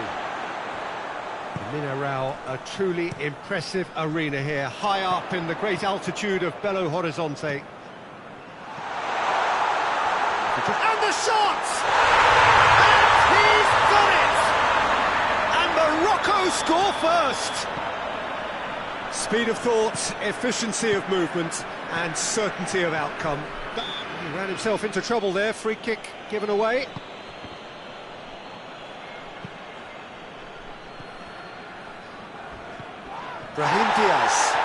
Minarao, a truly impressive arena here, high up in the great altitude of Belo Horizonte. And the shot! And he's done it! And Morocco score first! Speed of thought, efficiency of movement, and certainty of outcome. He ran himself into trouble there, free kick given away. Brahim Diaz.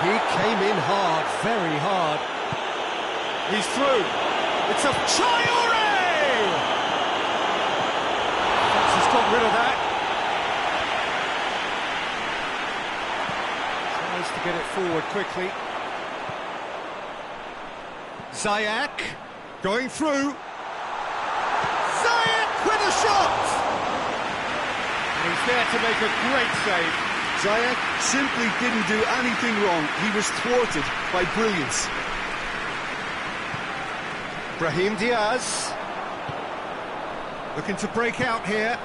He came in hard, very hard. He's through. It's a Traoré! He's got rid of that. Tries to get it forward quickly. Ziyech going through. Ziyech with a shot! And he's there to make a great save. Ziyech simply didn't do anything wrong. He was thwarted by brilliance. Brahim Diaz looking to break out here.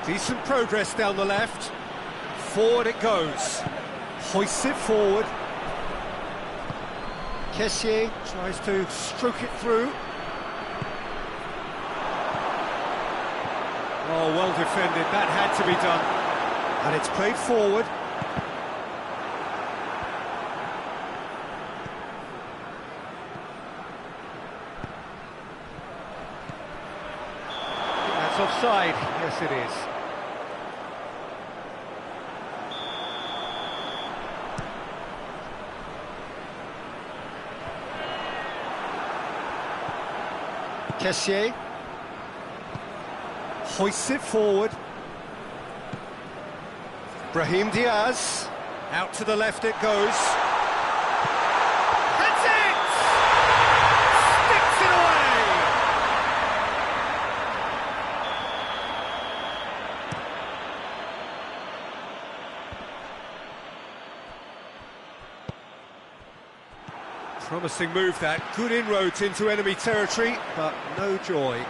Decent progress down the left. Forward it goes. Hoists it forward. Kessié tries to stroke it through. Oh, well defended, that had to be done. And it's played forward. That's offside, yes it is. Kessié hoists it forward. Brahim Diaz, out to the left it goes. That's it! Sticks it away! Promising move that, good inroads into enemy territory, but no joy.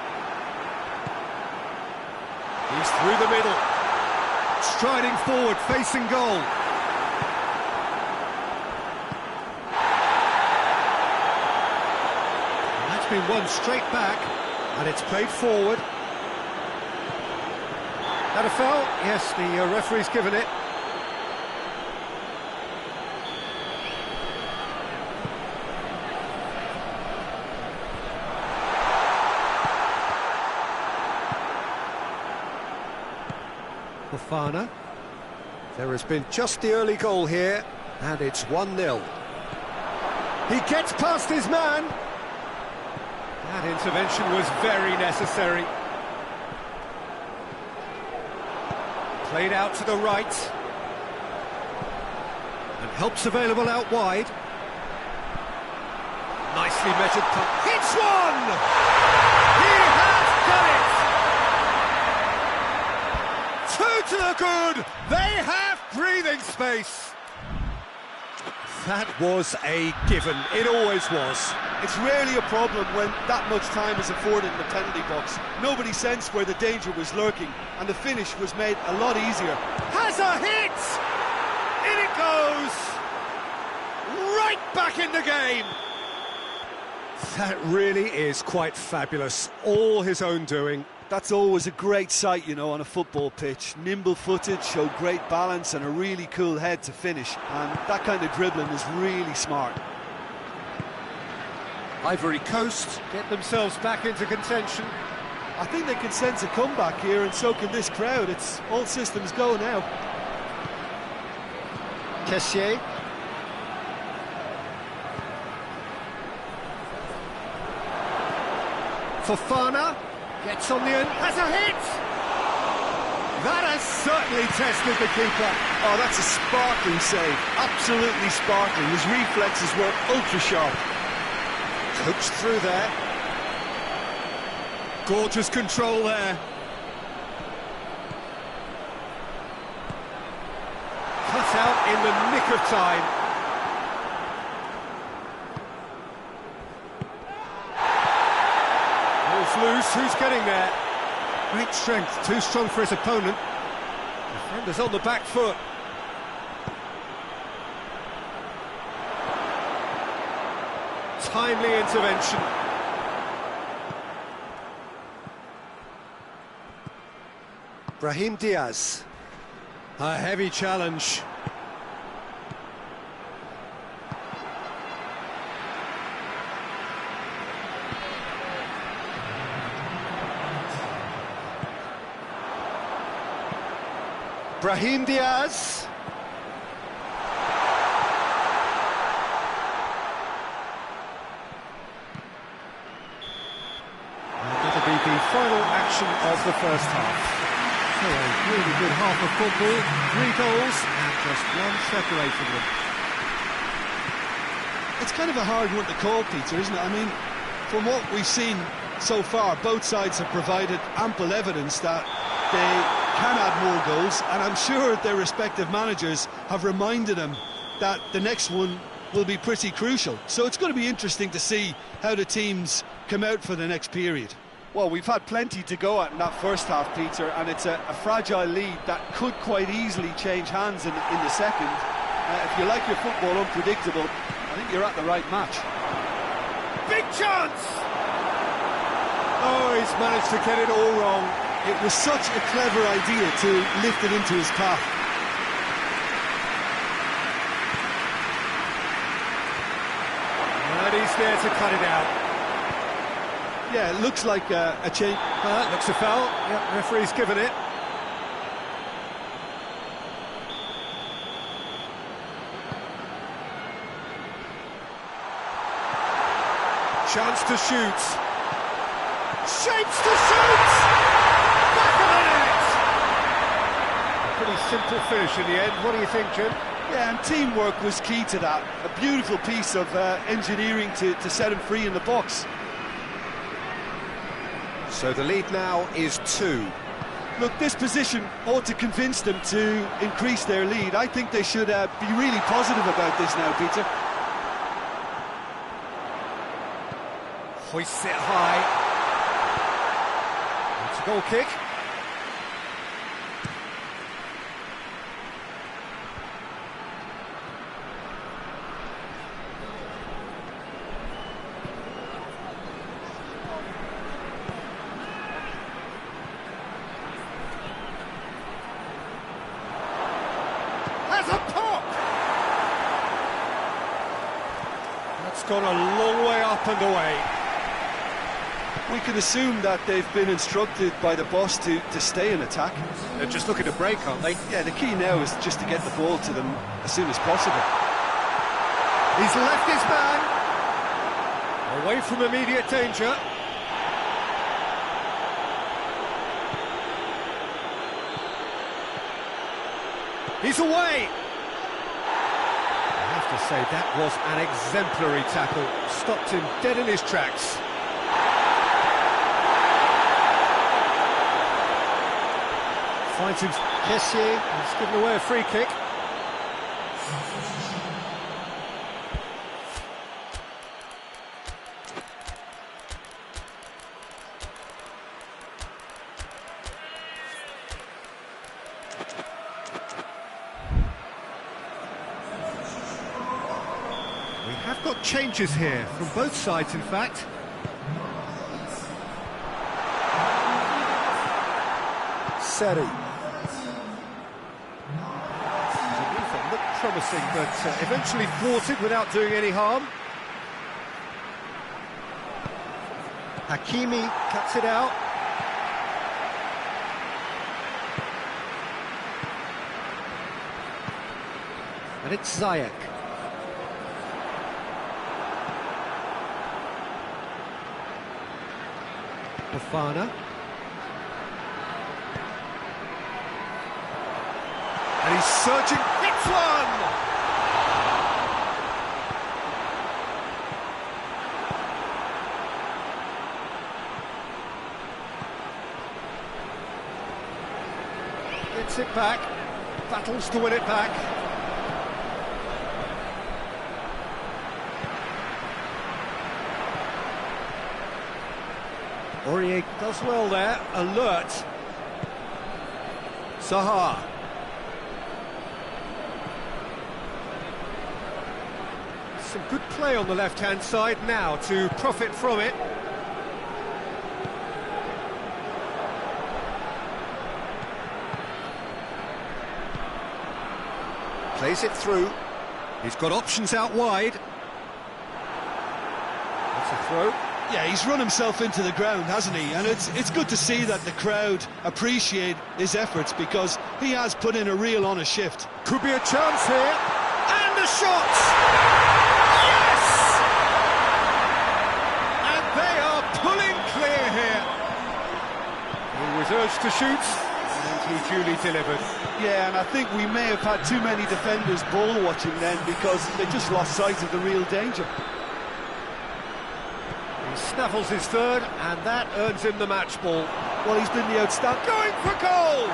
He's through the middle, striding forward, facing goal. been won straight back, and it's played forward. That a foul? Yes, the referee's given it. Fofana. There has been just the early goal here, and it's 1-0. He gets past his man. That intervention was very necessary. Played out to the right. And help's available out wide. Nicely measured puck. Hits one! He has done it! Two to the good! They have breathing space! That was a given. It always was. It's rarely a problem when that much time is afforded in the penalty box. Nobody sensed where the danger was lurking, and the finish was made a lot easier. Has a hit! In it goes! Right back in the game! That really is quite fabulous. All his own doing. That's always a great sight, you know, on a football pitch. Nimble-footed, showed great balance and a really cool head to finish. And that kind of dribbling is really smart. Ivory Coast get themselves back into contention. I think they can sense a comeback here, and so can this crowd. It's all systems go now. Kessié. Fofana gets on the end, has a hit! That has certainly tested the keeper. Oh, that's a sparkling save, absolutely sparkling. His reflexes were ultra-sharp. Coached through there. Gorgeous control there. Cut out in the nick of time. Loose, who's getting there? Great strength, too strong for his opponent. Defender's on the back foot. Timely intervention. Brahim Diaz. A heavy challenge. Brahim Diaz. That'll be the final action of the first half. So a really good half of football, 3 goals and just one separating them. It's kind of a hard one to call, Peter, isn't it? I mean, from what we've seen so far, both sides have provided ample evidence that they can add more goals, and I'm sure their respective managers have reminded them that the next one will be pretty crucial. So it's going to be interesting to see how the teams come out for the next period. Well, we've had plenty to go at in that first half, Peter, and it's a fragile lead that could quite easily change hands in the second. If you like your football unpredictable, I think you're at the right match. Big chance! Oh, he's managed to get it all wrong. It was such a clever idea to lift it into his path. And he's there to cut it out. Yeah, it looks like a change. Looks a foul. Yep, referee's given it. Chance to shoot. Shapes to shoot! Back of the net! A pretty simple finish in the end. What do you think, Jim? Yeah, and teamwork was key to that. A beautiful piece of engineering to set him free in the box. So the lead now is 2. Look, this position ought to convince them to increase their lead. I think they should be really positive about this now, Peter. Hoists it high. It's a goal kick. gone a long way up and away. We can assume that they've been instructed by the boss to stay in attack. They're just looking to break, aren't they? Yeah, the key now is just to get the ball to them as soon as possible. He's left his man away from immediate danger. He's away. I have to say that was an exemplary tackle. Stopped him dead in his tracks. Finds him. Kessier has given away a free kick. We have got changes here from both sides, in fact. Seri. Looked promising, but eventually thwarted without doing any harm. Hakimi cuts it out. And it's Ziyech. Bafana. And he's surging, hits one! Gets it back, battles to win it back. Aurier does well there, alert. Zaha. Some good play on the left-hand side now to profit from it. Plays it through. He's got options out wide. That's a throw. Yeah, he's run himself into the ground, hasn't he? And it's good to see that the crowd appreciate his efforts because he has put in a real honest shift. Could be a chance here. And a shot! Yes! And they are pulling clear here. He was urged to shoot, and he duly delivered. Yeah, and I think we may have had too many defenders ball watching then because they just lost sight of the real danger. He snaffles his third, and that earns him the match ball. Well, he's been the outstanding... Going for goal!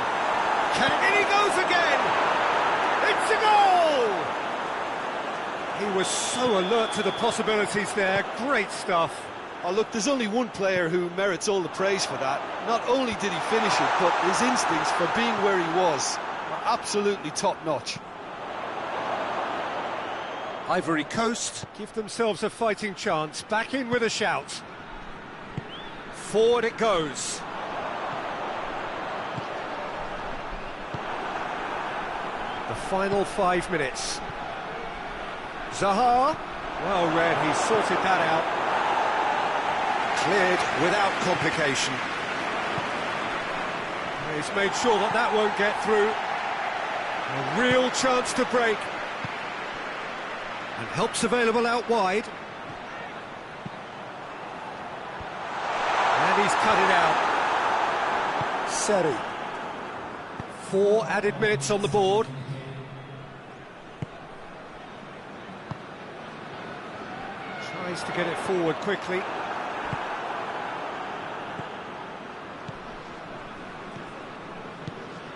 In he goes again! It's a goal! He was so alert to the possibilities there. Great stuff. Oh, look, there's only one player who merits all the praise for that. Not only did he finish it, but his instincts for being where he was are absolutely top-notch. Ivory Coast give themselves a fighting chance. Back in with a shout. Forward it goes. The final 5 minutes. Zaha, well read, he's sorted that out. Cleared without complication. He's made sure that that won't get through. A real chance to break. And help's available out wide. And he's cut it out. Seri. 4 added minutes on the board. Tries to get it forward quickly.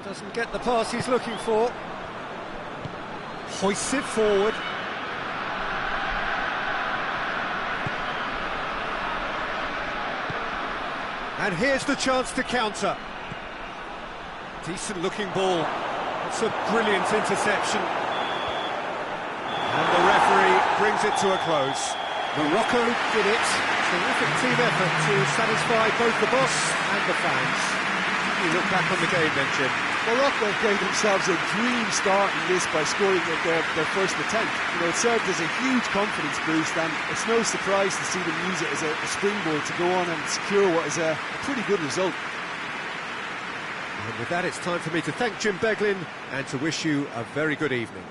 Doesn't get the pass he's looking for. Hoists it forward. And here's the chance to counter. Decent looking ball. It's a brilliant interception. And the referee brings it to a close. Morocco did it. Terrific team effort to satisfy both the boss and the fans. You look back on the game then, Jim. Morocco gave themselves a dream start in this by scoring their first attempt. You know, it served as a huge confidence boost, and it's no surprise to see them use it as a springboard to go on and secure what is a pretty good result. And with that, it's time for me to thank Jim Beglin and to wish you a very good evening.